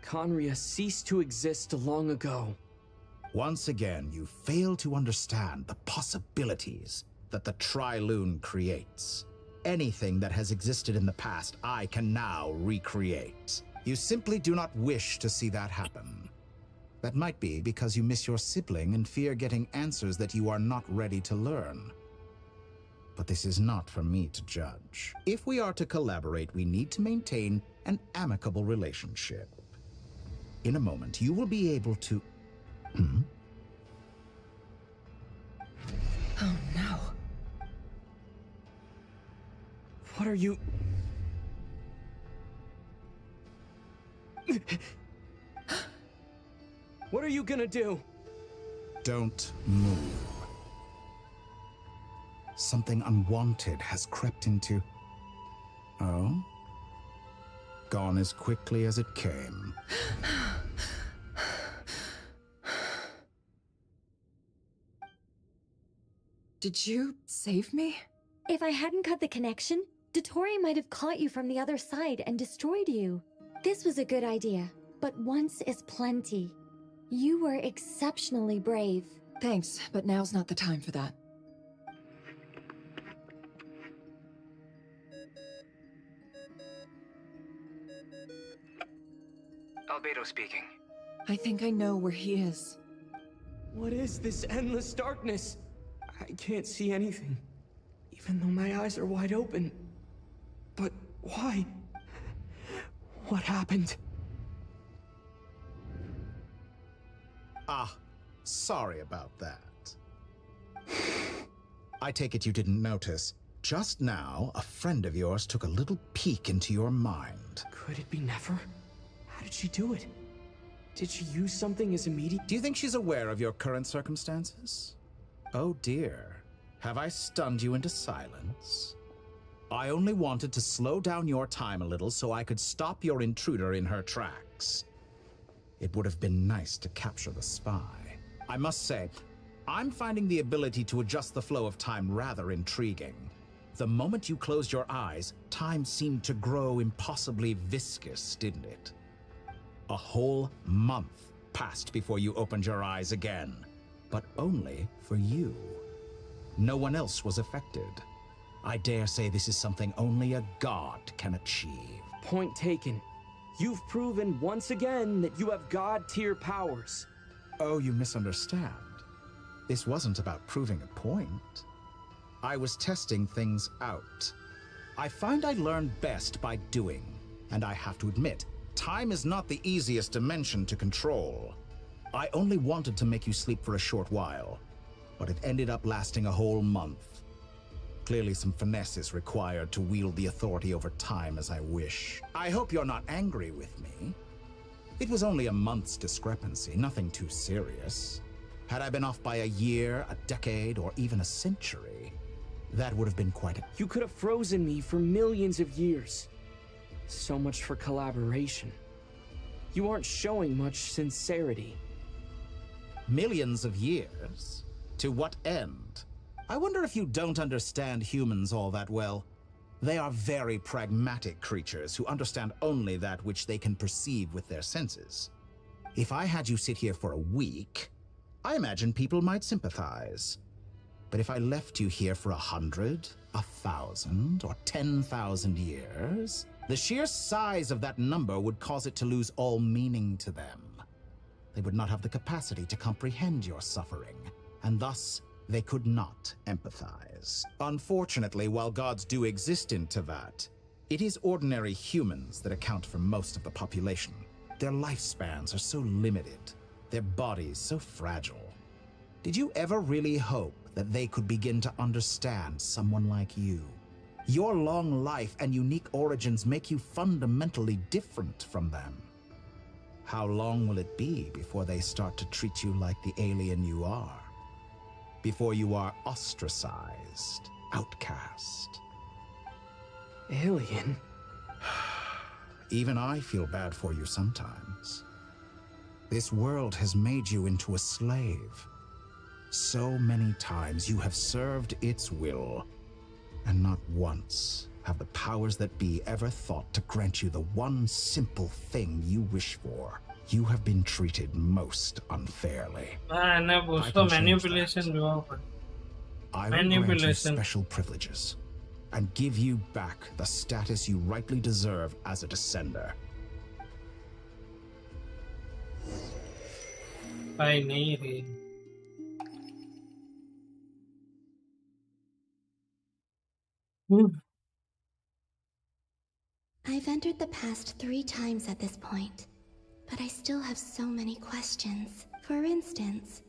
Conria ceased to exist long ago. Once again, you fail to understand the possibilities that the Tri-Lune creates. Anything that has existed in the past, I can now recreate. You simply do not wish to see that happen. That might be because you miss your sibling and fear getting answers that you are not ready to learn. But this is not for me to judge. If we are to collaborate, we need to maintain an amicable relationship. In a moment, you will be able to... Oh no. What are you... What are you gonna do? Don't move. Something unwanted has crept into... Oh? Gone as quickly as it came. Did you save me? If I hadn't cut the connection, Dottore might have caught you from the other side and destroyed you. This was a good idea, but once is plenty. You were exceptionally brave. Thanks, but now's not the time for that. Albedo speaking. I think I know where he is. What is this endless darkness? I can't see anything, even though my eyes are wide open. But why? What happened? Ah, sorry about that. I take it you didn't notice. Just now, a friend of yours took a little peek into your mind. Could it be Nefer? How did she do it? Did she use something as immediate? Do you think she's aware of your current circumstances? Oh dear. Have I stunned you into silence? I only wanted to slow down your time a little so I could stop your intruder in her tracks. It would have been nice to capture the spy. I must say, I'm finding the ability to adjust the flow of time rather intriguing. The moment you closed your eyes, time seemed to grow impossibly viscous, didn't it? A whole month passed before you opened your eyes again, but only for you. No one else was affected. I dare say this is something only a god can achieve. Point taken. You've proven once again that you have god-tier powers. Oh, you misunderstand. This wasn't about proving a point. I was testing things out. I find I learn best by doing, and I have to admit, time is not the easiest dimension to control. I only wanted to make you sleep for a short while, but it ended up lasting a whole month. Clearly some finesse is required to wield the authority over time as I wish. I hope you're not angry with me. It was only a month's discrepancy, nothing too serious. Had I been off by a year, a decade, or even a century, that would have been quite a... You could have frozen me for millions of years. So much for collaboration. You aren't showing much sincerity. Millions of years? To what end? I wonder if you don't understand humans all that well. They are very pragmatic creatures who understand only that which they can perceive with their senses. If I had you sit here for a week, I imagine people might sympathize. But if I left you here for 100, 1,000, or 10,000 years, the sheer size of that number would cause it to lose all meaning to them. They would not have the capacity to comprehend your suffering, and thus they could not empathize. Unfortunately, while gods do exist in Teyvat, it is ordinary humans that account for most of the population. Their lifespans are so limited, their bodies so fragile. Did you ever really hope that they could begin to understand someone like you? Your long life and unique origins make you fundamentally different from them. How long will it be before they start to treat you like the alien you are? Before you are ostracized, outcast? Alien? Even I feel bad for you sometimes. This world has made you into a slave. So many times you have served its will, and not once have the powers that be ever thought to grant you the one simple thing you wish for. You have been treated most unfairly. I manipulation. I will grant you special privileges and give you back the status you rightly deserve as a descender. I've entered the past 3 times at this point, but I still have so many questions. For instance,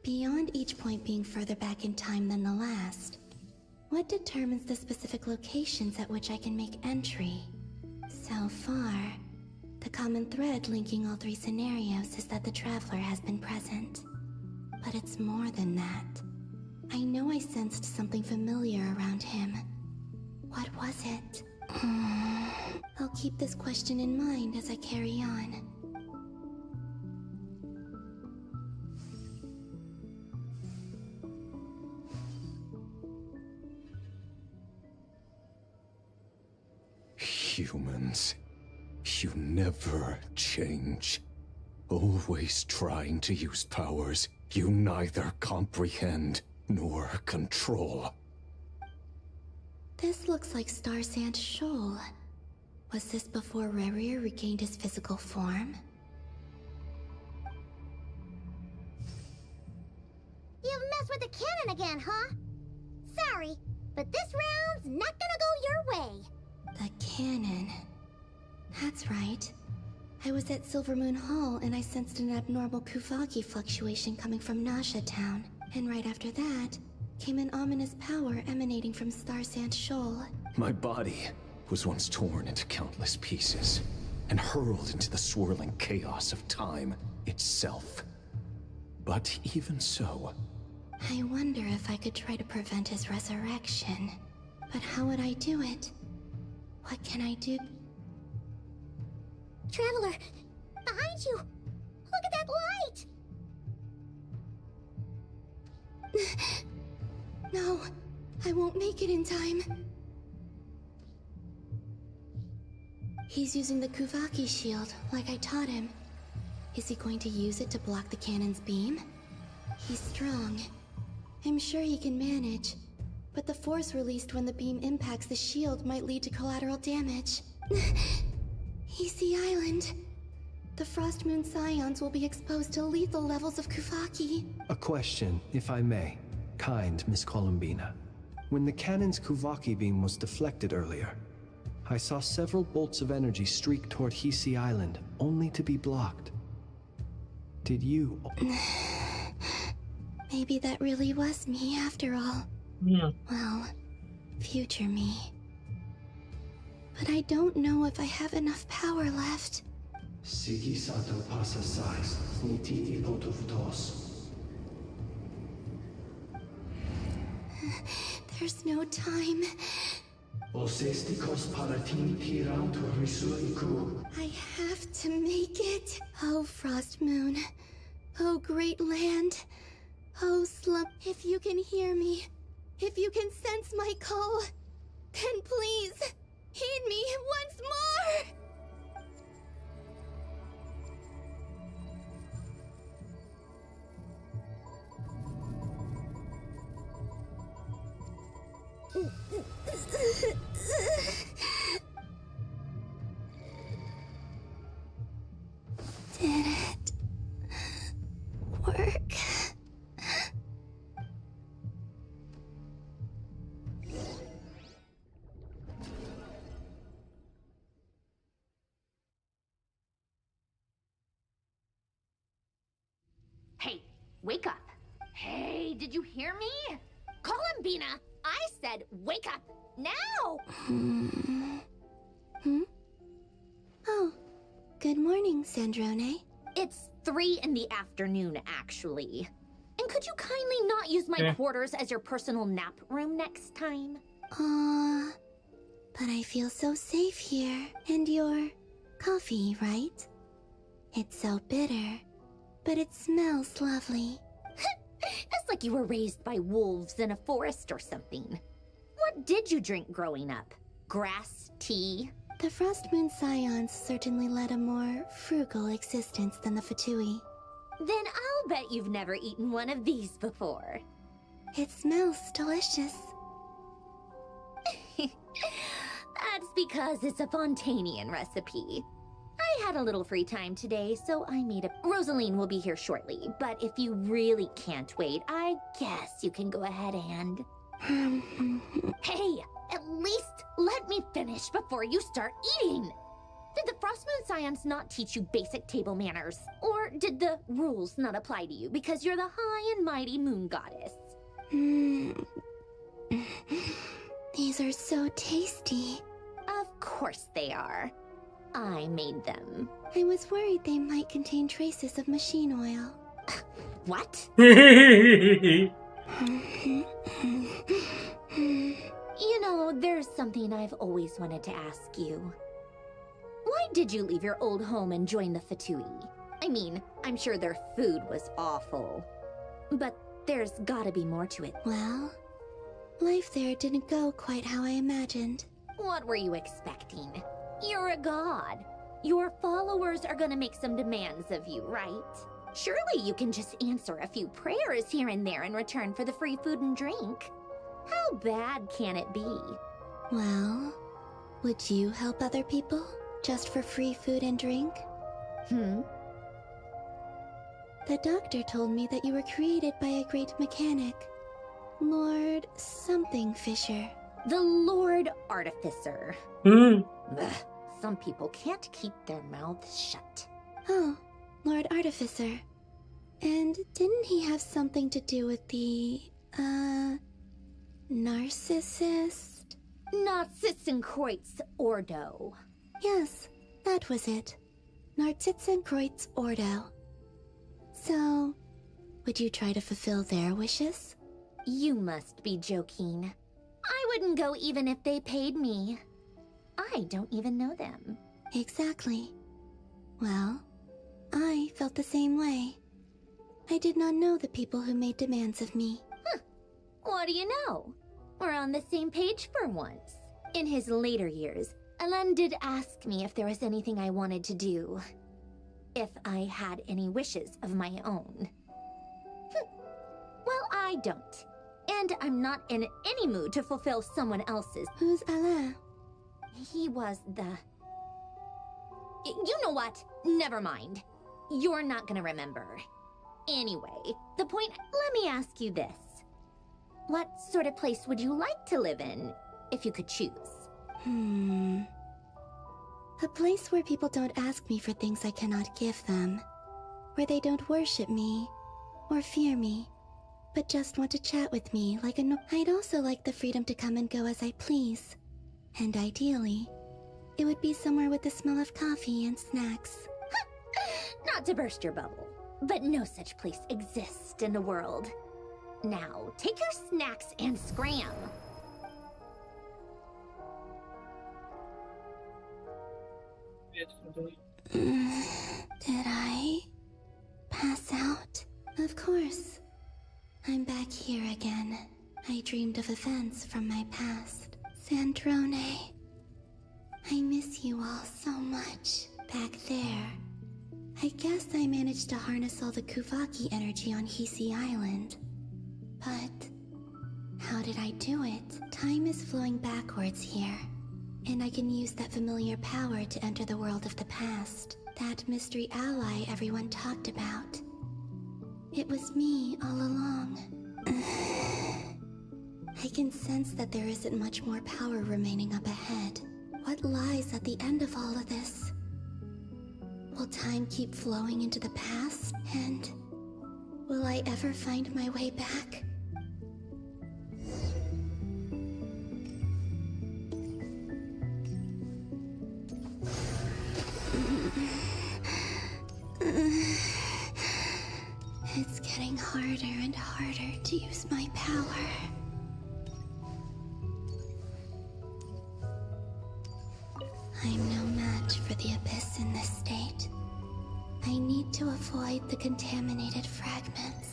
beyond each point being further back in time than the last, what determines the specific locations at which I can make entry? So far, the common thread linking all 3 scenarios is that the Traveler has been present. But it's more than that. I know I sensed something familiar around him. What was it? I'll keep this question in mind as I carry on. Humans, you never change. Always trying to use powers you neither comprehend nor control. This looks like Star Sand Shoal. Was this before Rerir regained his physical form? You've messed with the cannon again, huh? Sorry, but this round's not gonna go your way. The cannon. That's right. I was at Silver Moon Hall and I sensed an abnormal Kuvaki fluctuation coming from Nasha Town. And right after that, came an ominous power emanating from Star Sand Shoal. My body was once torn into countless pieces and hurled into the swirling chaos of time itself. But even so, I wonder if I could try to prevent his resurrection. But how would I do it? What can I do? Traveler, behind you! Look at that light! No, I won't make it in time. He's using the Kuvaki shield, like I taught him. Is he going to use it to block the cannon's beam? He's strong. I'm sure he can manage. But the force released when the beam impacts the shield might lead to collateral damage. Easy Island. The Frost Moon Scions will be exposed to lethal levels of Kuvaki. A question, if I may. Kind Miss Columbina. When the cannon's Kuvaki beam was deflected earlier, I saw several bolts of energy streak toward Hisi Island, only to be blocked. Did you... Maybe that really was me after all. Yeah. Well, future me. But I don't know if I have enough power left. There's no time. I have to make it. Oh, Frost Moon. Oh, great land. Oh, Slump. If you can hear me, if you can sense my call, then please, heed me once more! Did it work? Hey, wake up. Hey, did you hear me? Columbina, I said wake up now! Oh, good morning, Sandrone. It's 3 in the afternoon, actually. And could you kindly not use my quarters as your personal nap room next time? But I feel so safe here. And your coffee, right? It's so bitter, but it smells lovely. It's like you were raised by wolves in a forest or something. What did you drink growing up? Grass tea? The Frost Moon Scions certainly led a more frugal existence than the Fatui. Then I'll bet you've never eaten one of these before. It smells delicious. That's because it's a Fontanian recipe. I had a little free time today, so I made a... Rosaline will be here shortly, but if you really can't wait, I guess you can go ahead and... Hey, at least let me finish before you start eating! Did the Frost Moon Scions not teach you basic table manners? Or did the rules not apply to you because you're the high and mighty moon goddess? These are so tasty. Of course they are. I made them. I was worried they might contain traces of machine oil. What? You know, there's something I've always wanted to ask you. Why did you leave your old home and join the Fatui? I mean, I'm sure their food was awful. But there's gotta be more to it. Well, life there didn't go quite how I imagined. What were you expecting? You're a god. Your followers are gonna make some demands of you, right? Surely you can just answer a few prayers here and there in return for the free food and drink. How bad can it be? Well, would you help other people just for free food and drink? The doctor told me that you were created by a great mechanic, Lord something Fisher. The Lord Artificer. Ugh, some people can't keep their mouths shut. Oh, Lord Artificer. And didn't he have something to do with the, narcissist? Narcissenkreuz Ordo. Yes, that was it. Narcissenkreuz Ordo. So, would you try to fulfill their wishes? You must be joking. I wouldn't go even if they paid me. I don't even know them. Exactly. Well, I felt the same way. I did not know the people who made demands of me. What do you know? We're on the same page for once. In his later years, Alan did ask me if there was anything I wanted to do. If I had any wishes of my own. Well, I don't. And I'm not in any mood to fulfill someone else's. Who's Alain? He was the... You know what? Never mind. You're not gonna remember. Anyway, the point... Let me ask you this. What sort of place would you like to live in, if you could choose? A place where people don't ask me for things I cannot give them. Where they don't worship me, or fear me, but just want to chat with me like a I'd also like the freedom to come and go as I please. And ideally, it would be somewhere with the smell of coffee and snacks. Not to burst your bubble, but no such place exists in the world. Now, take your snacks and scram. Did I pass out? Of course. I'm back here again. I dreamed of events from my past. Sandrone. I miss you all so much. Back there. I guess I managed to harness all the Kuvaki energy on Hisi Island. But how did I do it? Time is flowing backwards here. And I can use that familiar power to enter the world of the past. That mystery ally everyone talked about. It was me all along. I can sense that there isn't much more power remaining up ahead. What lies at the end of all of this? Will time keep flowing into the past? And will I ever find my way back? It's getting harder and harder to use my power. I'm no match for the Abyss in this state. I need to avoid the contaminated fragments.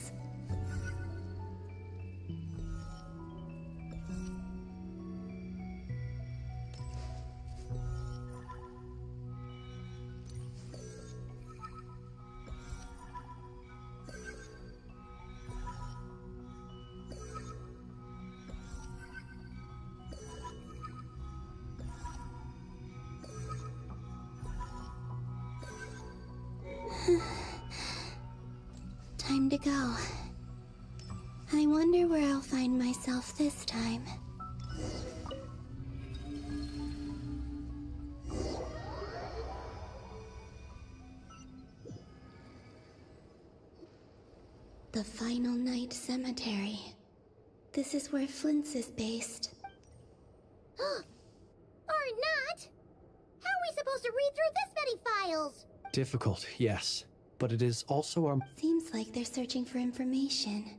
Time to go. I wonder where I'll find myself this time. The Final Night Cemetery. This is where Flint's is based. Or not! How are we supposed to read through this many files? Difficult, yes. But it is also our... Seems like they're searching for information.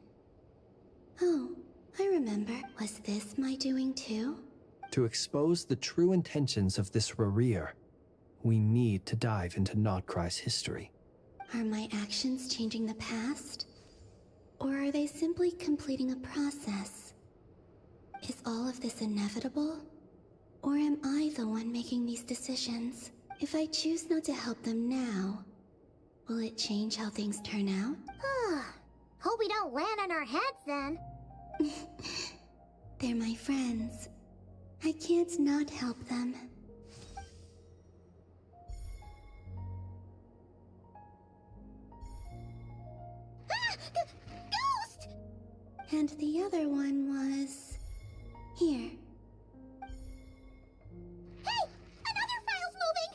Oh, I remember. Was this my doing too? To expose the true intentions of this Rarir, we need to dive into Notcry's history. Are my actions changing the past? Or are they simply completing a process? Is all of this inevitable? Or am I the one making these decisions? If I choose not to help them now, will it change how things turn out? Hope we don't land on our heads then. They're my friends. I can't not help them. Ghost! And the other one was... here. Hey! Another file's moving!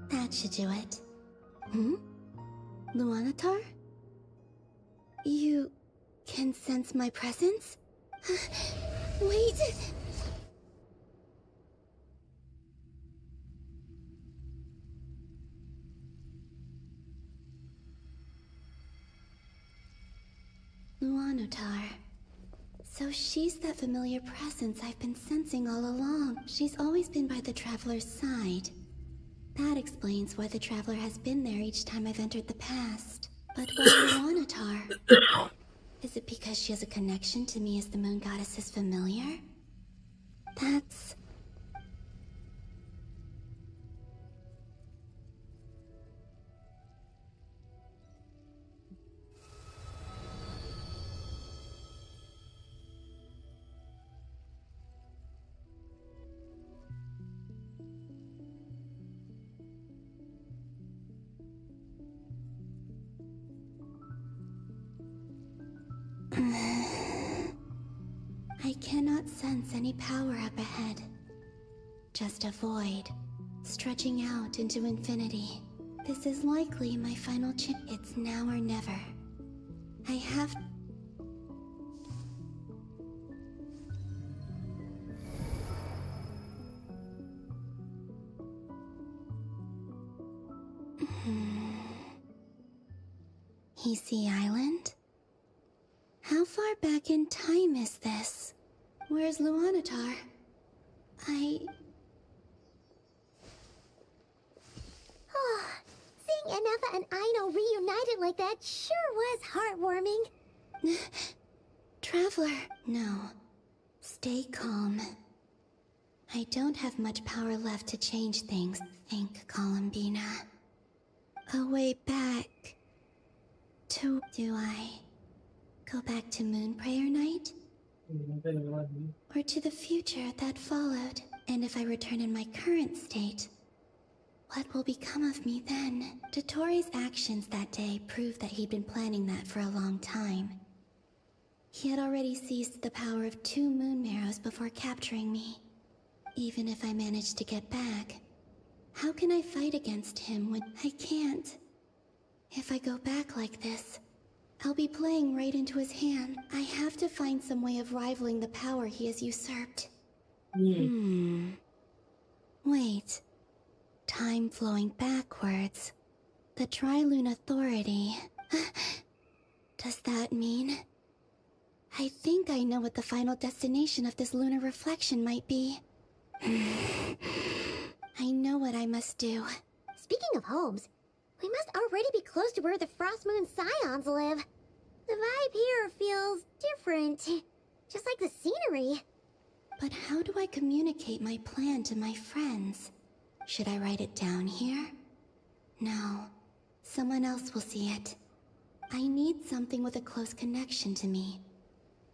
That should do it. Luanatar? You can sense my presence? Wait! Luanatar. So she's that familiar presence I've been sensing all along. She's always been by the Traveler's side. That explains why the Traveler has been there each time I've entered the past. But why Luanatar? Is it because she has a connection to me as the Moon Goddess's familiar? That's... I cannot sense any power up ahead. Just a void, stretching out into infinity. This is likely my final chance. It's now or never. I have... Hisi Island? How far back in time is this? Where's Luanatar? Seeing Enefa and Aino reunited like that sure was heartwarming. Traveler, no. Stay calm. I don't have much power left to change things, think, Columbina. A way back to... Do I go back to Moonprayer Night? Or to the future that followed? And if I return in my current state, what will become of me then? Dottoro's actions that day proved that he'd been planning that for a long time. He had already seized the power of 2 moon marrows before capturing me. Even if I managed to get back, how can I fight against him when I can't? If I go back like this, I'll be playing right into his hand. I have to find some way of rivaling the power he has usurped. Wait. Time flowing backwards. The Tri-Lune Authority. Does that mean... I think I know what the final destination of this lunar reflection might be. I know what I must do. Speaking of homes, we must already be close to where the Frost Moon Scions live. The vibe here feels different, just like the scenery. But how do I communicate my plan to my friends? Should I write it down here? No. Someone else will see it. I need something with a close connection to me.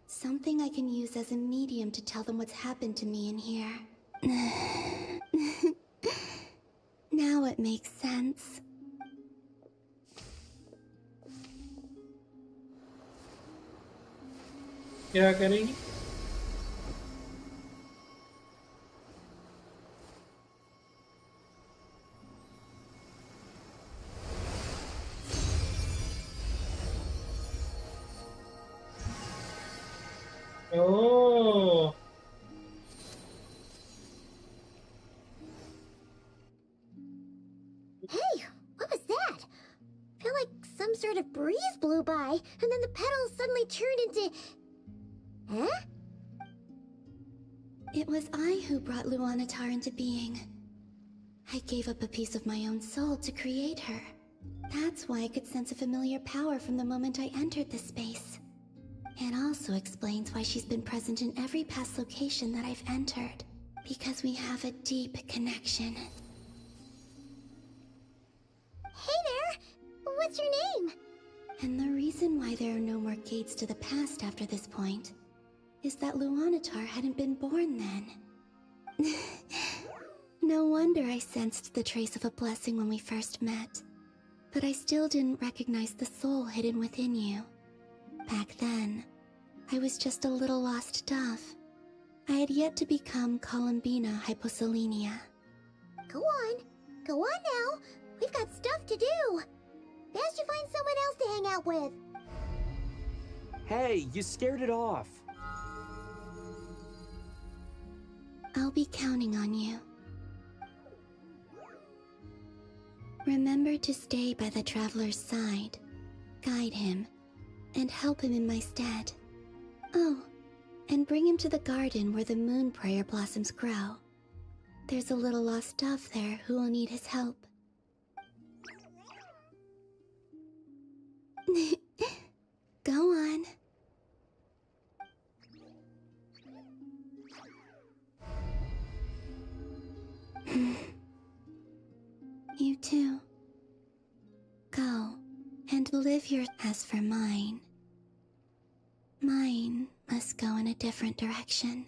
Something I can use as a medium to tell them what's happened to me in here. Now it makes sense. क्या करेगी? Oh. Hey, what was that? I feel like some sort of breeze blew by, and then the petals suddenly turned into... Huh? It was I who brought Luanatar into being. I gave up a piece of my own soul to create her. That's why I could sense a familiar power from the moment I entered this space. It also explains why she's been present in every past location that I've entered. Because we have a deep connection. Hey there! What's your name? And the reason why there are no more gates to the past after this point is that Luanatar hadn't been born then. No wonder I sensed the trace of a blessing when we first met. But I still didn't recognize the soul hidden within you. Back then, I was just a little lost dove. I had yet to become Columbina Hyposelenia. Go on now. We've got stuff to do. Best you find someone else to hang out with. Hey, you scared it off. I'll be counting on you. Remember to stay by the traveler's side, guide him, and help him in my stead. Oh, and bring him to the garden where the moon prayer blossoms grow. There's a little lost dove there who will need his help. Go on. You too. Go and live your... As for mine must go in a different direction.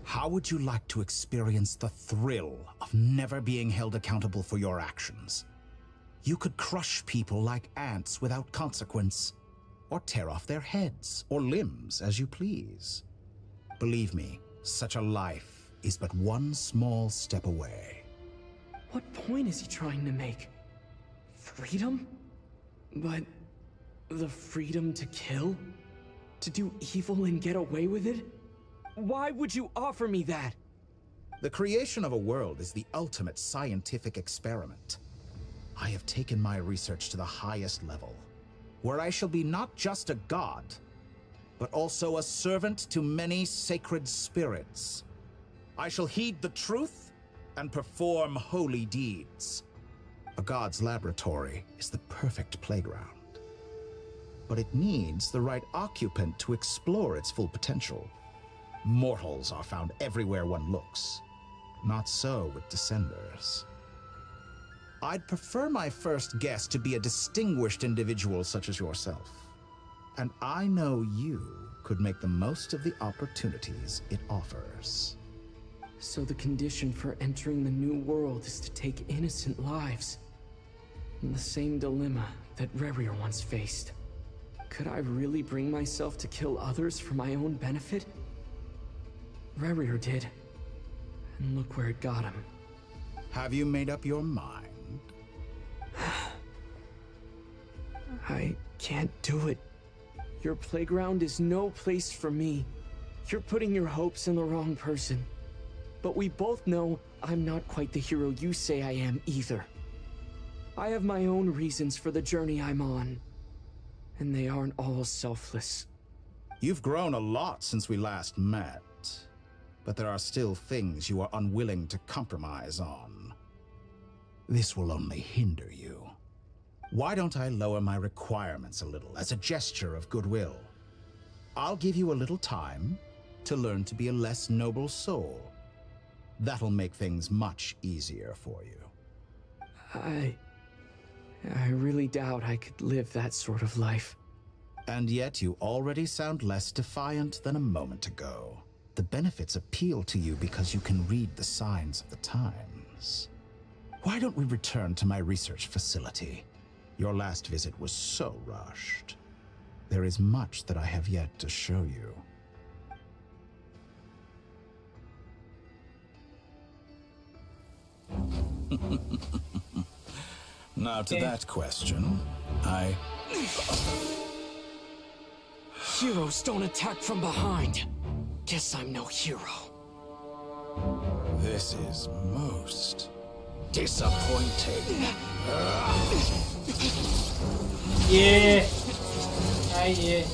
How would you like to experience the thrill of never being held accountable for your actions? You could crush people like ants without consequence, or tear off their heads or limbs as you please. Believe me, such a life is but one small step away. What point is he trying to make? Freedom? But the freedom to kill? To do evil and get away with it? Why would you offer me that? The creation of a world is the ultimate scientific experiment. I have taken my research to the highest level, where I shall be not just a god, but also a servant to many sacred spirits. I shall heed the truth and perform holy deeds. A god's laboratory is the perfect playground, but it needs the right occupant to explore its full potential. Mortals are found everywhere one looks. Not so with Descenders. I'd prefer my first guest to be a distinguished individual such as yourself. And I know you could make the most of the opportunities it offers. So the condition for entering the new world is to take innocent lives. The same dilemma that Rerir once faced. Could I really bring myself to kill others for my own benefit? Rerir did. And look where it got him. Have you made up your mind? I can't do it. Your playground is no place for me. You're putting your hopes in the wrong person. But we both know I'm not quite the hero you say I am either. I have my own reasons for the journey I'm on. And they aren't all selfless. You've grown a lot since we last met. But there are still things you are unwilling to compromise on. This will only hinder you. Why don't I lower my requirements a little as a gesture of goodwill? I'll give you a little time to learn to be a less noble soul. That'll make things much easier for you. I really doubt I could live that sort of life. And yet you already sound less defiant than a moment ago. The benefits appeal to you because you can read the signs of the times. Why don't we return to my research facility? Your last visit was so rushed. There is much that I have yet to show you. Now to that question, Heroes don't attack from behind. Guess I'm no hero. This is most disappointing. Yeah. Yeah.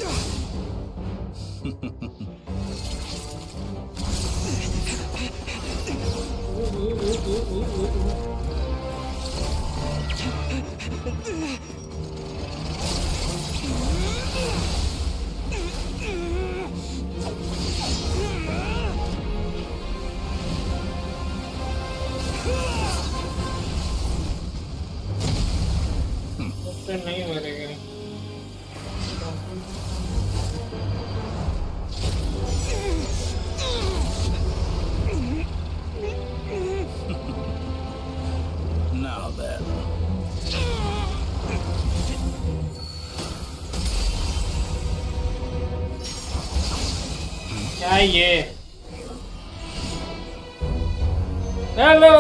नहीं मरेगा Now then. क्या ये hello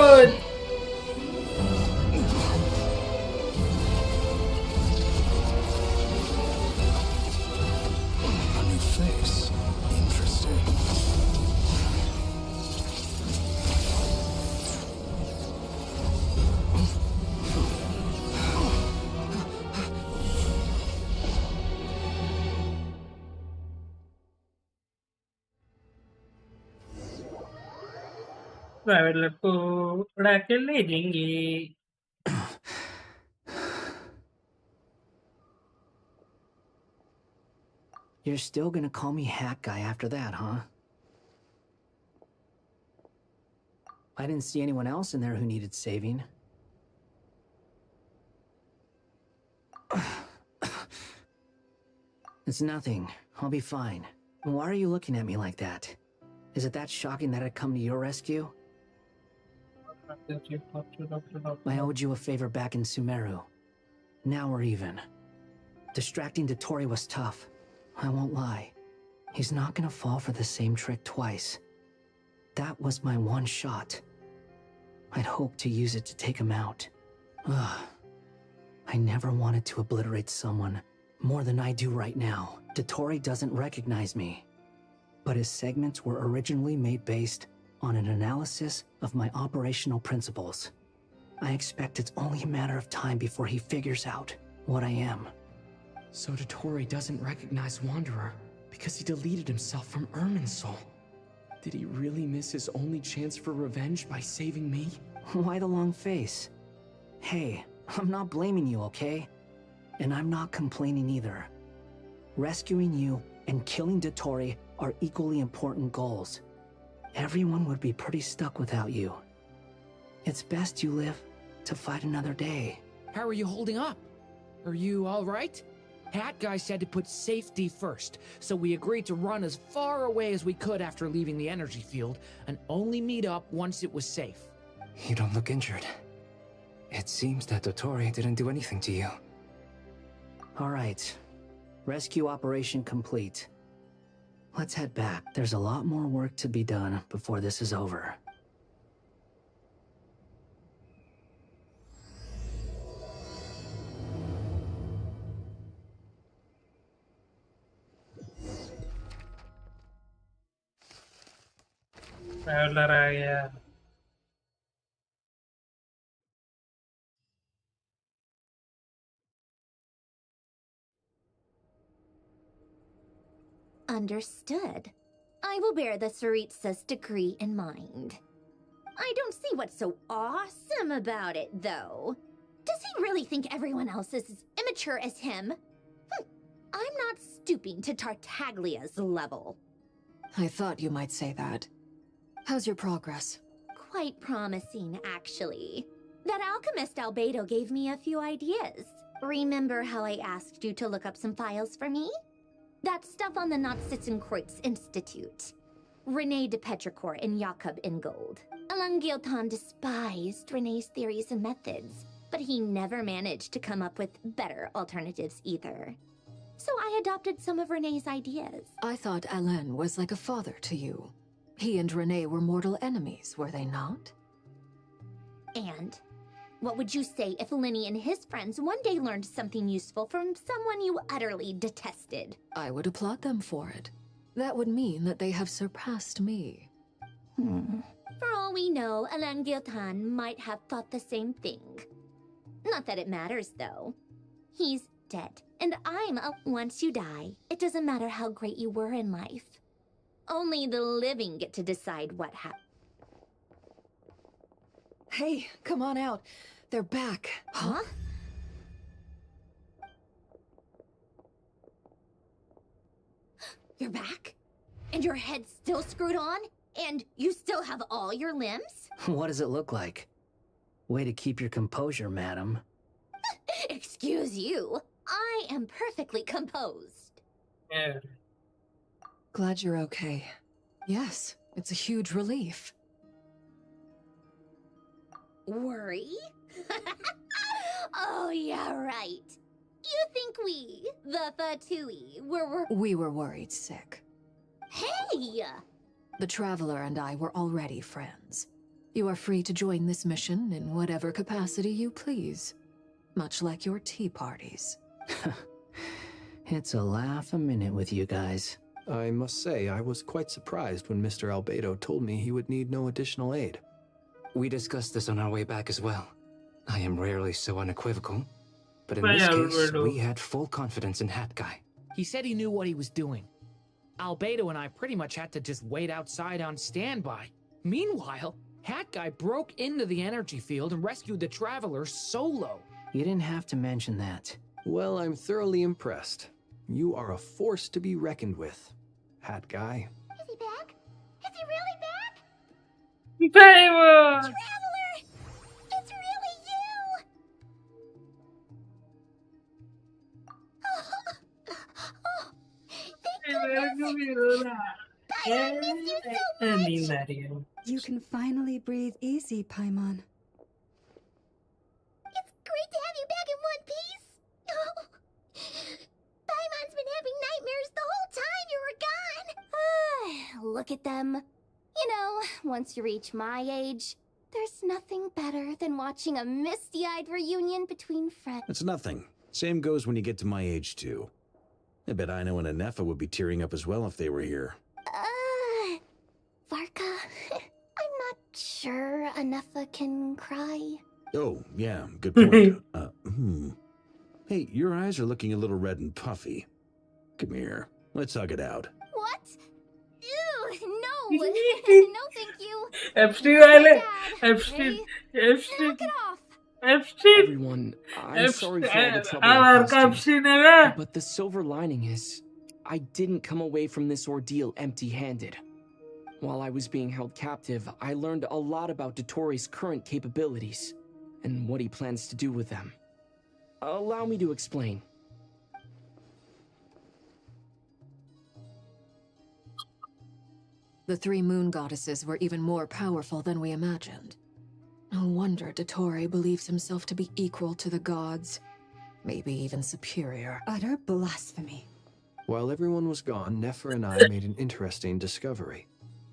traveller को उड़ा के ले जाएंगे You're still gonna call me Hat Guy after that, huh? I didn't see anyone else in there who needed saving. It's nothing. I'll be fine. Why are you looking at me like that? Is it that shocking that I'd come to your rescue? I owed you a favor back in Sumeru. Now we're even. Distracting Dotori was tough. I won't lie. He's not gonna fall for the same trick twice. That was my one shot. I'd hoped to use it to take him out. Ugh. I never wanted to obliterate someone more than I do right now. Dotori doesn't recognize me. But his segments were originally made based on an analysis of my operational principles. I expect it's only a matter of time before he figures out what I am. So Dotori doesn't recognize Wanderer because he deleted himself from Irminsul. Did he really miss his only chance for revenge by saving me? Why the long face? Hey, I'm not blaming you, okay? And I'm not complaining either. Rescuing you and killing Dotori are equally important goals. Everyone would be pretty stuck without you. It's best you live to fight another day. How are you holding up? Are you all right? Hat Guy said to put safety first, so we agreed to run as far away as we could after leaving the energy field and only meet up once it was safe. You don't look injured. It seems that Dotori didn't do anything to you. All right. Rescue operation complete. Let's head back. There's a lot more work to be done before this is over. Traveller आ गया Understood. I will bear the Tsaritsa's decree in mind. I don't see what's so awesome about it, though. Does he really think everyone else is as immature as him? I'm not stooping to Tartaglia's level. I thought you might say that. How's your progress? Quite promising, actually. That alchemist Albedo gave me a few ideas. Remember how I asked you to look up some files for me? That stuff on the Nachtspitzenkreuz Institute. Rene de Petrichor and Jakob Ingold. Alangilton despised Rene's theories and methods, but he never managed to come up with better alternatives either. So I adopted some of Rene's ideas. I thought Alain was like a father to you. He and Rene were mortal enemies, were they not? And what would you say if Linny and his friends one day learned something useful from someone you utterly detested? I would applaud them for it. That would mean that they have surpassed me. For all we know, Alan Giltan might have thought the same thing. Not that it matters, though. He's dead, and once you die, it doesn't matter how great you were in life. Only the living get to decide what happened. Hey, come on out. They're back. Huh? You're back? And your head's still screwed on? And you still have all your limbs? What does it look like? Way to keep your composure, madam. Excuse you. I am perfectly composed. Yeah. Glad you're okay. Yes, it's a huge relief. Worry? Oh, yeah, right. You think we, the Fatui, were... We were worried sick. Hey! The Traveler and I were already friends. You are free to join this mission in whatever capacity you please. Much like your tea parties. It's a laugh a minute with you guys. I must say, I was quite surprised when Mr. Albedo told me he would need no additional aid. We discussed this on our way back as well. I am rarely so unequivocal, but in this case, we had full confidence in Hat Guy. He said he knew what he was doing. Albedo and I pretty much had to just wait outside on standby. Meanwhile, Hat Guy broke into the energy field and rescued the Traveler solo. You didn't have to mention that. Well, I'm thoroughly impressed. You are a force to be reckoned with, Hat Guy. Is he back? Is he really back? Teyvat! Traveler! It's really you! You can finally breathe easy, Paimon. It's great to have you back in one piece. Oh, Paimon's been having nightmares the whole time you were gone. Look at them. You know, once you reach my age, there's nothing better than watching a misty-eyed reunion between friends. It's nothing. Same goes when you get to my age, too. I bet Ino and Anefa would be tearing up as well if they were here. Varka, I'm not sure Anefa can cry. Oh, yeah, good point. Hey, your eyes are looking a little red and puffy. Come here, let's hug it out. What? Ew, no! No, thank you. Epstein Island. Epstein. Knock it off. Epstein. Everyone, I'm sorry for all the trouble I caused you. But the silver lining is, I didn't come away from this ordeal empty-handed. While I was being held captive, I learned a lot about Dottoro's current capabilities, and what he plans to do with them. Allow me to explain. The three moon goddesses were even more powerful than we imagined. No wonder Dottore believes himself to be equal to the gods. Maybe even superior. Utter blasphemy. While everyone was gone, Nefer and I made an interesting discovery.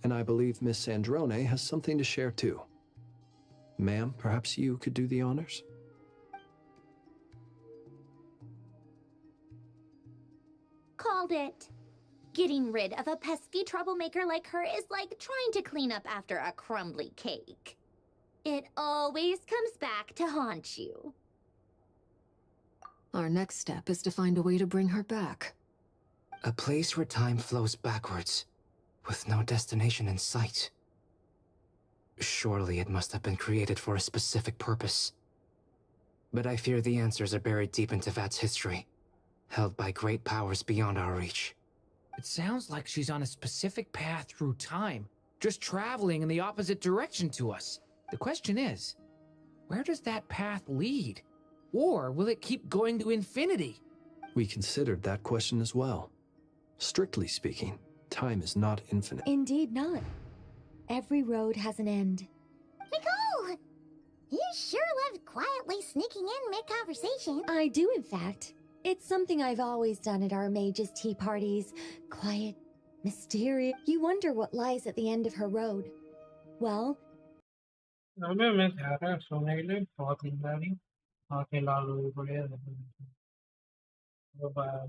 And I believe Miss Sandrone has something to share too. Ma'am, perhaps you could do the honors? Called it. Getting rid of a pesky troublemaker like her is like trying to clean up after a crumbly cake. It always comes back to haunt you. Our next step is to find a way to bring her back. A place where time flows backwards, with no destination in sight. Surely it must have been created for a specific purpose. But I fear the answers are buried deep in Teyvat's history, held by great powers beyond our reach. It sounds like she's on a specific path through time, just traveling in the opposite direction to us. The question is, where does that path lead? Or will it keep going to infinity? We considered that question as well. Strictly speaking, time is not infinite. Indeed not. Every road has an end. Nicole! You sure love quietly sneaking in mid-conversation. I do, in fact. It's something I've always done at our mages' tea parties. Quiet, mysterious. You wonder what lies at the end of her road. Well, अबे मैं जा रहा सोने के लिए बहुत नींद आ रही आंखें लाल हुई पड़ी है बाय